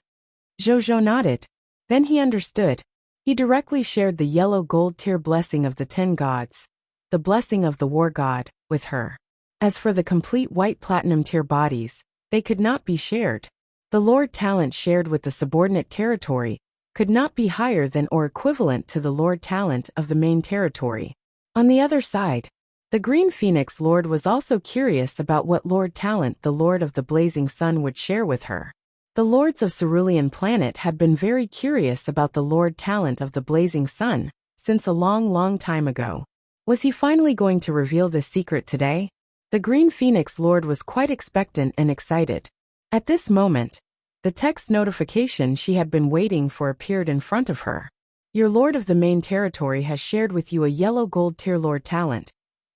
Zhou nodded. Then he understood. He directly shared the yellow gold tier blessing of the 10 gods, the blessing of the war god, with her. As for the complete white platinum tier bodies, they could not be shared. The Lord talent shared with the subordinate territory could not be higher than or equivalent to the Lord talent of the main territory. On the other side, the Green Phoenix Lord was also curious about what Lord talent the Lord of the Blazing Sun would share with her. The lords of Cerulean Planet had been very curious about the Lord talent of the Blazing Sun since a long time ago. Was he finally going to reveal this secret today? The Green Phoenix Lord was quite expectant and excited. At this moment, the text notification she had been waiting for appeared in front of her. Your Lord of the main territory has shared with you a yellow gold tier Lord talent,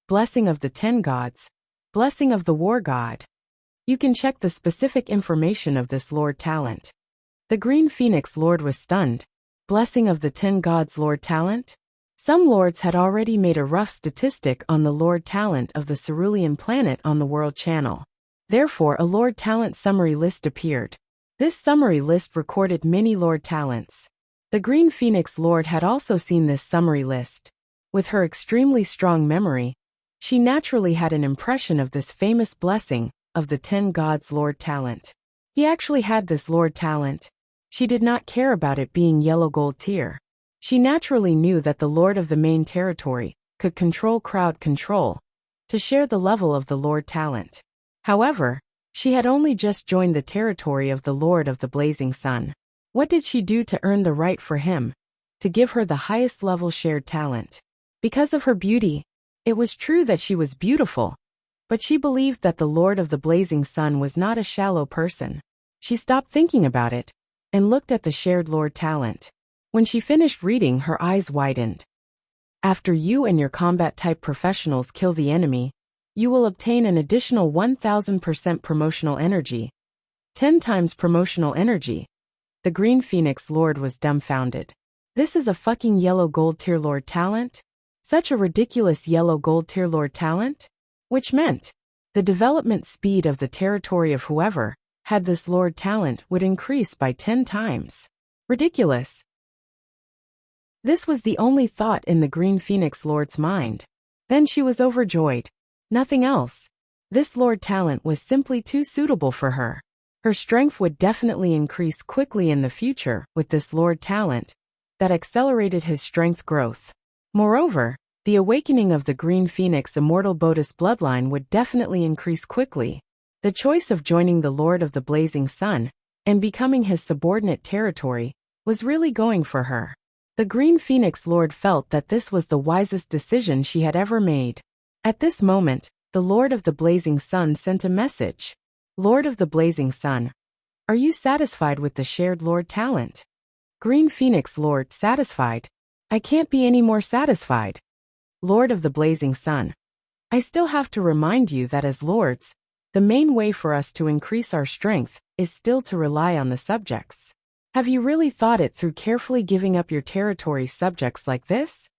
blessing of the 10 gods, blessing of the war god. You can check the specific information of this Lord talent. The Green Phoenix Lord was stunned. Blessing of the 10 gods Lord talent? Some lords had already made a rough statistic on the Lord talent of the Cerulean Planet on the World Channel. Therefore, a Lord talent summary list appeared. This summary list recorded many Lord talents. The Green Phoenix Lord had also seen this summary list. With her extremely strong memory, she naturally had an impression of this famous blessing of the 10 gods Lord talent. He actually had this Lord talent. She did not care about it being yellow gold tier. She naturally knew that the Lord of the main territory could control crowd control to share the level of the Lord talent. However, she had only just joined the territory of the Lord of the Blazing Sun. What did she do to earn the right for him to give her the highest level shared talent? Because of her beauty. It was true that she was beautiful, but she believed that the Lord of the Blazing Sun was not a shallow person. She stopped thinking about it and looked at the shared Lord talent. When she finished reading, her eyes widened. After you and your combat-type professionals kill the enemy, you will obtain an additional 1000% promotional energy. 10 times promotional energy. The Green Phoenix Lord was dumbfounded. This is a fucking yellow gold tier Lord talent? Such a ridiculous yellow gold tier Lord talent? Which meant the development speed of the territory of whoever had this Lord talent would increase by 10 times. Ridiculous. This was the only thought in the Green Phoenix Lord's mind. Then she was overjoyed. Nothing else. This Lord talent was simply too suitable for her. Her strength would definitely increase quickly in the future with this Lord talent that accelerated his strength growth. Moreover, the awakening of the Green Phoenix immortal Buddha's bloodline would definitely increase quickly. The choice of joining the Lord of the Blazing Sun and becoming his subordinate territory was really going for her. The Green Phoenix Lord felt that this was the wisest decision she had ever made. At this moment, the Lord of the Blazing Sun sent a message. Lord of the Blazing Sun, are you satisfied with the shared Lord talent? Green Phoenix Lord, satisfied? I can't be any more satisfied. Lord of the Blazing Sun, I still have to remind you that as lords, the main way for us to increase our strength is still to rely on the subjects. Have you really thought it through carefully giving up your territory subjects like this?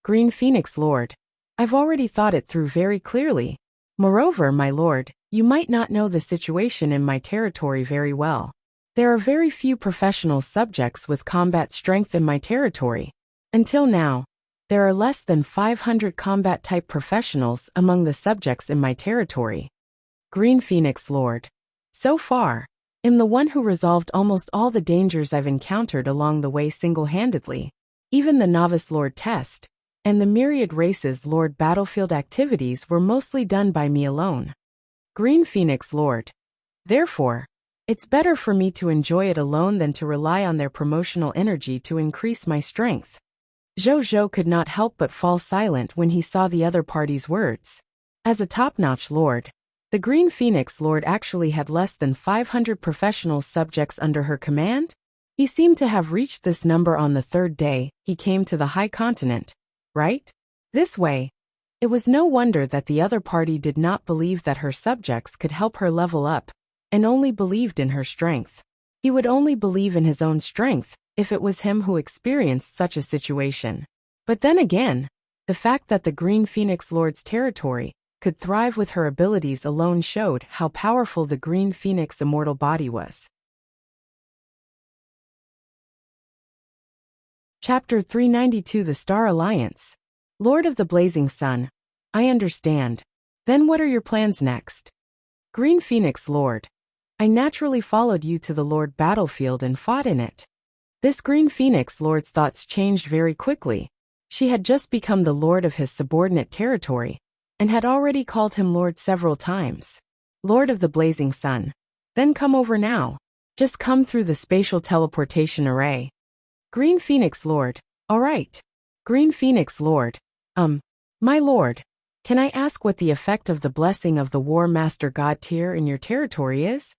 Green Phoenix Lord, I've already thought it through very clearly. Moreover, my lord, you might not know the situation in my territory very well. There are very few professional subjects with combat strength in my territory. Until now, there are less than 500 combat-type professionals among the subjects in my territory. Green Phoenix Lord, so far, I'm the one who resolved almost all the dangers I've encountered along the way single-handedly. Even the Novice Lord test, and the myriad races Lord battlefield activities were mostly done by me alone. Green Phoenix Lord, therefore, it's better for me to enjoy it alone than to rely on their promotional energy to increase my strength. Zhou could not help but fall silent when he saw the other party's words. As a top-notch lord, the Green Phoenix Lord actually had less than 500 professional subjects under her command. He seemed to have reached this number on the third day he came to the High Continent, right? This way, it was no wonder that the other party did not believe that her subjects could help her level up, and only believed in her strength. He would only believe in his own strength if it was him who experienced such a situation. But then again, the fact that the Green Phoenix Lord's territory could thrive with her abilities alone showed how powerful the Green Phoenix immortal body was. Chapter 392, The Star Alliance. Lord of the Blazing Sun, I understand. Then what are your plans next? Green Phoenix Lord, I naturally followed you to the Lord battlefield and fought in it. This Green Phoenix Lord's thoughts changed very quickly. She had just become the Lord of his subordinate territory, and had already called him Lord several times. Lord of the Blazing Sun, then come over now. Just come through the spatial teleportation array. Green Phoenix Lord, all right. Green Phoenix Lord, my lord, can I ask what the effect of the blessing of the War Master God tier in your territory is?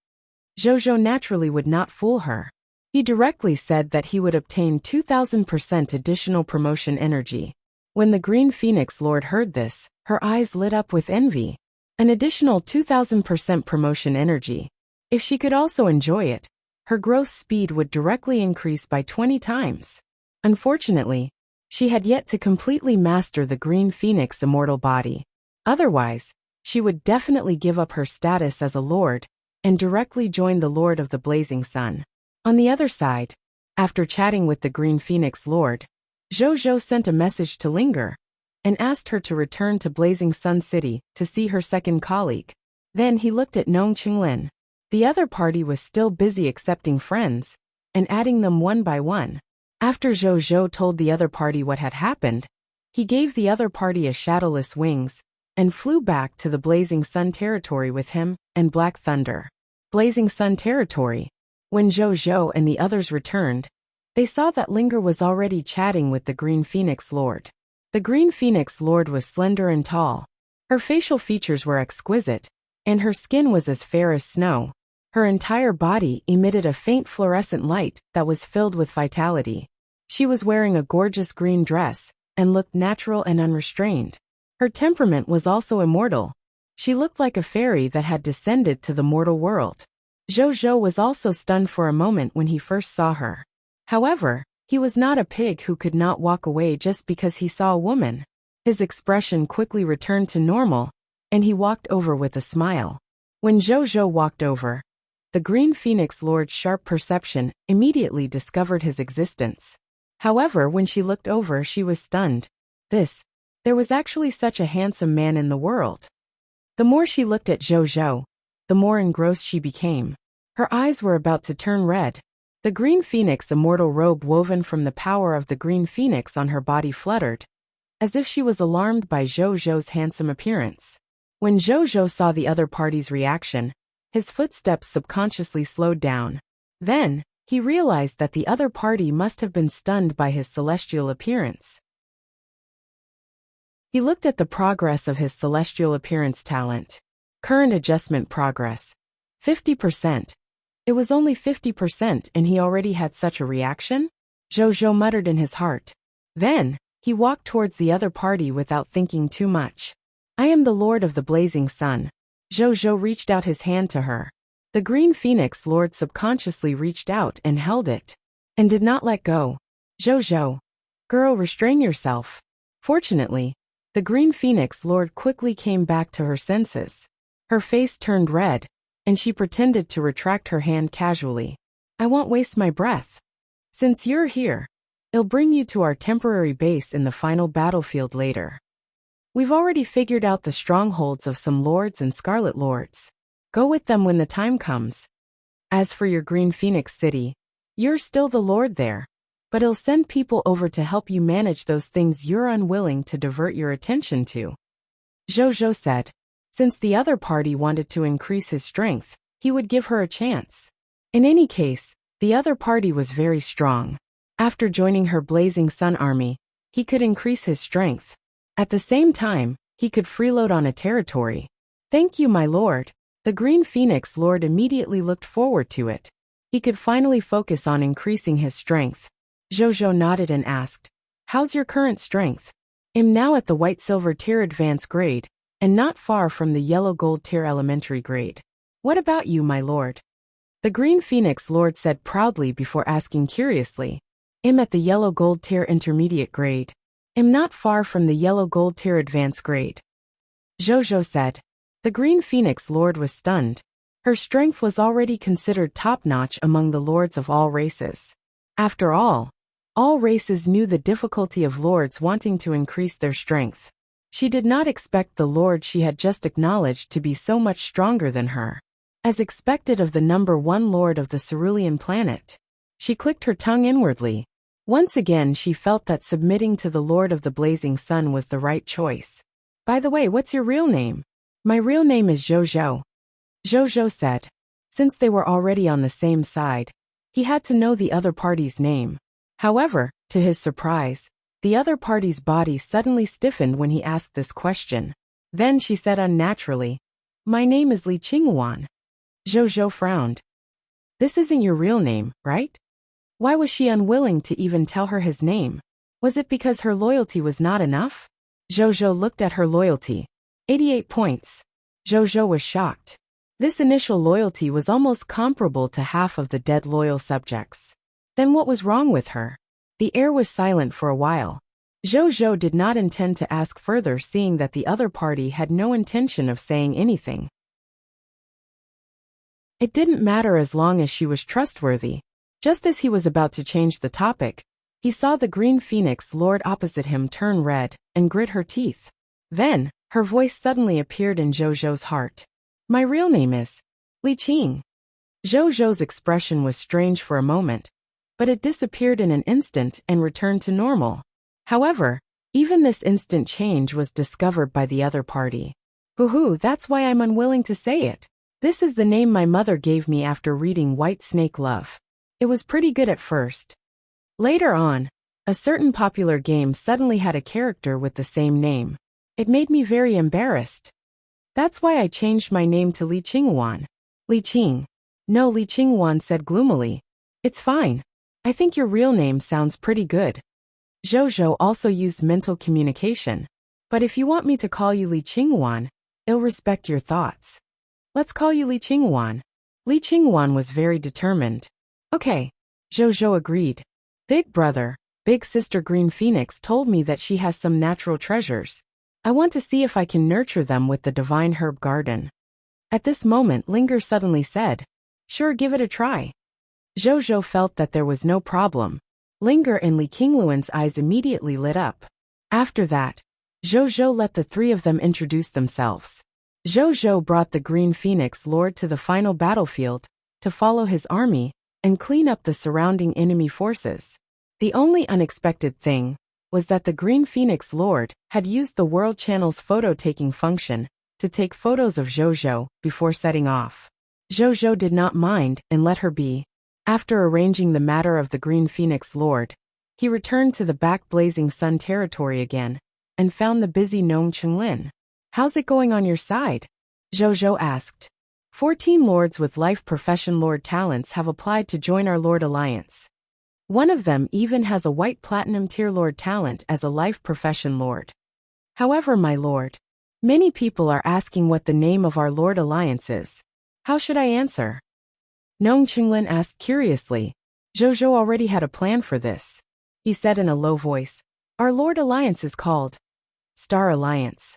Zhou naturally would not fool her. He directly said that he would obtain 2000% additional promotion energy. When the Green Phoenix Lord heard this, her eyes lit up with envy. An additional 2000% promotion energy. If she could also enjoy it, her growth speed would directly increase by 20 times. Unfortunately, she had yet to completely master the Green Phoenix immortal body. Otherwise, she would definitely give up her status as a lord and directly join the Lord of the Blazing Sun. On the other side, after chatting with the Green Phoenix Lord, Zhou sent a message to Linger and asked her to return to Blazing Sun City to see her second colleague. Then he looked at Nong Qinglin. The other party was still busy accepting friends and adding them one by one. After Zhou told the other party what had happened, he gave the other party a shadowless wings and flew back to the Blazing Sun territory with him and Black Thunder. Blazing Sun territory. When Zhou and the others returned, they saw that Linger was already chatting with the Green Phoenix Lord. The Green Phoenix Lord was slender and tall. Her facial features were exquisite, and her skin was as fair as snow. Her entire body emitted a faint fluorescent light that was filled with vitality. She was wearing a gorgeous green dress and looked natural and unrestrained. Her temperament was also immortal. She looked like a fairy that had descended to the mortal world. Zhou was also stunned for a moment when he first saw her. However, he was not a pig who could not walk away just because he saw a woman. His expression quickly returned to normal, and he walked over with a smile. When Zhou walked over, the Green Phoenix Lord's sharp perception immediately discovered his existence. However, when she looked over, she was stunned. There was actually such a handsome man in the world. The more she looked at Zhou, the more engrossed she became. Her eyes were about to turn red. The Green Phoenix immortal robe woven from the power of the Green Phoenix on her body fluttered, as if she was alarmed by Zhou's handsome appearance. When Zhou saw the other party's reaction, his footsteps subconsciously slowed down. Then, he realized that the other party must have been stunned by his celestial appearance. He looked at the progress of his celestial appearance talent. Current adjustment progress. 50%. It was only 50% and he already had such a reaction? Zhou muttered in his heart. Then, he walked towards the other party without thinking too much. I am the Lord of the Blazing Sun. Zhou reached out his hand to her. The Green Phoenix Lord subconsciously reached out and held it. And did not let go. Zhou. Girl, restrain yourself. Fortunately, the Green Phoenix Lord quickly came back to her senses. Her face turned red, and she pretended to retract her hand casually. I won't waste my breath. Since you're here, I'll bring you to our temporary base in the final battlefield later. We've already figured out the strongholds of some lords and scarlet lords. Go with them when the time comes. As for your Green Phoenix City, you're still the lord there, but I'll send people over to help you manage those things you're unwilling to divert your attention to. Zhou said. Since the other party wanted to increase his strength, he would give her a chance. In any case, the other party was very strong. After joining her Blazing Sun army, he could increase his strength. At the same time, he could freeload on a territory. Thank you, my lord. The Green Phoenix Lord immediately looked forward to it. He could finally focus on increasing his strength. Zhou nodded and asked, how's your current strength? I'm now at the White-Silver tier advanced grade, and not far from the Yellow-Gold tier elementary grade. What about you, my lord? The Green Phoenix Lord said proudly before asking curiously. I'm at the Yellow-Gold tier intermediate grade. I'm not far from the Yellow-Gold tier advanced grade. Zhou said. The Green Phoenix Lord was stunned. Her strength was already considered top-notch among the lords of all races. After all races knew the difficulty of lords wanting to increase their strength. She did not expect the lord she had just acknowledged to be so much stronger than her. As expected of the number one lord of the cerulean planet. She clicked her tongue inwardly. Once again she felt that submitting to the Lord of the Blazing Sun was the right choice. By the way, what's your real name? My real name is Zhou. Zhou said. Since they were already on the same side, he had to know the other party's name. However, to his surprise, the other party's body suddenly stiffened when he asked this question. Then she said unnaturally, my name is Li Qingwan. Zhou frowned. This isn't your real name, right? Why was she unwilling to even tell her his name? Was it because her loyalty was not enough? Zhou looked at her loyalty. 88 points. Zhou was shocked. This initial loyalty was almost comparable to half of the dead loyal subjects. Then what was wrong with her? The air was silent for a while. Zhou did not intend to ask further, seeing that the other party had no intention of saying anything. It didn't matter as long as she was trustworthy. Just as he was about to change the topic, he saw the Green Phoenix Lord opposite him turn red and grit her teeth. Then, her voice suddenly appeared in Zhou's heart. My real name is Li Qing. Zhou's expression was strange for a moment, but it disappeared in an instant and returned to normal. However, even this instant change was discovered by the other party. Boo-hoo, that's why I'm unwilling to say it. This is the name my mother gave me after reading White Snake Love. It was pretty good at first. Later on, a certain popular game suddenly had a character with the same name. It made me very embarrassed. That's why I changed my name to Li Qingwan. Li Qing. No, Li Qingwan said gloomily. It's fine. I think your real name sounds pretty good. Zhou also used mental communication. But if you want me to call you Li Qingwan, I'll respect your thoughts. Let's call you Li Qingwan. Li Qingwan was very determined. Okay. Zhou agreed. Big brother, big sister Green Phoenix told me that she has some natural treasures. I want to see if I can nurture them with the divine herb garden. At this moment Linger suddenly said, sure, give it a try. Zhou felt that there was no problem. Linger and Li Qingluan's eyes immediately lit up. After that, Zhou let the three of them introduce themselves. Zhou brought the Green Phoenix Lord to the final battlefield, to follow his army, and clean up the surrounding enemy forces. The only unexpected thing was that the Green Phoenix Lord had used the World Channel's photo-taking function to take photos of Zhou before setting off. Zhou did not mind and let her be. After arranging the matter of the Green Phoenix Lord, he returned to the back Blazing Sun territory again, and found the busy Nong Chenglin. "How's it going on your side?" Zhou asked. 14 lords with life profession lord talents have applied to join our Lord Alliance. One of them even has a white platinum tier lord talent as a life profession lord. However, my lord, many people are asking what the name of our Lord Alliance is. How should I answer? Nong Chenglin asked curiously. Zhou already had a plan for this. He said in a low voice, "Our Lord Alliance is called Star Alliance."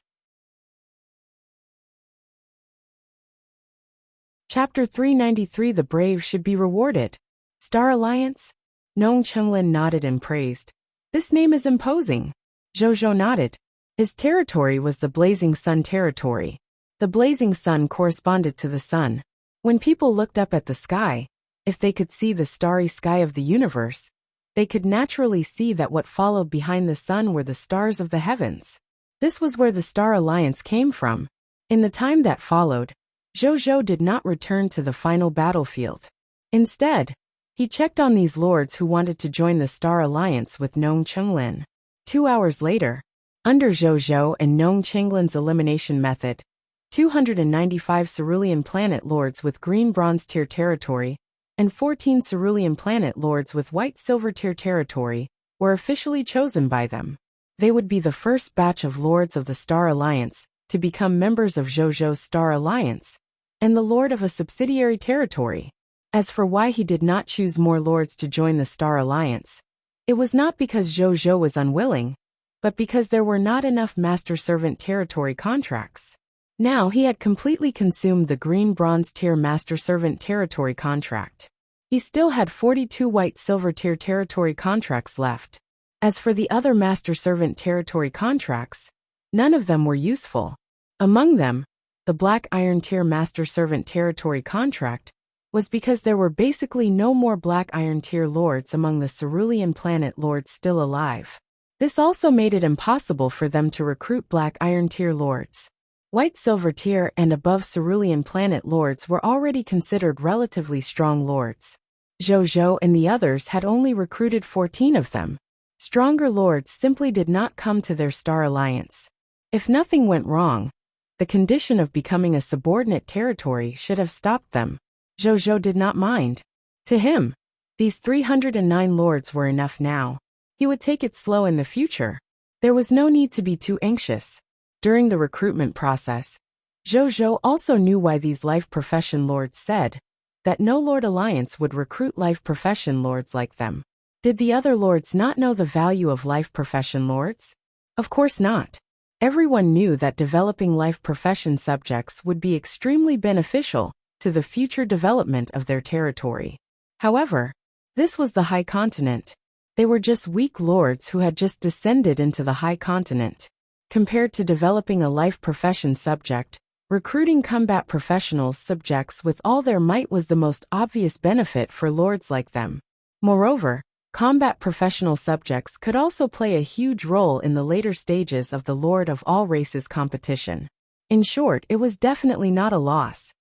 Chapter 393 The Brave Should Be Rewarded. Star Alliance? Nong Chenglin nodded and praised. "This name is imposing." Zhou nodded. His territory was the Blazing Sun territory. The blazing sun corresponded to the sun. When people looked up at the sky, if they could see the starry sky of the universe, they could naturally see that what followed behind the sun were the stars of the heavens. This was where the Star Alliance came from. In the time that followed, Zhou did not return to the final battlefield. Instead, he checked on these lords who wanted to join the Star Alliance with Nong Chenglin. 2 hours later, under Zhou and Nong Chenglin's elimination method, 295 Cerulean Planet Lords with Green Bronze Tier territory and 14 Cerulean Planet Lords with White Silver Tier territory were officially chosen by them. They would be the first batch of Lords of the Star Alliance to become members of Zhou's Star Alliance and the Lord of a subsidiary territory. As for why he did not choose more lords to join the Star Alliance, it was not because Zhou was unwilling, but because there were not enough Master Servant territory contracts. Now he had completely consumed the Green Bronze Tier Master Servant territory contract. He still had 42 White Silver Tier territory contracts left. As for the other Master Servant territory contracts, none of them were useful. Among them, the Black Iron Tier Master Servant territory contract was because there were basically no more Black Iron Tier lords among the Cerulean Planet lords still alive. This also made it impossible for them to recruit Black Iron Tier lords. White Silver Tier and above Cerulean Planet lords were already considered relatively strong lords. Zhou and the others had only recruited 14 of them. Stronger lords simply did not come to their Star Alliance. If nothing went wrong, the condition of becoming a subordinate territory should have stopped them. Zhou did not mind. To him, these 309 lords were enough now. He would take it slow in the future. There was no need to be too anxious. During the recruitment process, Zhou also knew why these life profession lords said that no Lord Alliance would recruit life profession lords like them. Did the other lords not know the value of life profession lords? Of course not. Everyone knew that developing life profession subjects would be extremely beneficial to the future development of their territory. However, this was the High Continent. They were just weak lords who had just descended into the High Continent. Compared to developing a life profession subject, recruiting combat professionals subjects with all their might was the most obvious benefit for lords like them. Moreover, combat professional subjects could also play a huge role in the later stages of the Lord of all Races competition. In short, it was definitely not a loss.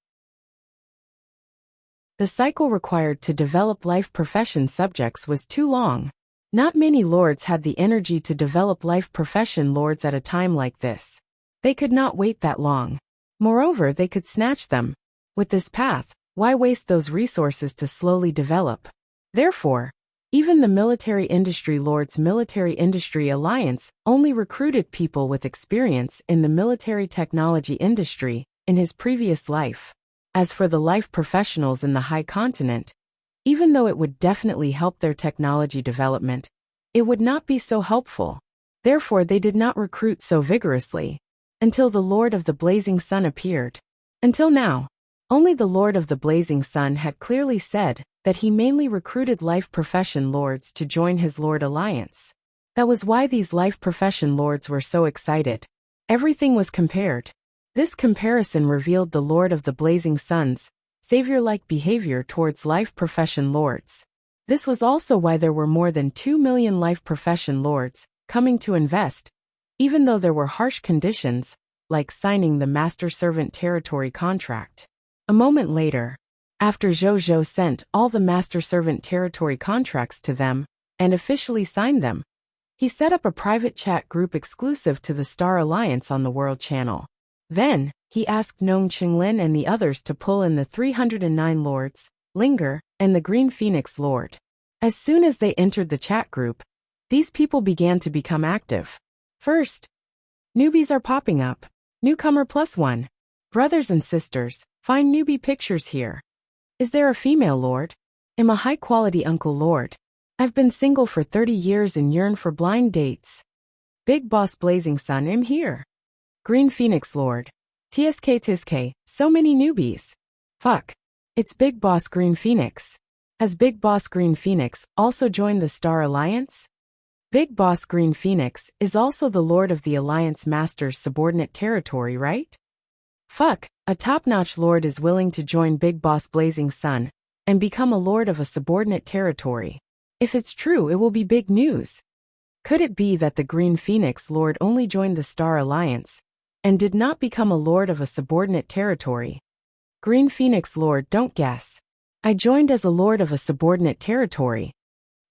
The cycle required to develop life profession subjects was too long. Not many lords had the energy to develop life profession lords at a time like this. They could not wait that long. Moreover, they could snatch them. With this path, why waste those resources to slowly develop? Therefore, even the Military Industry Lords Military Industry Alliance only recruited people with experience in the military technology industry in his previous life. As for the life professionals in the High Continent, even though it would definitely help their technology development, it would not be so helpful. Therefore, they did not recruit so vigorously until the Lord of the Blazing Sun appeared. Until now, only the Lord of the Blazing Sun had clearly said that he mainly recruited life profession lords to join his Lord Alliance. That was why these life profession lords were so excited. Everything was compared. This comparison revealed the Lord of the Blazing Sun's savior-like behavior towards life profession lords. This was also why there were more than 2 million life profession lords coming to invest, even though there were harsh conditions, like signing the Master Servant territory contract. A moment later, after Zhou sent all the Master Servant territory contracts to them and officially signed them, He set up a private chat group exclusive to the Star Alliance on the World Channel. Then, he asked Nong Qinglin and the others to pull in the 309 lords, Linger, and the Green Phoenix Lord. As soon as they entered the chat group, these people began to become active. First, newbies are popping up. Newcomer +1. Brothers and sisters, find newbie pictures here. Is there a female lord? Am a high-quality uncle lord. I've been single for 30 years and yearn for blind dates. Big boss Blazing Sun, I'm here. Green Phoenix Lord. TSK, so many newbies. Fuck. It's Big Boss Green Phoenix. Has Big Boss Green Phoenix also joined the Star Alliance? Big Boss Green Phoenix is also the Lord of the Alliance Master's subordinate territory, right? Fuck, a top-notch Lord is willing to join Big Boss Blazing Sun and become a Lord of a subordinate territory. If it's true, it will be big news. Could it be that the Green Phoenix Lord only joined the Star Alliance and did not become a Lord of a subordinate territory? Green Phoenix Lord, don't guess. I joined as a Lord of a subordinate territory.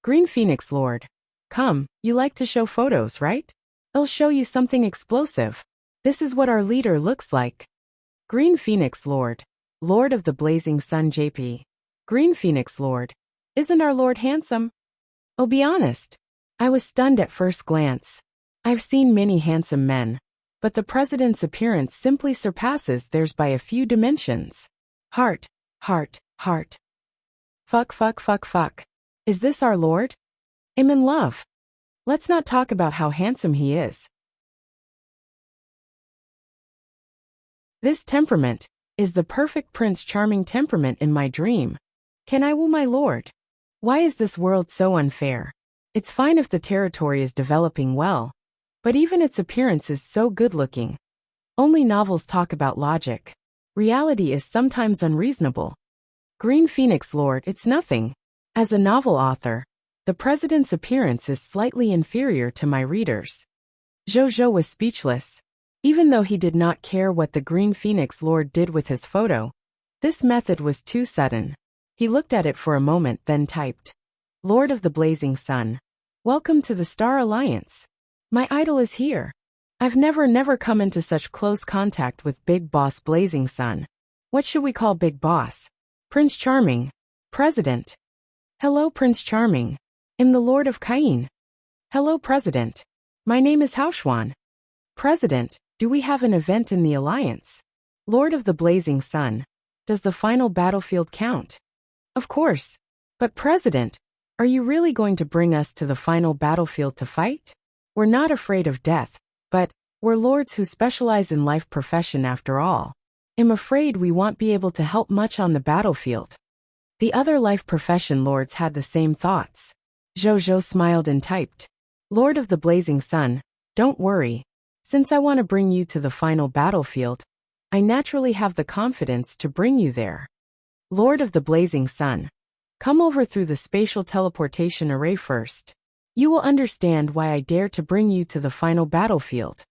Green Phoenix Lord. Come, you like to show photos, right? I'll show you something explosive. This is what our leader looks like. Green Phoenix Lord. Lord of the Blazing Sun JP. Green Phoenix Lord. Isn't our Lord handsome? I'll be honest. I was stunned at first glance. I've seen many handsome men, but the president's appearance simply surpasses theirs by a few dimensions. Heart. Fuck. Is this our Lord? I'm in love. Let's not talk about how handsome he is. This temperament is the perfect Prince Charming temperament in my dream. Can I woo my Lord? Why is this world so unfair? It's fine if the territory is developing well, but even its appearance is so good-looking. Only novels talk about logic. Reality is sometimes unreasonable. Green Phoenix Lord, it's nothing. As a novel author, the president's appearance is slightly inferior to my readers. Zhou was speechless. Even though he did not care what the Green Phoenix Lord did with his photo, this method was too sudden. He looked at it for a moment, then typed, Lord of the Blazing Sun. Welcome to the Star Alliance. My idol is here. I've never come into such close contact with Big Boss Blazing Sun. What should we call Big Boss? Prince Charming. President. Hello, Prince Charming. I'm the Lord of Cain. Hello, President. My name is Haoxuan. President, do we have an event in the Alliance? Lord of the Blazing Sun. Does the final battlefield count? Of course. But President, are you really going to bring us to the final battlefield to fight? We're not afraid of death, but we're lords who specialize in life profession after all. I'm afraid we won't be able to help much on the battlefield. The other life profession lords had the same thoughts. Zhou smiled and typed, Lord of the Blazing Sun, don't worry. Since I want to bring you to the final battlefield, I naturally have the confidence to bring you there. Lord of the Blazing Sun, come over through the spatial teleportation array first. You will understand why I dare to bring you to the final battlefield.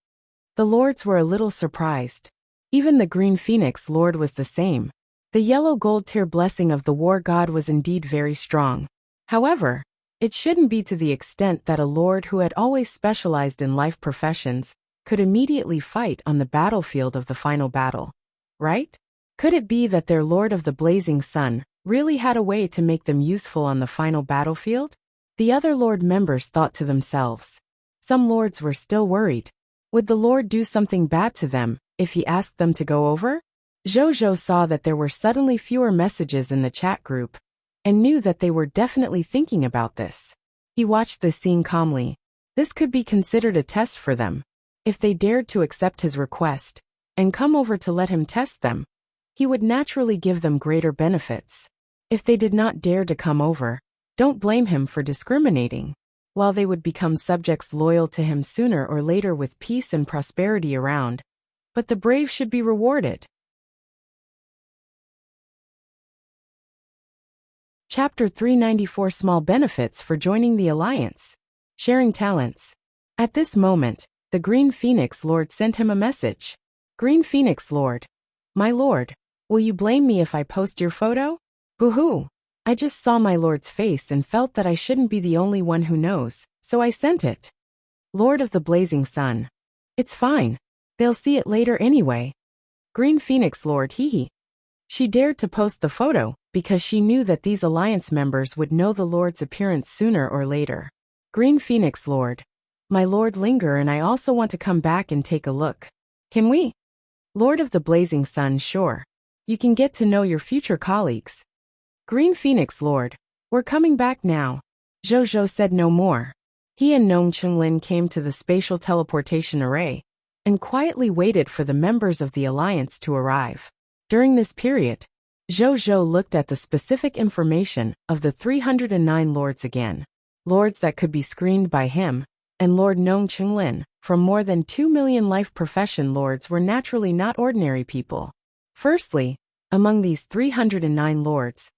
The lords were a little surprised. Even the Green Phoenix Lord was the same. The yellow gold tier blessing of the war god was indeed very strong. However, it shouldn't be to the extent that a lord who had always specialized in life professions could immediately fight on the battlefield of the final battle. Right? Could it be that their Lord of the Blazing Sun really had a way to make them useful on the final battlefield? The other Lord members thought to themselves. Some lords were still worried. Would the Lord do something bad to them if he asked them to go over? Zhou saw that there were suddenly fewer messages in the chat group and knew that they were definitely thinking about this. He watched the scene calmly. This could be considered a test for them. If they dared to accept his request and come over to let him test them, he would naturally give them greater benefits. If they did not dare to come over, don't blame him for discriminating. While they would become subjects loyal to him sooner or later with peace and prosperity around, but the brave should be rewarded. Chapter 394 Small Benefits for Joining the Alliance. Sharing Talents. At this moment, the Green Phoenix Lord sent him a message. Green Phoenix Lord. My lord, will you blame me if I post your photo? Boo-hoo. I just saw my lord's face and felt that I shouldn't be the only one who knows, so I sent it. Lord of the Blazing Sun. It's fine. They'll see it later anyway. Green Phoenix Lord hee. She dared to post the photo, because she knew that these alliance members would know the Lord's appearance sooner or later. Green Phoenix Lord. My Lord linger and I also want to come back and take a look. Can we? Lord of the Blazing Sun sure. You can get to know your future colleagues. Green Phoenix Lord. We're coming back now. Zhou said no more. He and Nong Chunlin came to the spatial teleportation array, and quietly waited for the members of the alliance to arrive. During this period, Zhou looked at the specific information of the 309 lords again. Lords that could be screened by him, and Lord Nong Chunlin, from more than 2 million life profession lords were naturally not ordinary people. Firstly, among these 309 lords,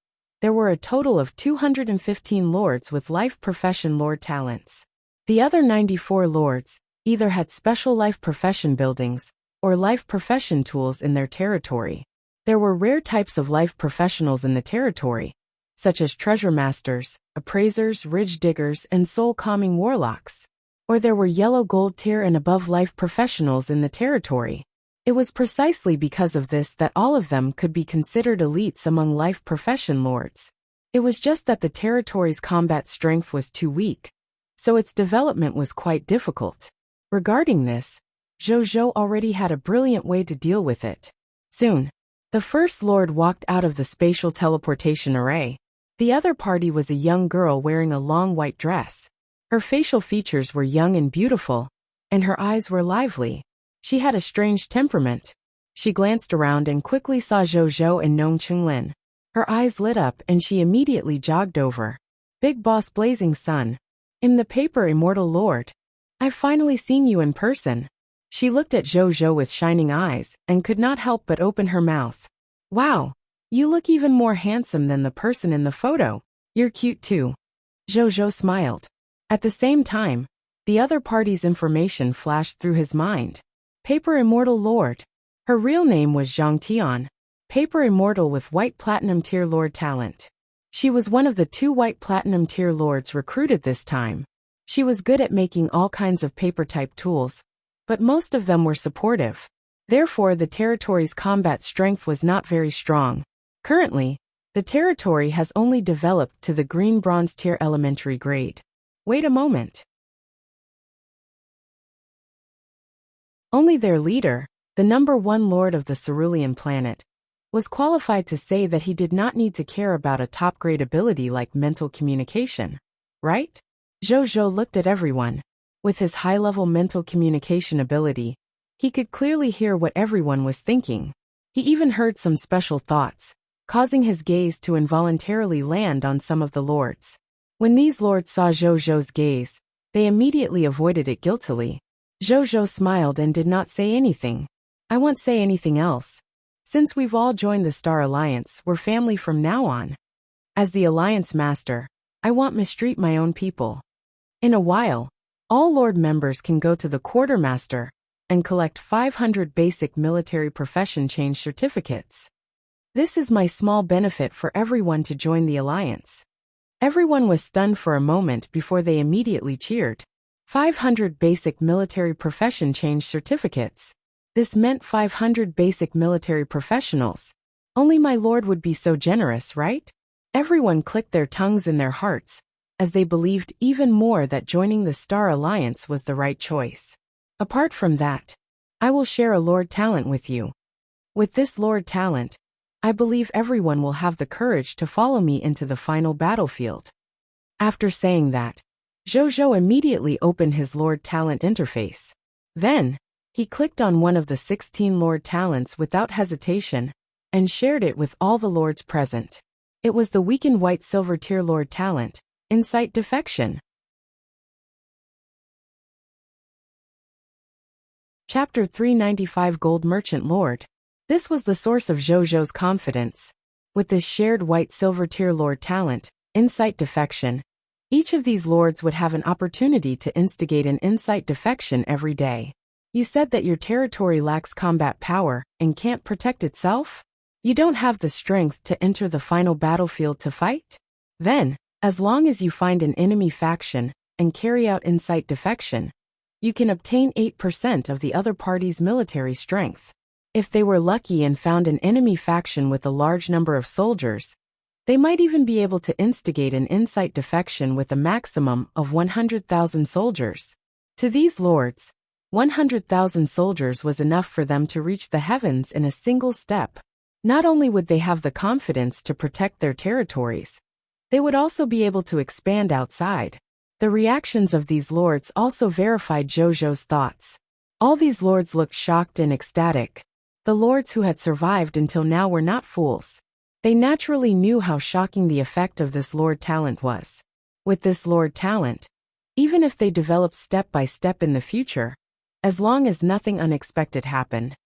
there were a total of 215 lords with life profession lord talents. The other 94 lords either had special life profession buildings or life profession tools in their territory. There were rare types of life professionals in the territory, such as treasure masters, appraisers, ridge diggers, and soul-calming warlocks. Or there were yellow gold tier and above life professionals in the territory. It was precisely because of this that all of them could be considered elites among life profession lords. It was just that the territory's combat strength was too weak, so its development was quite difficult. Regarding this, Zhou already had a brilliant way to deal with it. Soon, the first lord walked out of the spatial teleportation array. The other party was a young girl wearing a long white dress. Her facial features were young and beautiful, and her eyes were lively. She had a strange temperament. She glanced around and quickly saw Zhou and Nong Chunlin. Her eyes lit up and she immediately jogged over. Big Boss Blazing Sun. I'm the paper immortal lord. I've finally seen you in person. She looked at Zhou with shining eyes and could not help but open her mouth. Wow, you look even more handsome than the person in the photo. You're cute too. Zhou smiled. At the same time, the other party's information flashed through his mind. Paper Immortal Lord. Her real name was Zhang Tian, Paper Immortal with White Platinum Tier Lord talent. She was one of the 2 White Platinum Tier Lords recruited this time. She was good at making all kinds of paper-type tools, but most of them were supportive. Therefore, the territory's combat strength was not very strong. Currently, the territory has only developed to the Green Bronze Tier Elementary grade. Wait a moment. Only their leader, the #1 lord of the Cerulean planet, was qualified to say that he did not need to care about a top-grade ability like mental communication, right? Zhou looked at everyone. With his high-level mental communication ability, he could clearly hear what everyone was thinking. He even heard some special thoughts, causing his gaze to involuntarily land on some of the lords. When these lords saw Zhou's gaze, they immediately avoided it guiltily. Zhou smiled and did not say anything. I won't say anything else. Since we've all joined the Star Alliance, we're family from now on. As the Alliance Master, I won't mistreat my own people. In a while, all Lord members can go to the Quartermaster and collect 500 basic military profession change certificates. This is my small benefit for everyone to join the Alliance. Everyone was stunned for a moment before they immediately cheered. 500 basic military profession change certificates. This meant 500 basic military professionals. Only my lord would be so generous, right? Everyone clicked their tongues in their hearts, as they believed even more that joining the Star Alliance was the right choice. Apart from that, I will share a lord talent with you. With this lord talent, I believe everyone will have the courage to follow me into the final battlefield. After saying that, Zhou immediately opened his Lord Talent interface. Then, he clicked on one of the 16 Lord Talents without hesitation, and shared it with all the lords present. It was the weakened White Silver Tier Lord Talent, Insight Defection. Chapter 395 Gold Merchant Lord. This was the source of Zhou's confidence. With this shared White Silver Tier Lord Talent, Insight Defection, each of these lords would have an opportunity to instigate an insight defection every day. You said that your territory lacks combat power and can't protect itself? You don't have the strength to enter the final battlefield to fight? Then, as long as you find an enemy faction and carry out insight defection, you can obtain 8% of the other party's military strength. If they were lucky and found an enemy faction with a large number of soldiers, they might even be able to instigate an insight defection with a maximum of 100,000 soldiers. To these lords, 100,000 soldiers was enough for them to reach the heavens in a single step. Not only would they have the confidence to protect their territories, they would also be able to expand outside. The reactions of these lords also verified Zhou thoughts. All these lords looked shocked and ecstatic. The lords who had survived until now were not fools. They naturally knew how shocking the effect of this lord talent was. With this lord talent, even if they developed step by step in the future, as long as nothing unexpected happened,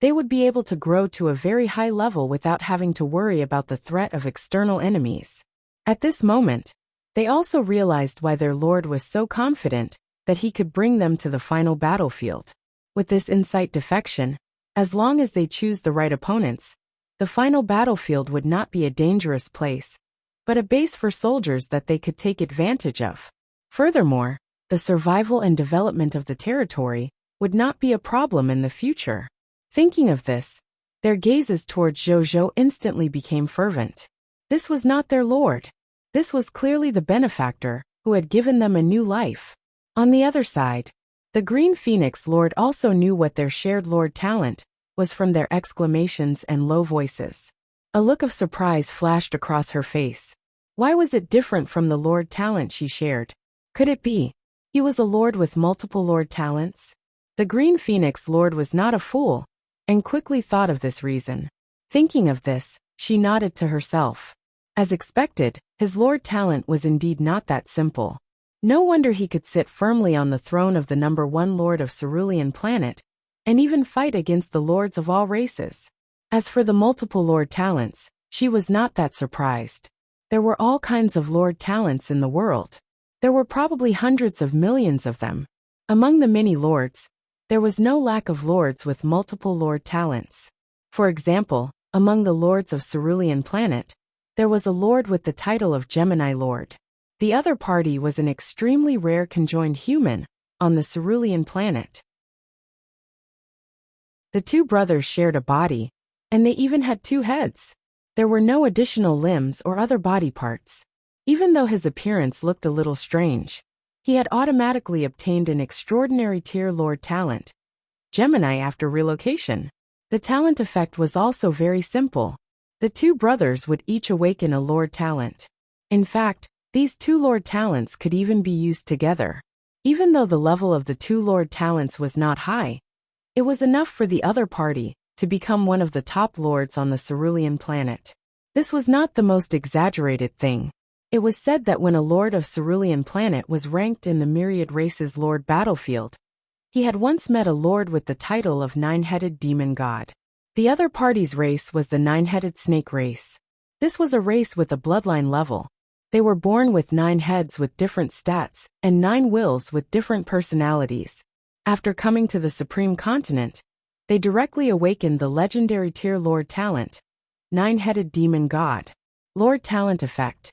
they would be able to grow to a very high level without having to worry about the threat of external enemies. At this moment, they also realized why their lord was so confident that he could bring them to the final battlefield. With this insight defection, as long as they choose the right opponents, the final battlefield would not be a dangerous place, but a base for soldiers that they could take advantage of. Furthermore, the survival and development of the territory would not be a problem in the future. Thinking of this, their gazes towards Zhou instantly became fervent. This was not their lord. This was clearly the benefactor who had given them a new life. On the other side, the Green Phoenix Lord also knew what their shared lord talent was from their exclamations and low voices. A look of surprise flashed across her face. Why was it different from the lord talent she shared? Could it be he was a lord with multiple lord talents? The Green Phoenix Lord was not a fool, and quickly thought of this reason. Thinking of this, she nodded to herself. As expected, his lord talent was indeed not that simple. No wonder he could sit firmly on the throne of the #1 lord of Cerulean Planet, and even fight against the lords of all races. As for the multiple lord talents, she was not that surprised. There were all kinds of lord talents in the world. There were probably hundreds of millions of them. Among the many lords, there was no lack of lords with multiple lord talents. For example, among the lords of Cerulean Planet, there was a lord with the title of Gemini Lord. The other party was an extremely rare conjoined human on the Cerulean Planet. The two brothers shared a body, and they even had two heads. There were no additional limbs or other body parts. Even though his appearance looked a little strange, he had automatically obtained an extraordinary tier lord talent, Gemini after relocation. The talent effect was also very simple. The two brothers would each awaken a lord talent. In fact, these two lord talents could even be used together. Even though the level of the two lord talents was not high, it was enough for the other party to become one of the top lords on the Cerulean Planet. This was not the most exaggerated thing. It was said that when a lord of Cerulean Planet was ranked in the Myriad Races Lord battlefield, he had once met a lord with the title of Nine-Headed Demon God. The other party's race was the Nine-Headed Snake race. This was a race with a bloodline level. They were born with 9 heads with different stats and 9 wills with different personalities. After coming to the Supreme Continent, they directly awakened the legendary tier Lord Talent, Nine-Headed Demon God. Lord Talent Effect.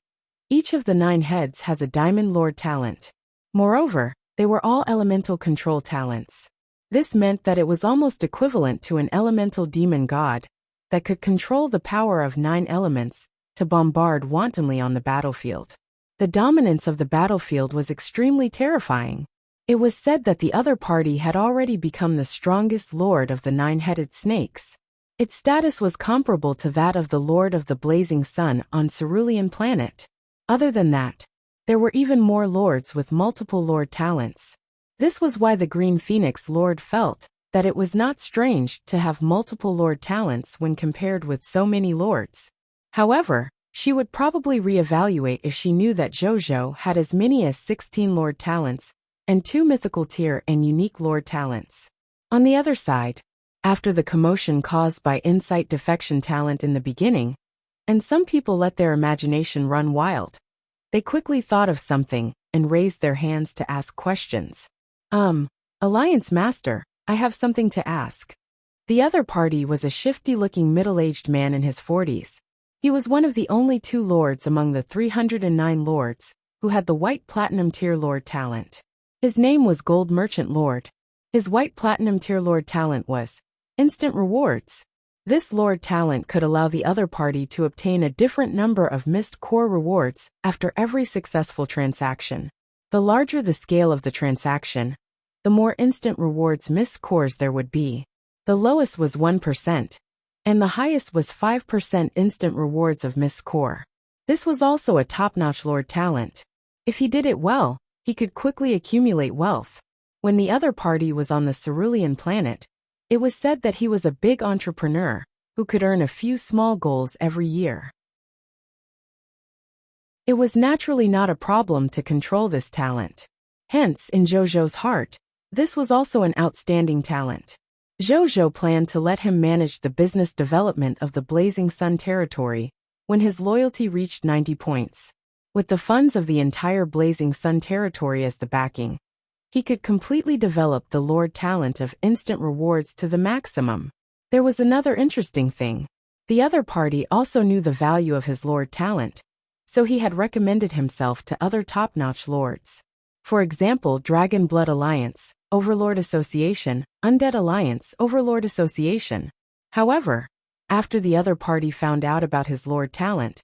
Each of the 9 heads has a Diamond Lord Talent. Moreover, they were all elemental control talents. This meant that it was almost equivalent to an elemental demon god that could control the power of 9 elements to bombard wantonly on the battlefield. The dominance of the battlefield was extremely terrifying. It was said that the other party had already become the strongest lord of the 9-headed snakes. Its status was comparable to that of the Lord of the Blazing Sun on Cerulean Planet. Other than that, there were even more lords with multiple lord talents. This was why the Green Phoenix Lord felt that it was not strange to have multiple lord talents when compared with so many lords. However, she would probably reevaluate if she knew that Zhou had as many as 16 lord talents and 2 mythical tier and unique lord talents. On the other side, after the commotion caused by insight defection talent in the beginning, and some people let their imagination run wild, they quickly thought of something and raised their hands to ask questions. Alliance Master, I have something to ask. The other party was a shifty-looking middle-aged man in his 40s. He was one of the only 2 lords among the 309 lords who had the white platinum tier lord talent. His name was Gold Merchant Lord. His white platinum tier lord talent was instant rewards. This lord talent could allow the other party to obtain a different number of missed core rewards after every successful transaction. The larger the scale of the transaction, the more instant rewards missed cores there would be. The lowest was 1%, and the highest was 5% instant rewards of missed core. This was also a top-notch lord talent. If he did it well, he could quickly accumulate wealth. When the other party was on the cerulean planet, it was said that he was a big entrepreneur who could earn a few small goals every year. It was naturally not a problem to control this talent. Hence, in Zhou heart, this was also an outstanding talent. Zhou planned to let him manage the business development of the Blazing Sun territory when his loyalty reached 90 points. With the funds of the entire Blazing Sun territory as the backing, he could completely develop the lord talent of instant rewards to the maximum. There was another interesting thing. The other party also knew the value of his lord talent, so he had recommended himself to other top-notch lords. For example, Dragon Blood Alliance, Overlord Association, Undead Alliance, Overlord Association. However, after the other party found out about his lord talent,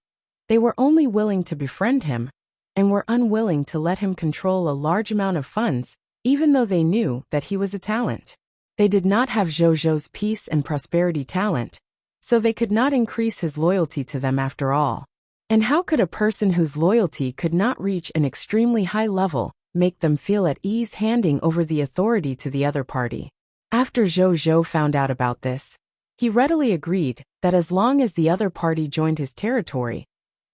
they were only willing to befriend him, and were unwilling to let him control a large amount of funds, even though they knew that he was a talent. They did not have Zhou's peace and prosperity talent, so they could not increase his loyalty to them after all. And how could a person whose loyalty could not reach an extremely high level make them feel at ease handing over the authority to the other party? After Zhou found out about this, he readily agreed that as long as the other party joined his territory,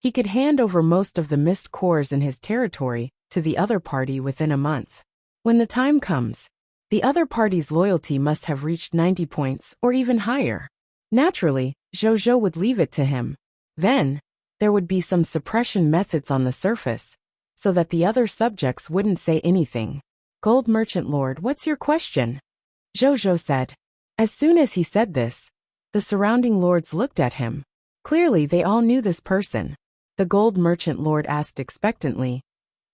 he could hand over most of the missed cores in his territory to the other party within a month. When the time comes, the other party's loyalty must have reached 90 points or even higher. Naturally, Zhou would leave it to him. Then, there would be some suppression methods on the surface, so that the other subjects wouldn't say anything. Gold Merchant Lord, what's your question? Zhou said. As soon as he said this, the surrounding lords looked at him. Clearly they all knew this person. The Gold Merchant Lord asked expectantly,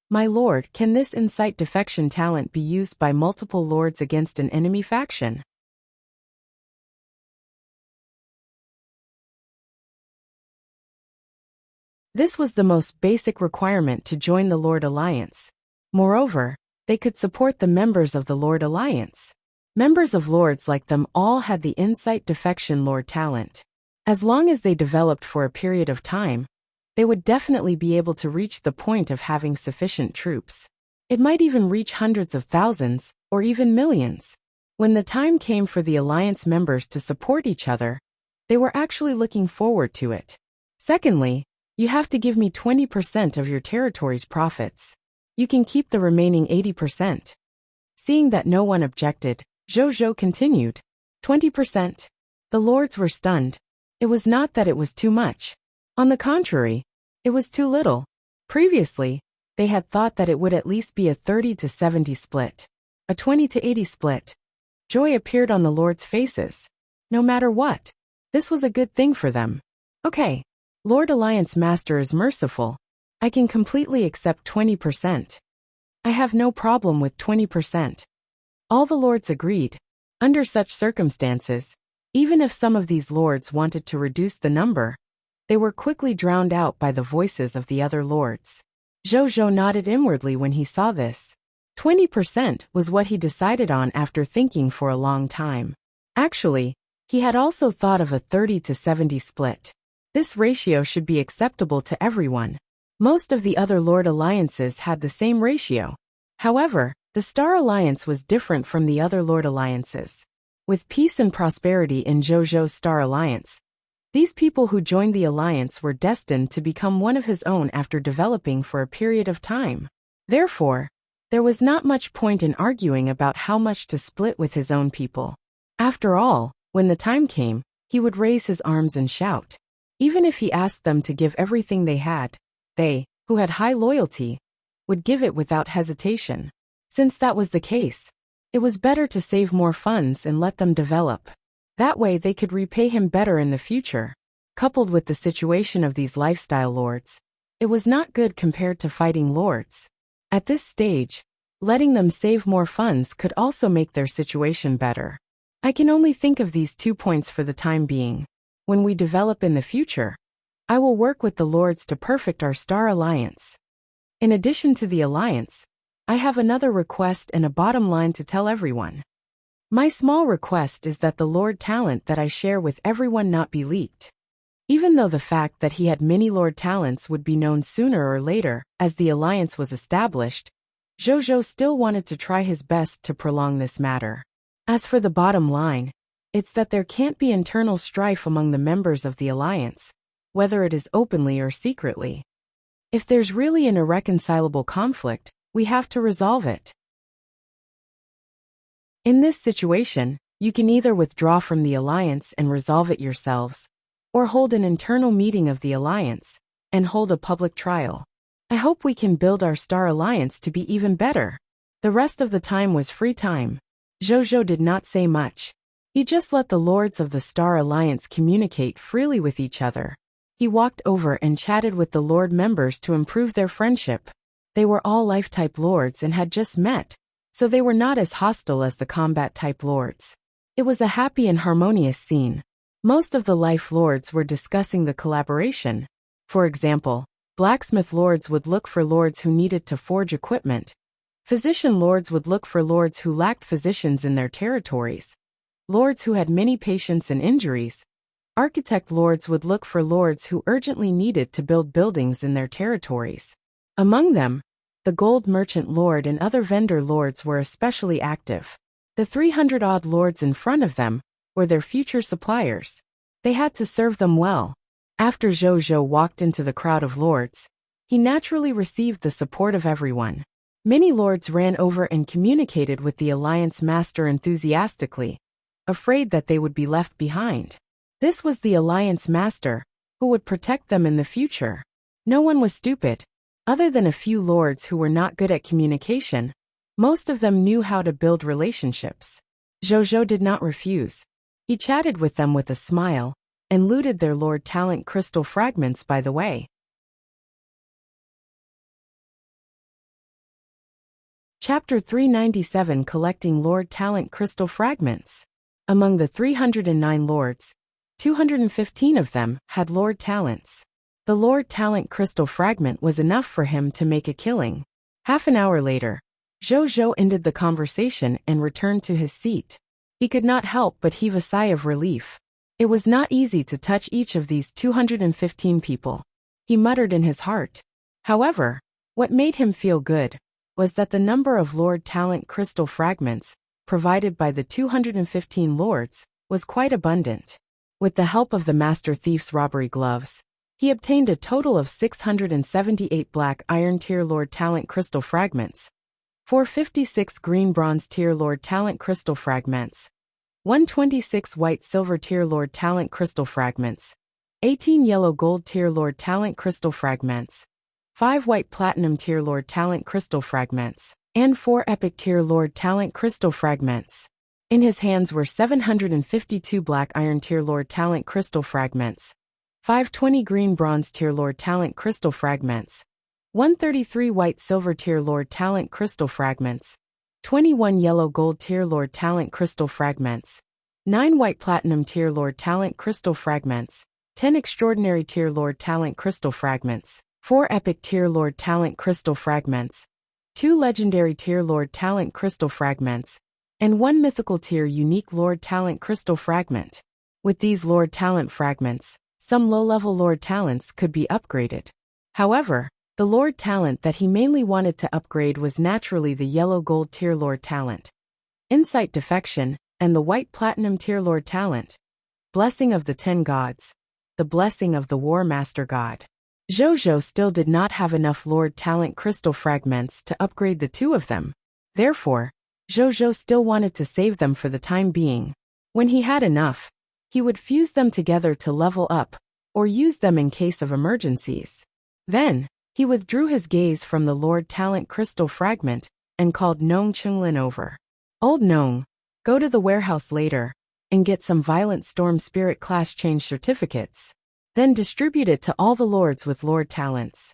"My lord, can this incite defection talent be used by multiple lords against an enemy faction?" This was the most basic requirement to join the Lord Alliance. Moreover, they could support the members of the Lord Alliance. Members of lords like them all had the incite defection lord talent. As long as they developed for a period of time, they would definitely be able to reach the point of having sufficient troops. It might even reach hundreds of thousands, or even millions. When the time came for the alliance members to support each other, they were actually looking forward to it. Secondly, you have to give me 20% of your territory's profits. You can keep the remaining 80%. Seeing that no one objected, Zhou continued. 20%. The lords were stunned. It was not that it was too much. On the contrary, it was too little. Previously, they had thought that it would at least be a 30 to 70 split. A 20 to 80 split. Joy appeared on the lords' faces. No matter what, this was a good thing for them. Okay, Lord Alliance Master is merciful. I can completely accept 20%. I have no problem with 20%. All the lords agreed. Under such circumstances, even if some of these lords wanted to reduce the number, they were quickly drowned out by the voices of the other lords. Zhou nodded inwardly when he saw this. 20% was what he decided on after thinking for a long time. Actually, he had also thought of a 30 to 70 split. This ratio should be acceptable to everyone. Most of the other Lord Alliances had the same ratio. However, the Star Alliance was different from the other Lord Alliances. With peace and prosperity in Zhou's Star Alliance, these people who joined the alliance were destined to become one of his own after developing for a period of time. Therefore, there was not much point in arguing about how much to split with his own people. After all, when the time came, he would raise his arms and shout. Even if he asked them to give everything they had, they, who had high loyalty, would give it without hesitation. Since that was the case, it was better to save more funds and let them develop. That way they could repay him better in the future. Coupled with the situation of these lifestyle lords, it was not good compared to fighting lords. At this stage, Letting them save more funds could also make their situation better. I can only think of these 2 points for the time being. When we develop in the future, I will work with the lords to perfect our star alliance. In addition to the alliance, I have another request and a bottom line to tell everyone. My small request is that the lord talent that I share with everyone not be leaked. Even though the fact that he had many lord talents would be known sooner or later, as the alliance was established, Zhou still wanted to try his best to prolong this matter. As for the bottom line, it's that there can't be internal strife among the members of the alliance, whether it is openly or secretly. If there's really an irreconcilable conflict, we have to resolve it. In this situation, you can either withdraw from the alliance and resolve it yourselves, or hold an internal meeting of the alliance and hold a public trial. I hope we can build our star alliance to be even better. The rest of the time was free time. Zhou did not say much. He just let the lords of the Star Alliance communicate freely with each other. He walked over and chatted with the lord members to improve their friendship. They were all life-type lords and had just met, so they were not as hostile as the combat-type lords. It was a happy and harmonious scene. Most of the life lords were discussing the collaboration. For example, blacksmith lords would look for lords who needed to forge equipment. Physician lords would look for lords who lacked physicians in their territories. Lords who had many patients and injuries. Architect lords would look for lords who urgently needed to build buildings in their territories. Among them, the gold merchant lord and other vendor lords were especially active. The 300-odd lords in front of them were their future suppliers. They had to serve them well. After Zhou walked into the crowd of lords, he naturally received the support of everyone. Many lords ran over and communicated with the alliance master enthusiastically, afraid that they would be left behind. This was the alliance master, who would protect them in the future. No one was stupid. Other than a few lords who were not good at communication, most of them knew how to build relationships. Zhou did not refuse. He chatted with them with a smile, and looted their lord talent crystal fragments by the way. Chapter 397 Collecting Lord Talent Crystal Fragments. Among the 309 lords, 215 of them had lord talents. The lord talent crystal fragment was enough for him to make a killing. Half an hour later, Zhou ended the conversation and returned to his seat. He could not help but heave a sigh of relief. It was not easy to touch each of these 215 people. He muttered in his heart. However, what made him feel good was that the number of lord talent crystal fragments provided by the 215 lords was quite abundant. With the help of the master thief's robbery gloves, he obtained a total of 678 black iron tier lord talent crystal fragments, 456 green bronze tier lord talent crystal fragments, 126 white silver tier lord talent crystal fragments, 18 yellow gold tier lord talent crystal fragments, 5 white platinum tier lord talent crystal fragments, and 4 epic tier lord talent crystal fragments. In his hands were 752 black iron tier lord talent crystal fragments, 520 green bronze tier lord talent crystal fragments, 133 white silver tier lord talent crystal fragments, 21 yellow gold tier lord talent crystal fragments, 9 white platinum tier lord talent crystal fragments, 10 extraordinary tier lord talent crystal fragments, 4 epic tier lord talent crystal fragments, 2 legendary tier lord talent crystal fragments, and 1 mythical tier unique lord talent crystal fragment. With these lord talent fragments, some low-level lord talents could be upgraded. However, the lord talent that he mainly wanted to upgrade was naturally the yellow gold tier lord talent, insight defection, and the white platinum tier lord talent, blessing of the 10 gods, the blessing of the war master god. Zhou still did not have enough lord talent crystal fragments to upgrade the 2 of them. Therefore, Zhou still wanted to save them for the time being. When he had enough, he would fuse them together to level up, or use them in case of emergencies. Then, he withdrew his gaze from the lord talent crystal fragment and called Nong Chunlin over. Old Nong, go to the warehouse later and get some violent storm spirit class change certificates. Then distribute it to all the lords with lord talents.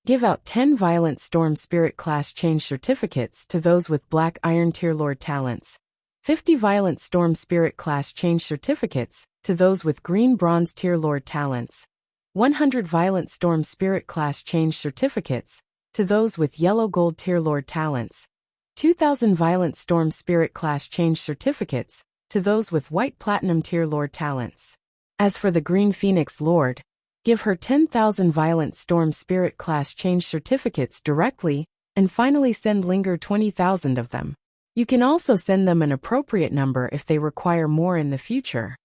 Give out 10 Violent Storm Spirit Class Change Certificates to those with Black Iron Tier Lord talents. 50 Violent Storm Spirit Class Change Certificates to those with Green Bronze Tier Lord talents. 100 Violent Storm Spirit Class Change Certificates to those with Yellow Gold Tier Lord talents. 2,000 Violent Storm Spirit Class Change Certificates to those with White Platinum Tier Lord talents. As for the Green Phoenix Lord, give her 10,000 Violent Storm Spirit Class Change Certificates directly, and finally send Linger 20,000 of them. You can also send them an appropriate number if they require more in the future.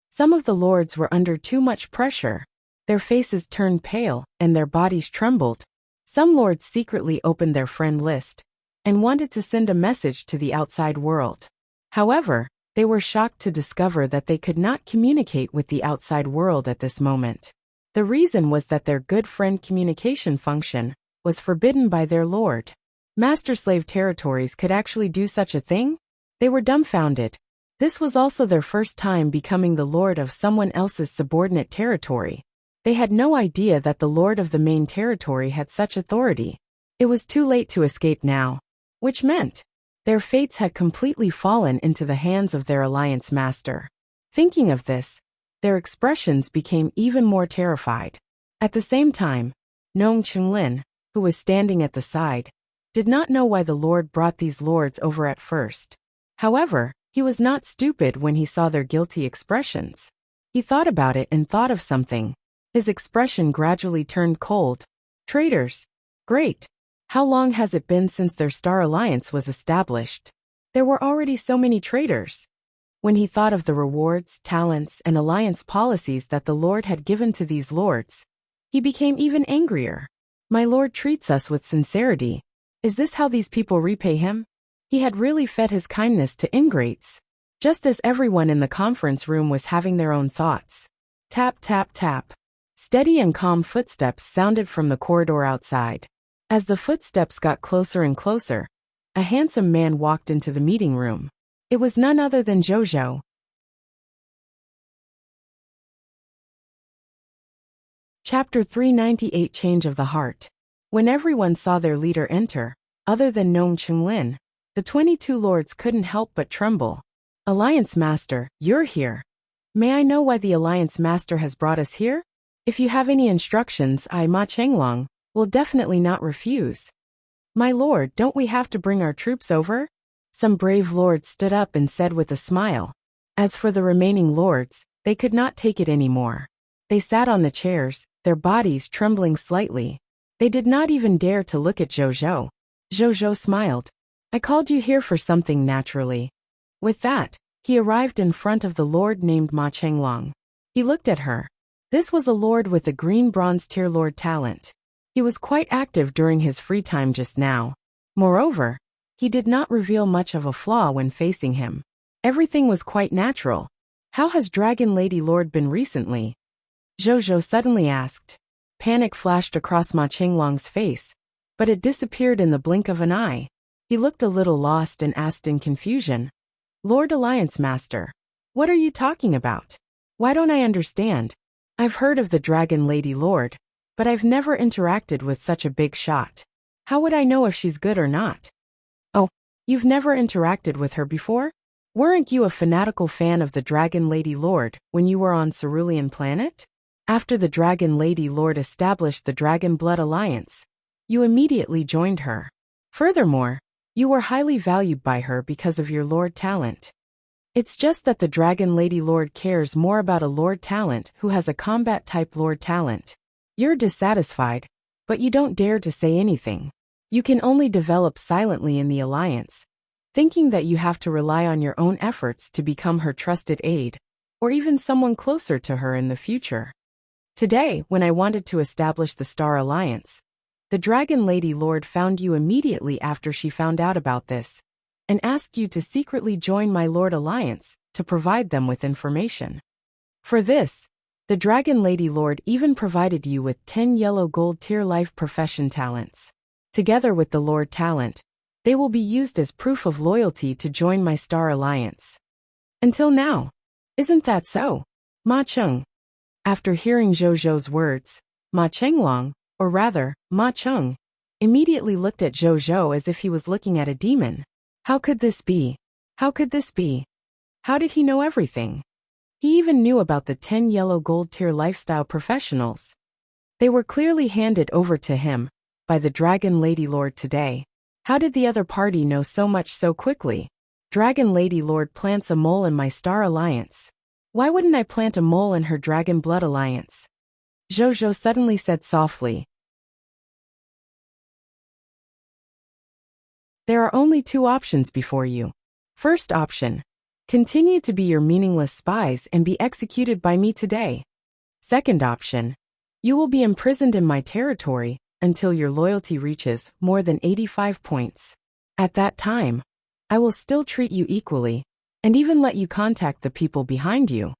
Some of the lords were under too much pressure. Their faces turned pale, and their bodies trembled. Some lords secretly opened their friend list and wanted to send a message to the outside world. However, they were shocked to discover that they could not communicate with the outside world at this moment. The reason was that their good friend communication function was forbidden by their lord. Master-slave territories could actually do such a thing? They were dumbfounded. This was also their first time becoming the lord of someone else's subordinate territory. They had no idea that the lord of the main territory had such authority. It was too late to escape now, which meant their fates had completely fallen into the hands of their alliance master. Thinking of this, their expressions became even more terrified. At the same time, Nong Chenglin, who was standing at the side, did not know why the lord brought these lords over at first. However, he was not stupid when he saw their guilty expressions. He thought about it and thought of something. His expression gradually turned cold. Traitors. Great. How long has it been since their star alliance was established? There were already so many traitors. When he thought of the rewards, talents, and alliance policies that the lord had given to these lords, he became even angrier. My lord treats us with sincerity. Is this how these people repay him? He had really fed his kindness to ingrates. Just as everyone in the conference room was having their own thoughts. Tap, tap, tap. Steady and calm footsteps sounded from the corridor outside. As the footsteps got closer and closer, a handsome man walked into the meeting room. It was none other than Jojo. Chapter 398 Change of the Heart. When everyone saw their leader enter, other than Nong Chenglin, the 22 lords couldn't help but tremble. Alliance Master, you're here. May I know why the Alliance Master has brought us here? If you have any instructions, I, Ma Chenglong, will definitely not refuse. My lord, don't we have to bring our troops over? Some brave lords stood up and said with a smile. As for the remaining lords, they could not take it anymore. They sat on the chairs, their bodies trembling slightly. They did not even dare to look at Jojo. Jojo smiled. I called you here for something naturally. With that, he arrived in front of the lord named Ma Chenglong. He looked at her. This was a lord with a green bronze tier lord talent. He was quite active during his free time just now. Moreover, he did not reveal much of a flaw when facing him. Everything was quite natural. How has Dragon Lady Lord been recently? Jojo suddenly asked. Panic flashed across Ma Chenglong's face, but it disappeared in the blink of an eye. He looked a little lost and asked in confusion. Lord Alliance Master, what are you talking about? Why don't I understand? I've heard of the Dragon Lady Lord, but I've never interacted with such a big shot. How would I know if she's good or not? Oh, you've never interacted with her before? Weren't you a fanatical fan of the Dragon Lady Lord when you were on Cerulean Planet? After the Dragon Lady Lord established the Dragon Blood Alliance, you immediately joined her. Furthermore, you were highly valued by her because of your Lord talent. It's just that the Dragon Lady Lord cares more about a Lord talent who has a combat-type Lord talent. You're dissatisfied, but you don't dare to say anything. You can only develop silently in the Alliance, thinking that you have to rely on your own efforts to become her trusted aide, or even someone closer to her in the future. Today, when I wanted to establish the Star Alliance, the Dragon Lady Lord found you immediately after she found out about this, and asked you to secretly join my Lord Alliance to provide them with information. For this, the Dragon Lady Lord even provided you with 10 yellow gold tier life profession talents. Together with the Lord talent, they will be used as proof of loyalty to join my Star Alliance. Until now. Isn't that so, Ma Cheng? After hearing Zhou words, Ma Chenglong, or rather, Ma Cheng, immediately looked at Zhou as if he was looking at a demon. How could this be? How could this be? How did he know everything? He even knew about the 10 yellow gold tier lifestyle professionals. They were clearly handed over to him by the Dragon Lady Lord today. How did the other party know so much so quickly? Dragon Lady Lord plants a mole in my star alliance. Why wouldn't I plant a mole in her dragon blood alliance? Zhou suddenly said softly. There are only 2 options before you. First option. Continue to be your meaningless spies and be executed by me today. Second option. You will be imprisoned in my territory until your loyalty reaches more than 85 points. At that time, I will still treat you equally, and even let you contact the people behind you.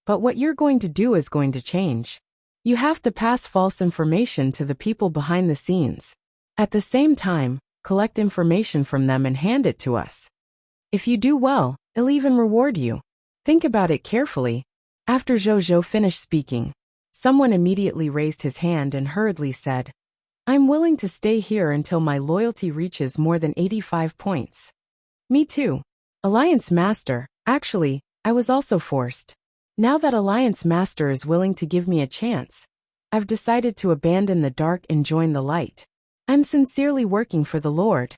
But what you're going to do is going to change. You have to pass false information to the people behind the scenes. At the same time, collect information from them and hand it to us. If you do well, it'll even reward you. Think about it carefully. After Zhou finished speaking, someone immediately raised his hand and hurriedly said, I'm willing to stay here until my loyalty reaches more than 85 points. Me too. Alliance Master, actually, I was also forced. Now that Alliance Master is willing to give me a chance, I've decided to abandon the dark and join the light. I'm sincerely working for the Lord.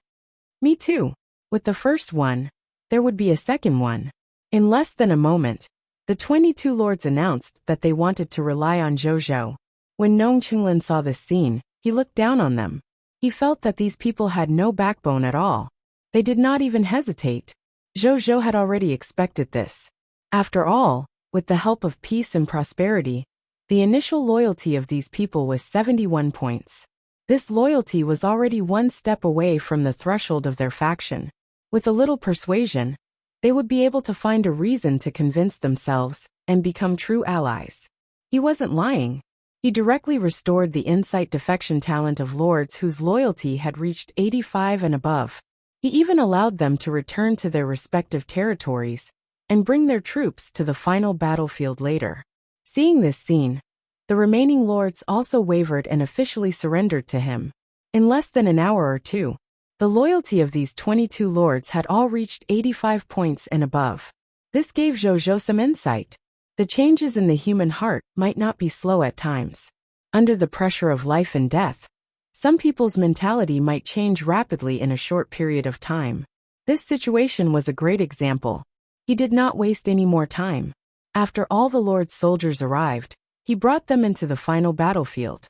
Me too. With the first one, there would be a second one. In less than a moment, the 22 lords announced that they wanted to rely on Zhou. When Nong Qinglin saw this scene, he looked down on them. He felt that these people had no backbone at all. They did not even hesitate. Zhou had already expected this. After all, with the help of peace and prosperity, the initial loyalty of these people was 71 points. This loyalty was already one step away from the threshold of their faction. With a little persuasion, they would be able to find a reason to convince themselves and become true allies. He wasn't lying. He directly restored the insight defection talent of lords whose loyalty had reached 85 and above. He even allowed them to return to their respective territories and bring their troops to the final battlefield later. Seeing this scene, the remaining lords also wavered and officially surrendered to him. In less than an hour or two, the loyalty of these 22 lords had all reached 85 points and above. This gave Zhou some insight. The changes in the human heart might not be slow at times. Under the pressure of life and death, some people's mentality might change rapidly in a short period of time. This situation was a great example. He did not waste any more time. After all the Lord's soldiers arrived, he brought them into the final battlefield.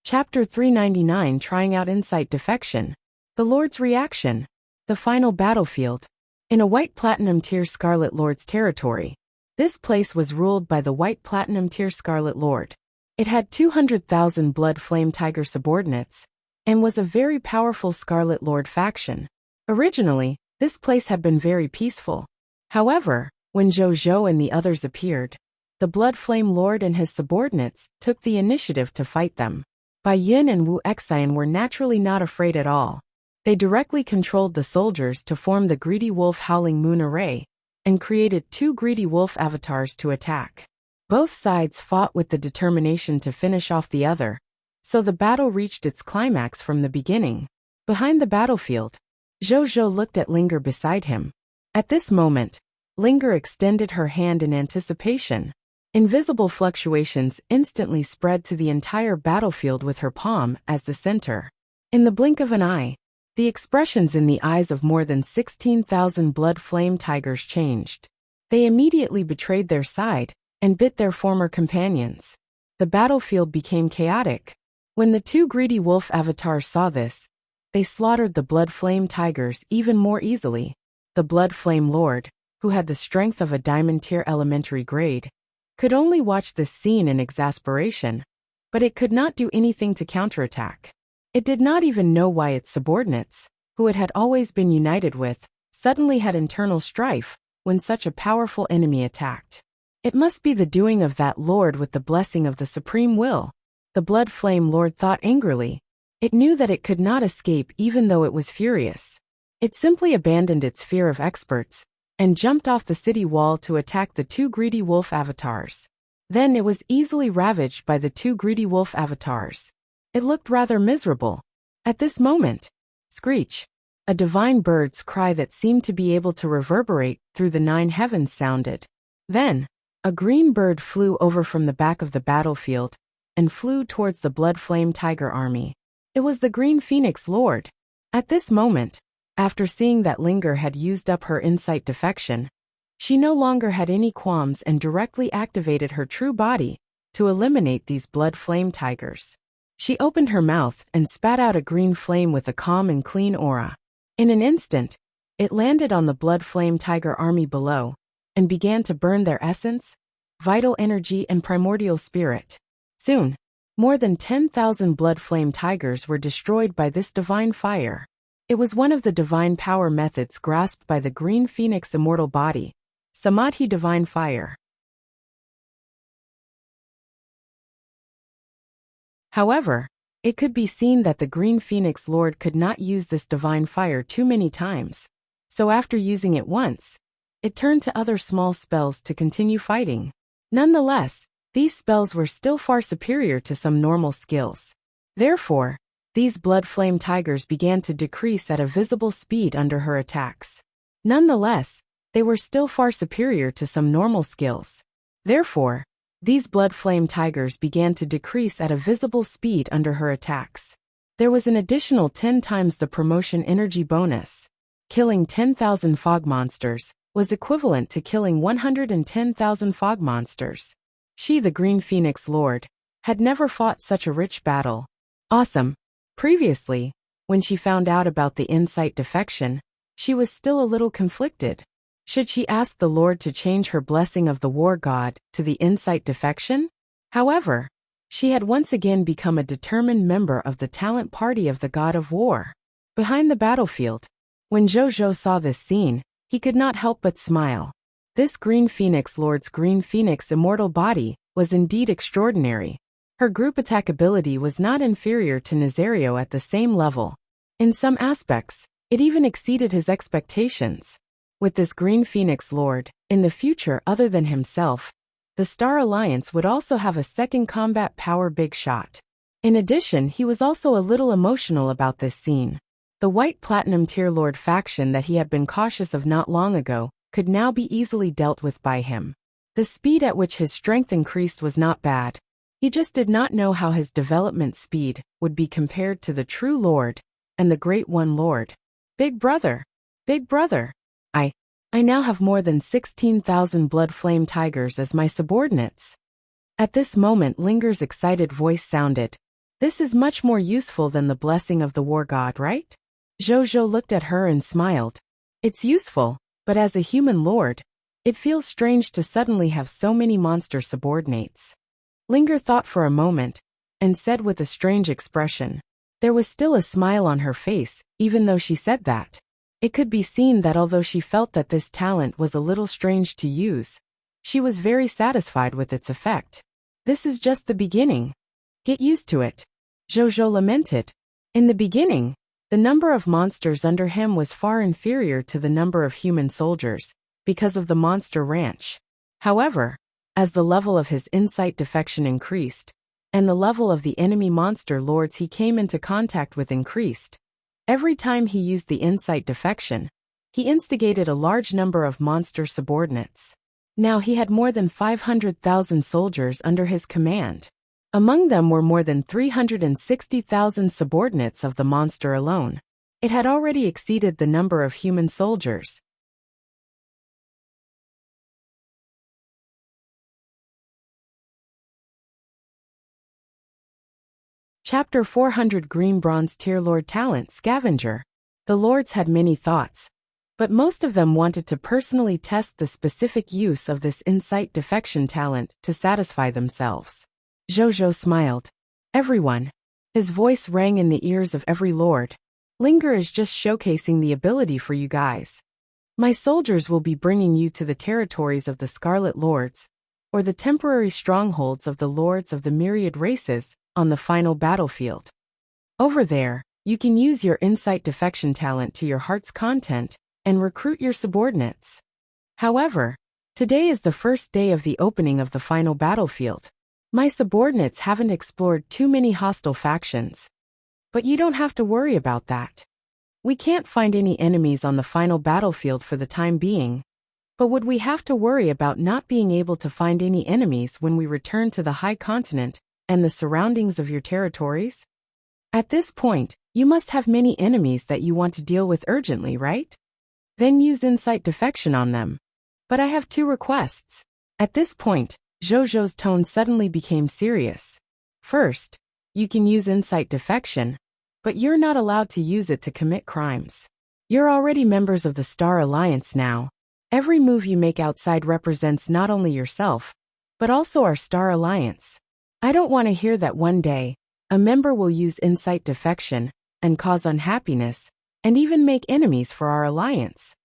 Chapter 399 Trying Out Insight Defection. The Lord's Reaction. The Final Battlefield. In a White Platinum Tier Scarlet Lord's territory. This place was ruled by the White Platinum Tier Scarlet Lord. It had 200,000 Blood Flame Tiger subordinates, and was a very powerful Scarlet Lord faction. Originally, this place had been very peaceful. However, when Zhou and the others appeared, the Blood Flame Lord and his subordinates took the initiative to fight them. Bai Yin and Wu Xian were naturally not afraid at all. They directly controlled the soldiers to form the Greedy Wolf Howling Moon Array, and created 2 Greedy Wolf avatars to attack. Both sides fought with the determination to finish off the other, so the battle reached its climax from the beginning. Behind the battlefield, Zhou looked at Linger beside him. At this moment, Linger extended her hand in anticipation. Invisible fluctuations instantly spread to the entire battlefield with her palm as the center. In the blink of an eye, the expressions in the eyes of more than 16,000 blood flame tigers changed. They immediately betrayed their side and bit their former companions. The battlefield became chaotic. When the 2 greedy wolf avatars saw this, they slaughtered the blood flame tigers even more easily. The blood flame lord, who had the strength of a diamond tier elementary grade, could only watch this scene in exasperation, but it could not do anything to counterattack. It did not even know why its subordinates, who it had always been united with, suddenly had internal strife when such a powerful enemy attacked. It must be the doing of that lord with the blessing of the supreme will. The blood flame lord thought angrily. It knew that it could not escape even though it was furious. It simply abandoned its fear of experts and jumped off the city wall to attack the two greedy wolf avatars. Then it was easily ravaged by the two greedy wolf avatars. It looked rather miserable. At this moment, screech, a divine bird's cry that seemed to be able to reverberate through the 9 heavens sounded. Then, a green bird flew over from the back of the battlefield and flew towards the blood flame tiger army. It was the Green Phoenix Lord. At this moment, after seeing that Linger had used up her insight defection, she no longer had any qualms and directly activated her true body to eliminate these blood flame tigers. She opened her mouth and spat out a green flame with a calm and clean aura. In an instant, it landed on the blood flame tiger army below and began to burn their essence, vital energy and primordial spirit. Soon, more than 10,000 blood flame tigers were destroyed by this divine fire. It was one of the divine power methods grasped by the Green Phoenix immortal body, Samadhi divine fire. However, it could be seen that the Green Phoenix Lord could not use this divine fire too many times, so after using it once, it turned to other small spells to continue fighting. Nonetheless, these spells were still far superior to some normal skills. Therefore, these blood flame tigers began to decrease at a visible speed under her attacks. Nonetheless, they were still far superior to some normal skills. Therefore, these blood flame tigers began to decrease at a visible speed under her attacks. There was an additional 10 times the promotion energy bonus. Killing 10,000 fog monsters was equivalent to killing 110,000 fog monsters. She, the Green Phoenix Lord, had never fought such a rich battle. Awesome. Previously, when she found out about the insight defection, she was still a little conflicted. Should she ask the Lord to change her blessing of the war god to the insight defection? However, she had once again become a determined member of the talent party of the god of war. Behind the battlefield, when Zhou saw this scene, he could not help but smile. This Green Phoenix Lord's Green Phoenix immortal body was indeed extraordinary. Her group attack ability was not inferior to Nazario at the same level. In some aspects, it even exceeded his expectations. With this Green Phoenix Lord, in the future other than himself, the Star Alliance would also have a second combat power big shot. In addition, he was also a little emotional about this scene. The White Platinum Tier Lord faction that he had been cautious of not long ago could now be easily dealt with by him. The speed at which his strength increased was not bad. He just did not know how his development speed would be compared to the true Lord and the Great One Lord. Big brother, I now have more than 16,000 blood flame tigers as my subordinates. At this moment Linger's excited voice sounded. This is much more useful than the blessing of the war god, right? Zhou looked at her and smiled. It's useful, but as a human lord, it feels strange to suddenly have so many monster subordinates. Linger thought for a moment, and said with a strange expression. There was still a smile on her face, even though she said that. It could be seen that although she felt that this talent was a little strange to use, she was very satisfied with its effect. This is just the beginning. Get used to it. Zhou lamented. In the beginning, the number of monsters under him was far inferior to the number of human soldiers, because of the monster ranch. However, as the level of his insight defection increased, and the level of the enemy monster lords he came into contact with increased, every time he used the insight defection, he instigated a large number of monster subordinates. Now he had more than 500,000 soldiers under his command. Among them were more than 360,000 subordinates of the monster alone. It had already exceeded the number of human soldiers. Chapter 400 Green Bronze Tier Lord Talent Scavenger. The lords had many thoughts, but most of them wanted to personally test the specific use of this insight defection talent to satisfy themselves. Zhou smiled. Everyone. His voice rang in the ears of every lord. Linger is just showcasing the ability for you guys. My soldiers will be bringing you to the territories of the Scarlet Lords, or the temporary strongholds of the lords of the myriad races, on the final battlefield. Over there, you can use your insight defection talent to your heart's content and recruit your subordinates. However, today is the first day of the opening of the final battlefield. My subordinates haven't explored too many hostile factions. But you don't have to worry about that. We can't find any enemies on the final battlefield for the time being. But would we have to worry about not being able to find any enemies when we return to the high continent and the surroundings of your territories? At this point, you must have many enemies that you want to deal with urgently, right? Then use insight defection on them. But I have 2 requests. At this point, Zhou's tone suddenly became serious. First, you can use insight defection, but you're not allowed to use it to commit crimes. You're already members of the Star Alliance now. Every move you make outside represents not only yourself, but also our Star Alliance. I don't want to hear that one day, a member will use insight defection and cause unhappiness, and even make enemies for our alliance.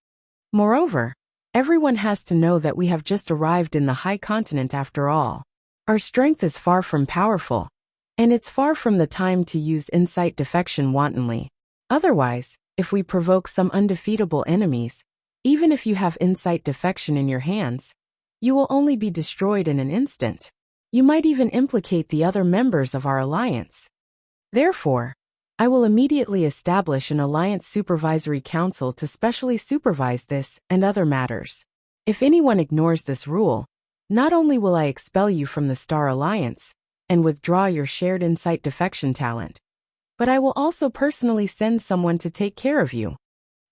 Moreover, everyone has to know that we have just arrived in the high continent after all. Our strength is far from powerful, and it's far from the time to use insight defection wantonly. Otherwise, if we provoke some undefeatable enemies, even if you have insight defection in your hands, you will only be destroyed in an instant. You might even implicate the other members of our alliance. Therefore, I will immediately establish an Alliance Supervisory Council to specially supervise this and other matters. If anyone ignores this rule, not only will I expel you from the Star Alliance and withdraw your shared insight defection talent, but I will also personally send someone to take care of you.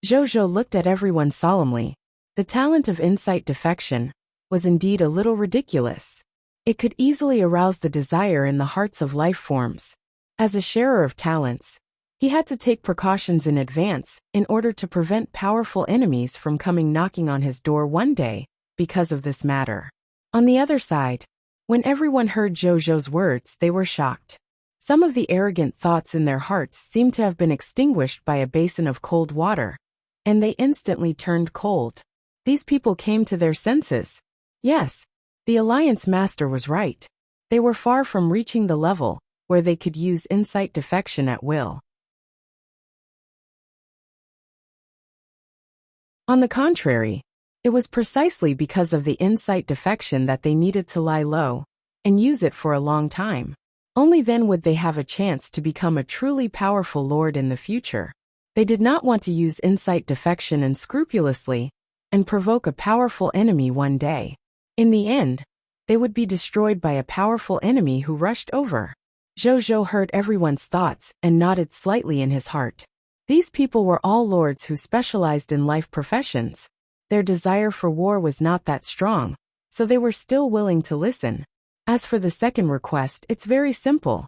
Zhou looked at everyone solemnly. The talent of insight defection was indeed a little ridiculous. It could easily arouse the desire in the hearts of life forms. As a sharer of talents, he had to take precautions in advance in order to prevent powerful enemies from coming knocking on his door one day because of this matter. On the other side, when everyone heard Zhou's words, they were shocked. Some of the arrogant thoughts in their hearts seemed to have been extinguished by a basin of cold water, and they instantly turned cold. These people came to their senses. Yes, the Alliance Master was right. They were far from reaching the level where they could use insight defection at will. On the contrary, it was precisely because of the insight defection that they needed to lie low and use it for a long time. Only then would they have a chance to become a truly powerful lord in the future. They did not want to use insight defection unscrupulously and provoke a powerful enemy one day. In the end, they would be destroyed by a powerful enemy who rushed over. Zhou heard everyone's thoughts and nodded slightly in his heart. These people were all lords who specialized in life professions. Their desire for war was not that strong, so they were still willing to listen. As for the second request, it's very simple.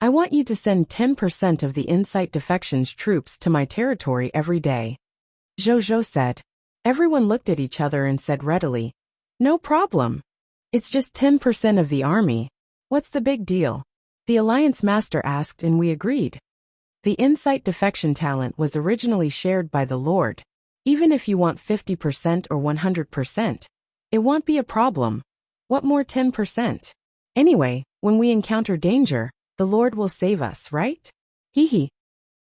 I want you to send 10% of the insight defection's troops to my territory every day. Zhou said. Everyone looked at each other and said readily, "No problem. It's just 10% of the army. What's the big deal?" The Alliance Master asked and we agreed. The insight defection talent was originally shared by the Lord. Even if you want 50% or 100%, it won't be a problem. What more 10%? Anyway, when we encounter danger, the Lord will save us, right? Hee.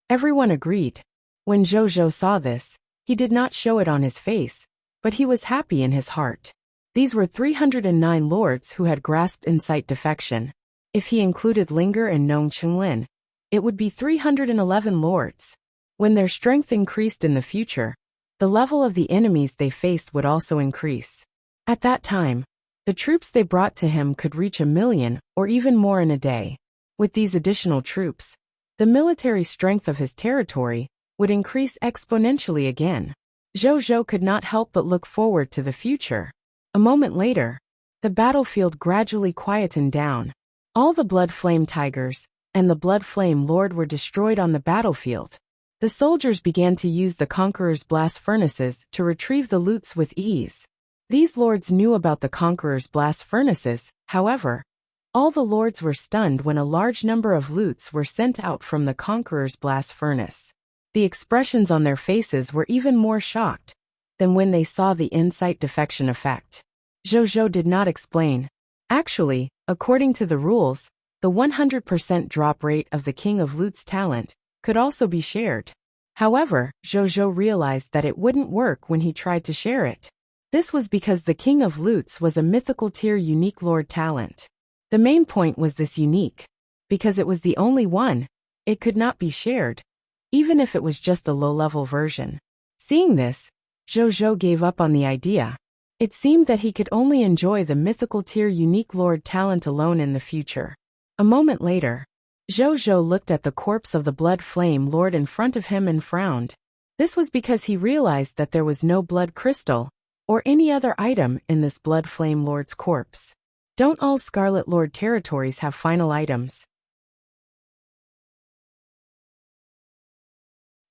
Everyone agreed. When Zhou saw this, he did not show it on his face, but he was happy in his heart. These were 309 lords who had grasped insight defection. If he included Linger and Nong Chenglin, it would be 311 lords. When their strength increased in the future, the level of the enemies they faced would also increase. At that time, the troops they brought to him could reach 1 million or even more in a day. With these additional troops, the military strength of his territory would increase exponentially again. Zhou could not help but look forward to the future. A moment later, the battlefield gradually quietened down. All the Blood Flame Tigers and the Blood Flame Lord were destroyed on the battlefield. The soldiers began to use the Conqueror's blast furnaces to retrieve the loots with ease. These lords knew about the Conqueror's blast furnaces, however. All the lords were stunned when a large number of loots were sent out from the Conqueror's blast furnace. The expressions on their faces were even more shocked than when they saw the insight defection effect. Zhou did not explain. Actually, according to the rules, the 100% drop rate of the King of Loot's talent could also be shared. However, Zhou realized that it wouldn't work when he tried to share it. This was because the King of Lutes was a mythical tier unique lord talent. The main point was this unique. Because it was the only one, it could not be shared, even if it was just a low-level version. Seeing this, Zhou gave up on the idea. It seemed that he could only enjoy the mythical tier unique lord talent alone in the future. A moment later, Zhou looked at the corpse of the blood flame lord in front of him and frowned. This was because he realized that there was no blood crystal or any other item in this blood flame lord's corpse. Don't all Scarlet Lord territories have final items?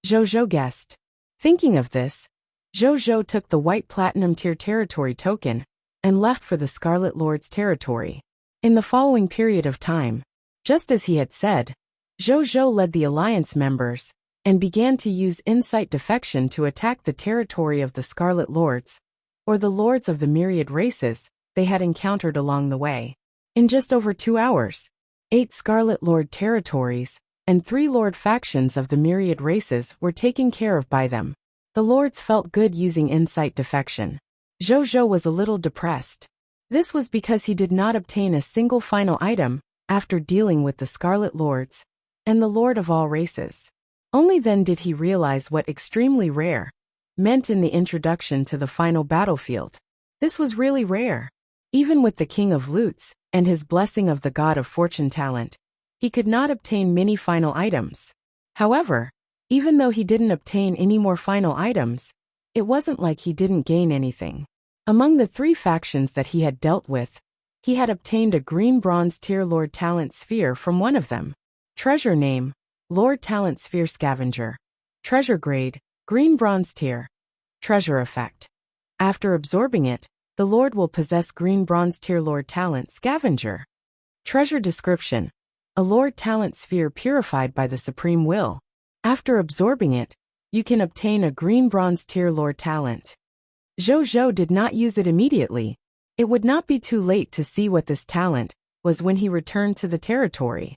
Zhou guessed. Thinking of this, Zhou took the white platinum tier territory token and left for the Scarlet Lord's territory. In the following period of time, just as he had said, Zhou led the alliance members and began to use insight defection to attack the territory of the Scarlet Lords, or the lords of the myriad races they had encountered along the way. In just over 2 hours, 8 Scarlet Lord territories and 3 lord factions of the myriad races were taken care of by them. The lords felt good using insight defection. Zhou was a little depressed. This was because he did not obtain a single final item after dealing with the Scarlet Lords and the Lord of all races. Only then did he realize what extremely rare meant in the introduction to the final battlefield. This was really rare. Even with the King of Lutes and his blessing of the God of Fortune talent, he could not obtain many final items. However, even though he didn't obtain any more final items, it wasn't like he didn't gain anything. Among the 3 factions that he had dealt with, he had obtained a green bronze tier Lord Talent Sphere from one of them. Treasure name, Lord Talent Sphere Scavenger. Treasure grade, green bronze tier. Treasure effect. After absorbing it, the Lord will possess green bronze tier Lord Talent Scavenger. Treasure description. A Lord Talent Sphere purified by the Supreme Will. After absorbing it, you can obtain a green bronze tier Lord Talent. Zhou did not use it immediately. It would not be too late to see what this talent was when he returned to the territory.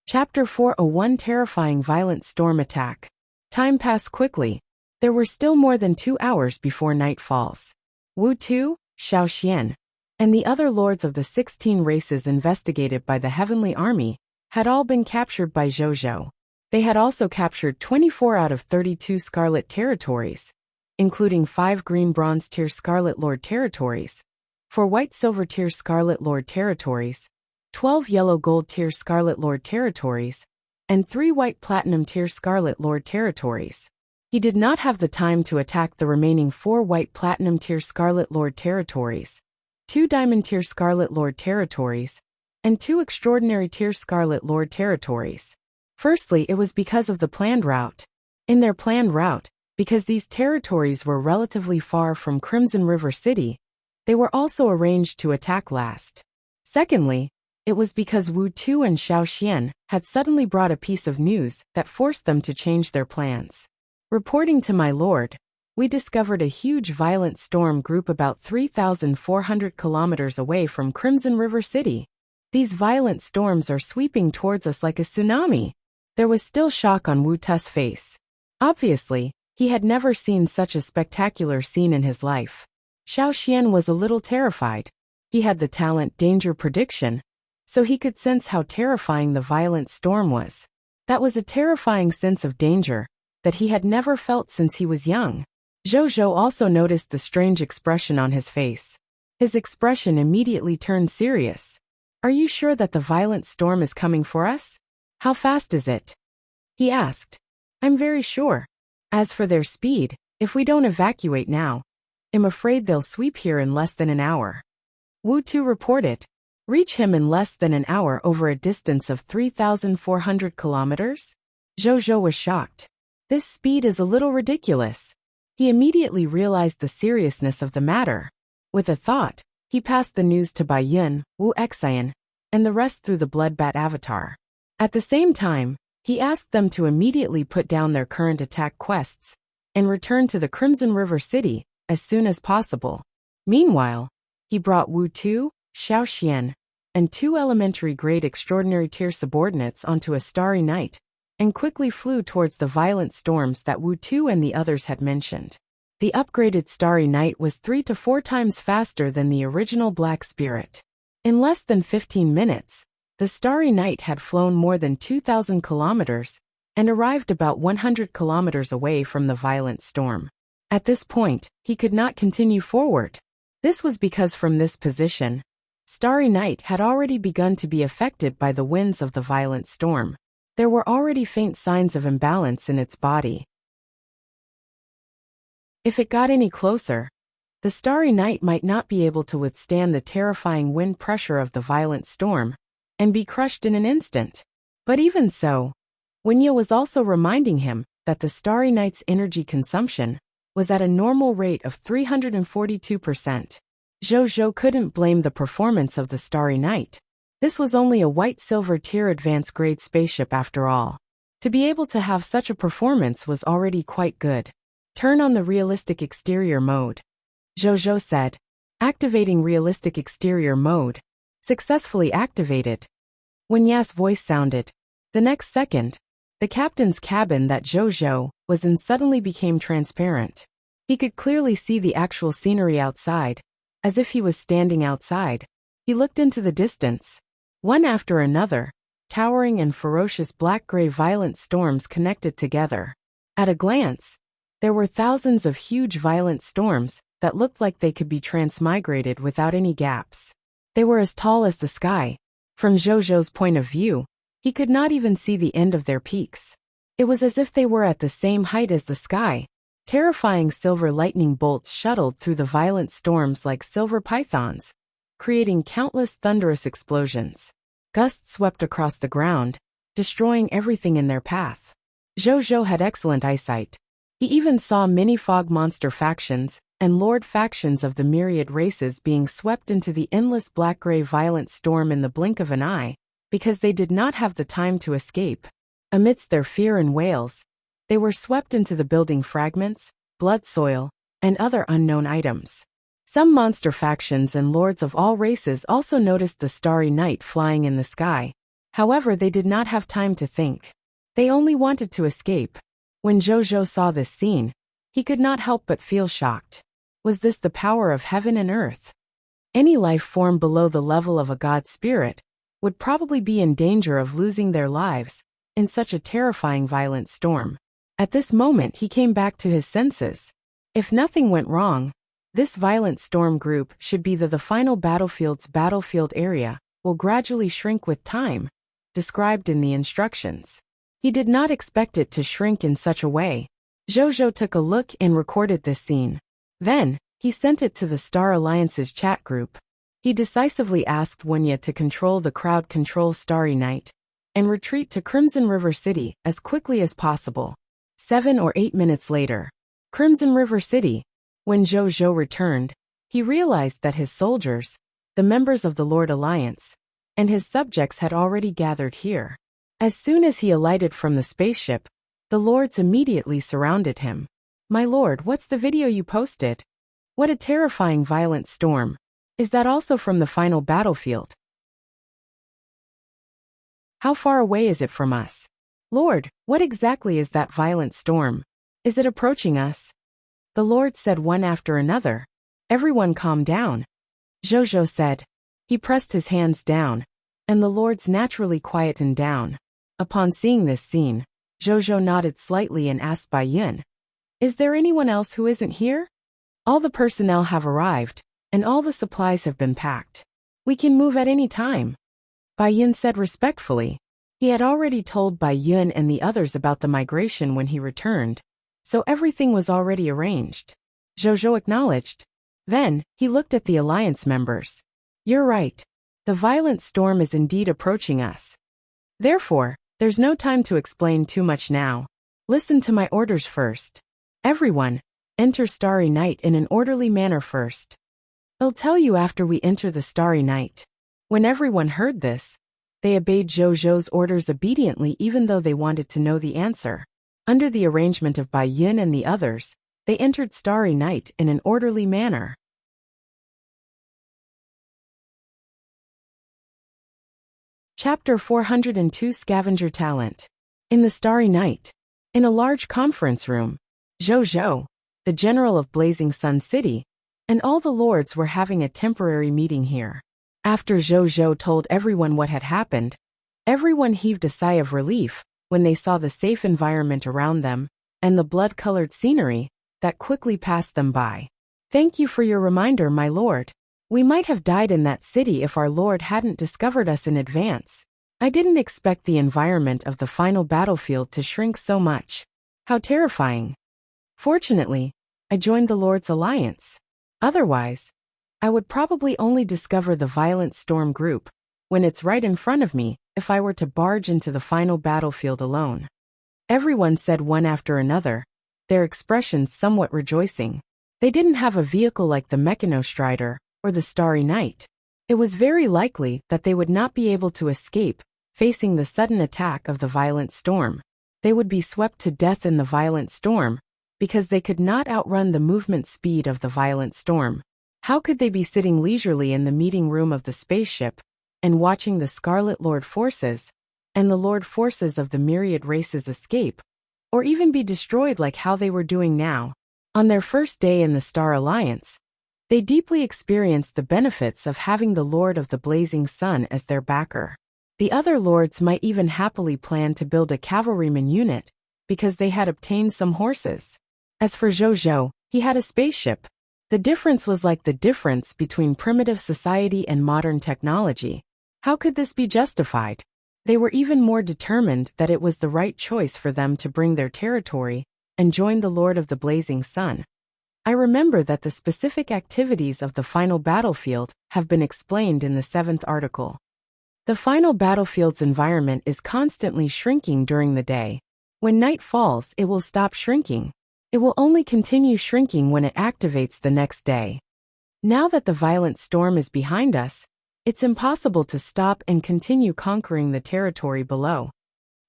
Chapter 401 Terrifying Violent Storm Attack. Time passed quickly. There were still more than 2 hours before night falls. Wu Tu, Xiao, and the other lords of the 16 races investigated by the Heavenly Army had all been captured by Zhou. They had also captured 24 out of 32 Scarlet territories, including 5 green bronze tier Scarlet Lord territories, 4 white silver tier Scarlet Lord territories, 12 yellow gold tier Scarlet Lord territories, and 3 white platinum tier Scarlet Lord territories. He did not have the time to attack the remaining 4 white platinum tier Scarlet Lord territories, 2 diamond tier Scarlet Lord territories, and 2 extraordinary tier Scarlet Lord territories. Firstly, it was because of the planned route. In their planned route, because these territories were relatively far from Crimson River City, they were also arranged to attack last. Secondly, it was because Wu Tu and Xiao had suddenly brought a piece of news that forced them to change their plans. Reporting to my lord, we discovered a huge violent storm group about 3,400 kilometers away from Crimson River City. These violent storms are sweeping towards us like a tsunami. There was still shock on Wu Tu's face. Obviously, he had never seen such a spectacular scene in his life. Xiao was a little terrified. He had the talent Danger Prediction, so he could sense how terrifying the violent storm was. That was a terrifying sense of danger that he had never felt since he was young. Zhou also noticed the strange expression on his face. His expression immediately turned serious. Are you sure that the violent storm is coming for us? How fast is it? He asked. I'm very sure. As for their speed, if we don't evacuate now, I'm afraid they'll sweep here in less than an hour. Wu Tu reported. Reach him in less than an hour over a distance of 3,400 kilometers? Zhou was shocked. This speed is a little ridiculous. He immediately realized the seriousness of the matter. With a thought, he passed the news to Bai Yun, Wu Xian, and the rest through the Bloodbat avatar. At the same time, he asked them to immediately put down their current attack quests and return to the Crimson River City as soon as possible. Meanwhile, he brought Wu Tu, Xiao, and 2 elementary-grade extraordinary tier subordinates onto a starry night, and quickly flew towards the violent storms that Wu Tu and the others had mentioned. The upgraded Starry Night was 3 to 4 times faster than the original Black Spirit. In less than 15 minutes, the Starry Night had flown more than 2,000 kilometers and arrived about 100 kilometers away from the violent storm. At this point, he could not continue forward. This was because from this position, Starry Night had already begun to be affected by the winds of the violent storm. There were already faint signs of imbalance in its body. If it got any closer, the Starry Night might not be able to withstand the terrifying wind pressure of the violent storm and be crushed in an instant. But even so, Wuxia was also reminding him that the Starry Night's energy consumption was at a normal rate of 342%. Zhou couldn't blame the performance of the Starry Night. This was only a white-silver tier advanced grade spaceship after all. To be able to have such a performance was already quite good. Turn on the realistic exterior mode, Zhou said. Activating realistic exterior mode. Successfully activated. Wuxia's voice sounded. The next second, the captain's cabin that Zhou was in suddenly became transparent. He could clearly see the actual scenery outside, as if he was standing outside. He looked into the distance. One after another, towering and ferocious black-gray violent storms connected together. At a glance, there were thousands of huge violent storms that looked like they could be transmigrated without any gaps. They were as tall as the sky. From Zhou's point of view, he could not even see the end of their peaks. It was as if they were at the same height as the sky. Terrifying silver lightning bolts shuttled through the violent storms like silver pythons, creating countless thunderous explosions. Gusts swept across the ground, destroying everything in their path. Zhou had excellent eyesight. He even saw many fog monster factions and lord factions of the myriad races being swept into the endless black-gray violent storm in the blink of an eye, because they did not have the time to escape. Amidst their fear and wails, they were swept into the building fragments, blood soil, and other unknown items. Some monster factions and lords of all races also noticed the Starry Night flying in the sky. However, they did not have time to think. They only wanted to escape. When Zhou saw this scene, he could not help but feel shocked. Was this the power of heaven and earth? Any life form below the level of a god spirit would probably be in danger of losing their lives in such a terrifying violent storm. At this moment he came back to his senses. If nothing went wrong, this violent storm group should be the final battlefield's battlefield area will gradually shrink with time, described in the instructions. He did not expect it to shrink in such a way. Zhou took a look and recorded this scene. Then, he sent it to the Star Alliance's chat group. He decisively asked Wuxia to control the crowd control Starry Night and retreat to Crimson River City as quickly as possible. 7 or 8 minutes later, Crimson River City. When Zhou returned, he realized that his soldiers, the members of the Lord Alliance, and his subjects had already gathered here. As soon as he alighted from the spaceship, the lords immediately surrounded him. "My lord, what's the video you posted? What a terrifying violent storm. Is that also from the final battlefield? How far away is it from us? Lord, what exactly is that violent storm? Is it approaching us?" The lords said one after another. "Everyone calm down," Zhou said. He pressed his hands down, and the lords naturally quietened down. Upon seeing this scene, Zhou nodded slightly and asked Bai Yun, "Is there anyone else who isn't here?" "All the personnel have arrived, and all the supplies have been packed. We can move at any time," Bai Yun said respectfully. He had already told Bai Yun and the others about the migration when he returned, so everything was already arranged. Zhou acknowledged. Then, he looked at the alliance members. "You're right. The violent storm is indeed approaching us. Therefore, there's no time to explain too much now. Listen to my orders first. Everyone, enter Starry Night in an orderly manner first. I'll tell you after we enter the Starry Night." When everyone heard this, they obeyed Zhou's orders obediently even though they wanted to know the answer. Under the arrangement of Bai Yun and the others, they entered Starry Night in an orderly manner. Chapter 402 Scavenger Talent. In the starry night. In a large conference room, Zhou, the general of Blazing Sun City, and all the lords were having a temporary meeting here. After Zhou told everyone what had happened, everyone heaved a sigh of relief when they saw the safe environment around them and the blood-colored scenery that quickly passed them by. Thank you for your reminder, my lord. We might have died in that city if our lord hadn't discovered us in advance. I didn't expect the environment of the final battlefield to shrink so much. How terrifying. Fortunately, I joined the Lord's alliance. Otherwise, I would probably only discover the violent storm group when it's right in front of me if I were to barge into the final battlefield alone. Everyone said one after another, their expressions somewhat rejoicing. They didn't have a vehicle like the Mechanostrider or the Starry Knight. It was very likely that they would not be able to escape facing the sudden attack of the violent storm. They would be swept to death in the violent storm because they could not outrun the movement speed of the violent storm. How could they be sitting leisurely in the meeting room of the spaceship and watching the Scarlet Lord forces and the Lord forces of the myriad races escape, or even be destroyed like how they were doing now? On their first day in the Star Alliance, they deeply experienced the benefits of having the Lord of the Blazing Sun as their backer. The other lords might even happily plan to build a cavalryman unit because they had obtained some horses. As for Zhou, he had a spaceship. The difference was like the difference between primitive society and modern technology. How could this be justified? They were even more determined that it was the right choice for them to bring their territory and join the Lord of the Blazing Sun. I remember that the specific activities of the final battlefield have been explained in the 7th article. The final battlefield's environment is constantly shrinking during the day. When night falls, it will stop shrinking. It will only continue shrinking when it activates the next day. Now that the violent storm is behind us, it's impossible to stop and continue conquering the territory below.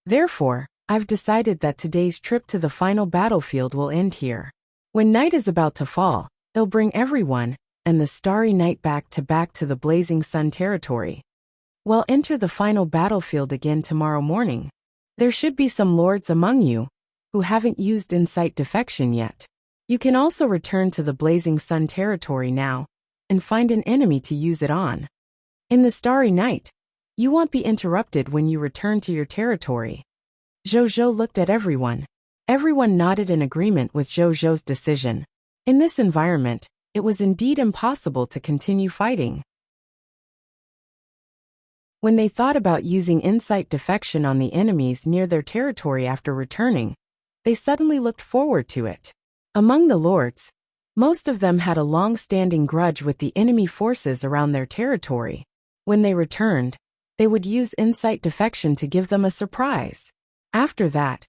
Therefore, I've decided that today's trip to the final battlefield will end here. When night is about to fall, it'll bring everyone and the Starry Night back to the Blazing Sun territory. We'll enter the final battlefield again tomorrow morning. There should be some lords among you who haven't used Insight Defection yet. You can also return to the Blazing Sun territory now and find an enemy to use it on. In the Starry Night, you won't be interrupted when you return to your territory. Zhou looked at everyone. Everyone nodded in agreement with Zhou's decision. In this environment, it was indeed impossible to continue fighting. When they thought about using Insight Defection on the enemies near their territory after returning, they suddenly looked forward to it. Among the lords, most of them had a long-standing grudge with the enemy forces around their territory. When they returned, they would use Insight Defection to give them a surprise. After that,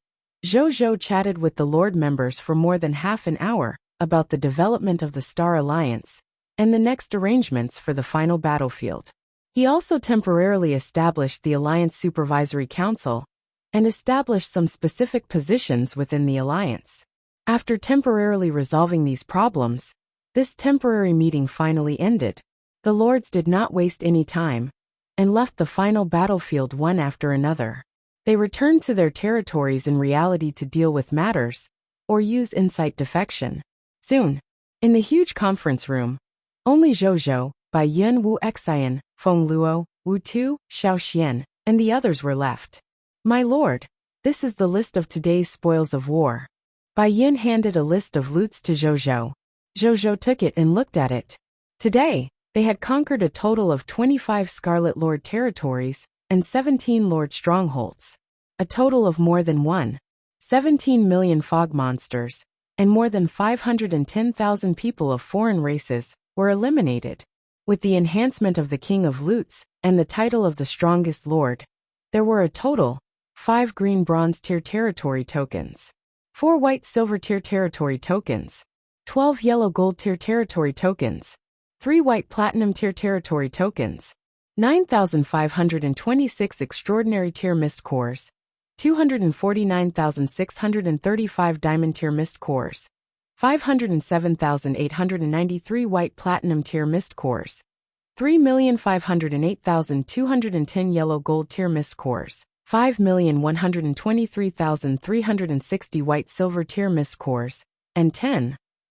Zhou chatted with the Lord members for more than half an hour about the development of the Star Alliance and the next arrangements for the final battlefield. He also temporarily established the Alliance Supervisory Council and established some specific positions within the Alliance. After temporarily resolving these problems, this temporary meeting finally ended. The lords did not waste any time and left the final battlefield one after another. They returned to their territories in reality to deal with matters or use Insight Defection. Soon, in the huge conference room, only Zhou, Bai Yun, Wu Xian, Feng Luo, Wu Tu, Xiao Xian, and the others were left. My lord, this is the list of today's spoils of war. Bai Yun handed a list of loots to Zhou. Zhou took it and looked at it. Today, they had conquered a total of 25 Scarlet Lord territories and 17 Lord strongholds. A total of more than 17 million fog monsters, and more than 510,000 people of foreign races were eliminated. With the enhancement of the King of Loots and the title of the strongest lord, there were a total 5 green bronze tier territory tokens, 4 white silver tier territory tokens, 12 yellow gold tier territory tokens, 3 white platinum tier territory tokens, 9,526 extraordinary tier mist cores, 249,635 diamond tier mist cores, 507,893 white platinum tier mist cores, 3,508,210 yellow gold tier mist cores, 5,123,360 white silver tier mist cores, and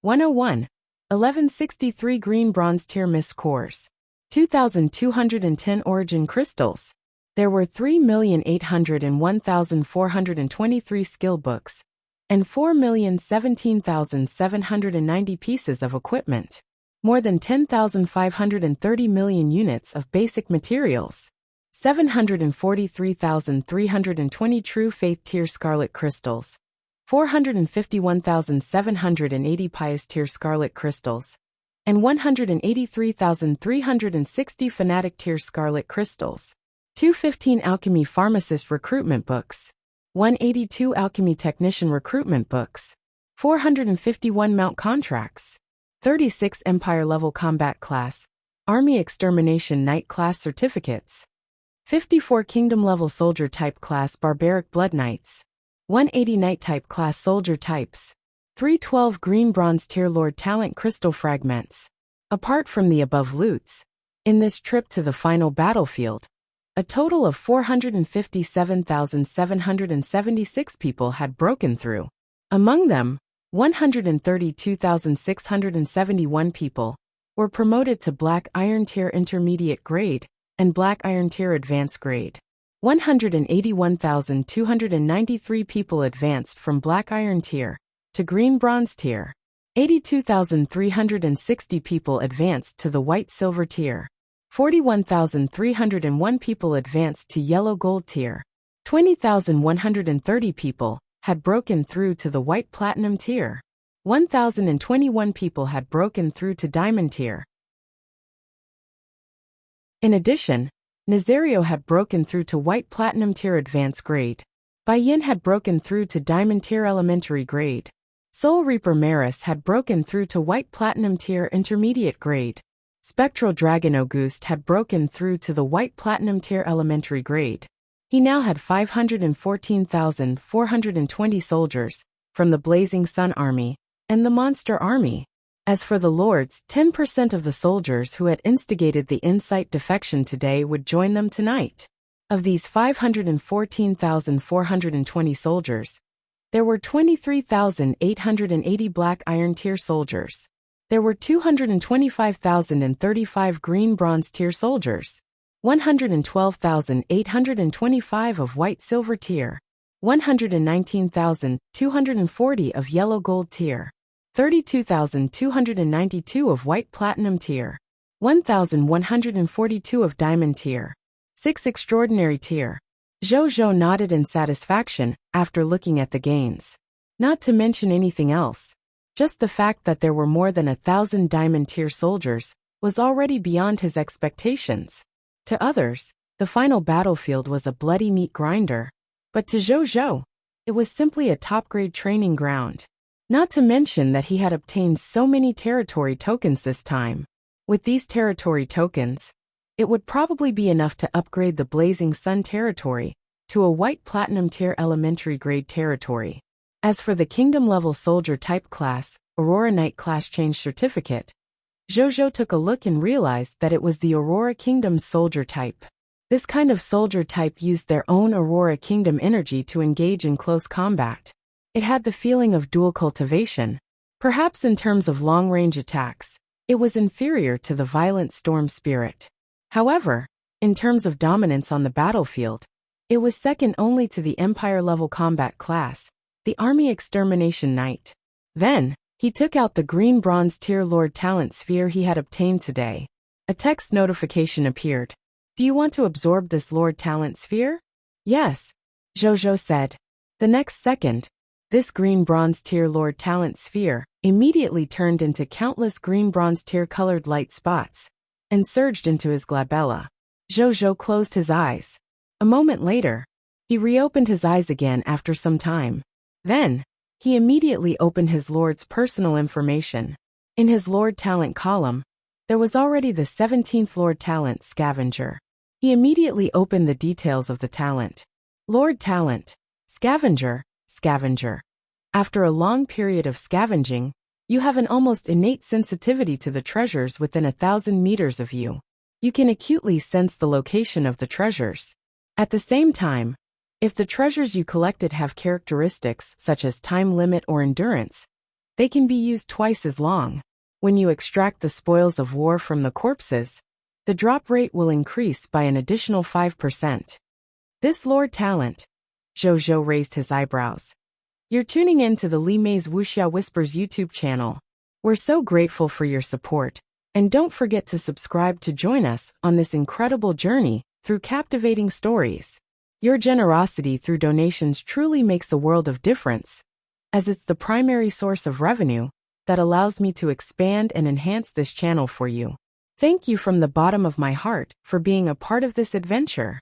1163 green bronze tier mist cores. 2,210 origin crystals. There were 3,801,423 skill books, and 4,017,790 pieces of equipment. More than 10,530 million units of basic materials. 743,320 true faith tier scarlet crystals. 451,780 pious tier scarlet crystals. And 183,360 fanatic tier scarlet crystals. 215 alchemy pharmacist recruitment books. 182 alchemy technician recruitment books. 451 mount contracts. 36 Empire-level combat class, Army Extermination Knight class certificates. 54 Kingdom-level soldier type class Barbaric Blood Knights. 180 Knight type class soldier types. 312 Green Bronze Tier Lord Talent crystal fragments. Apart from the above loots, in this trip to the final battlefield, a total of 457,776 people had broken through. Among them, 132,671 people were promoted to Black Iron Tier Intermediate Grade and Black Iron Tier Advanced Grade. 181,293 people advanced from Black Iron Tier to Green Bronze Tier. 82,360 people advanced to the White Silver Tier. 41,301 people advanced to Yellow Gold Tier. 20,130 people had broken through to the White Platinum Tier. 1,021 people had broken through to Diamond Tier. In addition, Nazario had broken through to White Platinum Tier Advanced Grade. Baiyin had broken through to Diamond Tier Elementary Grade. Soul Reaper Maris had broken through to White Platinum Tier Intermediate Grade. Spectral Dragon Auguste had broken through to the White Platinum Tier Elementary Grade. He now had 514,420 soldiers from the Blazing Sun Army and the Monster Army. As for the Lords, 10% of the soldiers who had instigated the Insight defection today would join them tonight. Of these 514,420 soldiers, there were 23,880 Black Iron Tier soldiers. There were 225,035 Green Bronze Tier soldiers. 112,825 of White Silver Tier, 119,240 of Yellow Gold Tier, 32,292 of White Platinum Tier, 1,142 of Diamond Tier, 6 Extraordinary Tier. Zhou nodded in satisfaction after looking at the gains. Not to mention anything else. Just the fact that there were more than 1,000 Diamond Tier soldiers was already beyond his expectations. To others, the final battlefield was a bloody meat grinder, but to Zhou, it was simply a top-grade training ground. Not to mention that he had obtained so many territory tokens this time. With these territory tokens, it would probably be enough to upgrade the Blazing Sun territory to a White Platinum Tier Elementary Grade territory. As for the Kingdom-level soldier type class, Aurora Knight class change certificate, Zhou took a look and realized that it was the Aurora Kingdom's soldier type. This kind of soldier type used their own Aurora Kingdom energy to engage in close combat. It had the feeling of dual cultivation. Perhaps in terms of long-range attacks, it was inferior to the Violent Storm Spirit. However, in terms of dominance on the battlefield, it was second only to the Empire-level combat class, the Army Extermination Knight. Then, he took out the Green Bronze Tier Lord Talent Sphere he had obtained today. A text notification appeared. Do you want to absorb this Lord Talent Sphere? Yes, Zhou said. The next second, this Green Bronze Tier Lord Talent Sphere immediately turned into countless green bronze tier colored light spots and surged into his glabella. Zhou closed his eyes. A moment later, he reopened his eyes again after some time. Then, he immediately opened his Lord's personal information. In his Lord Talent column, there was already the 17th Lord Talent Scavenger. He immediately opened the details of the talent. Lord Talent, Scavenger. After a long period of scavenging, you have an almost innate sensitivity to the treasures within 1,000 meters of you. You can acutely sense the location of the treasures. At the same time, if the treasures you collected have characteristics such as time limit or endurance, they can be used twice as long. When you extract the spoils of war from the corpses, the drop rate will increase by an additional 5%. This lore talent. Zhou raised his eyebrows. You're tuning in to the Li Mei's Wuxia Whispers YouTube channel. We're so grateful for your support, and don't forget to subscribe to join us on this incredible journey through captivating stories. Your generosity through donations truly makes a world of difference, as it's the primary source of revenue that allows me to expand and enhance this channel for you. Thank you from the bottom of my heart for being a part of this adventure.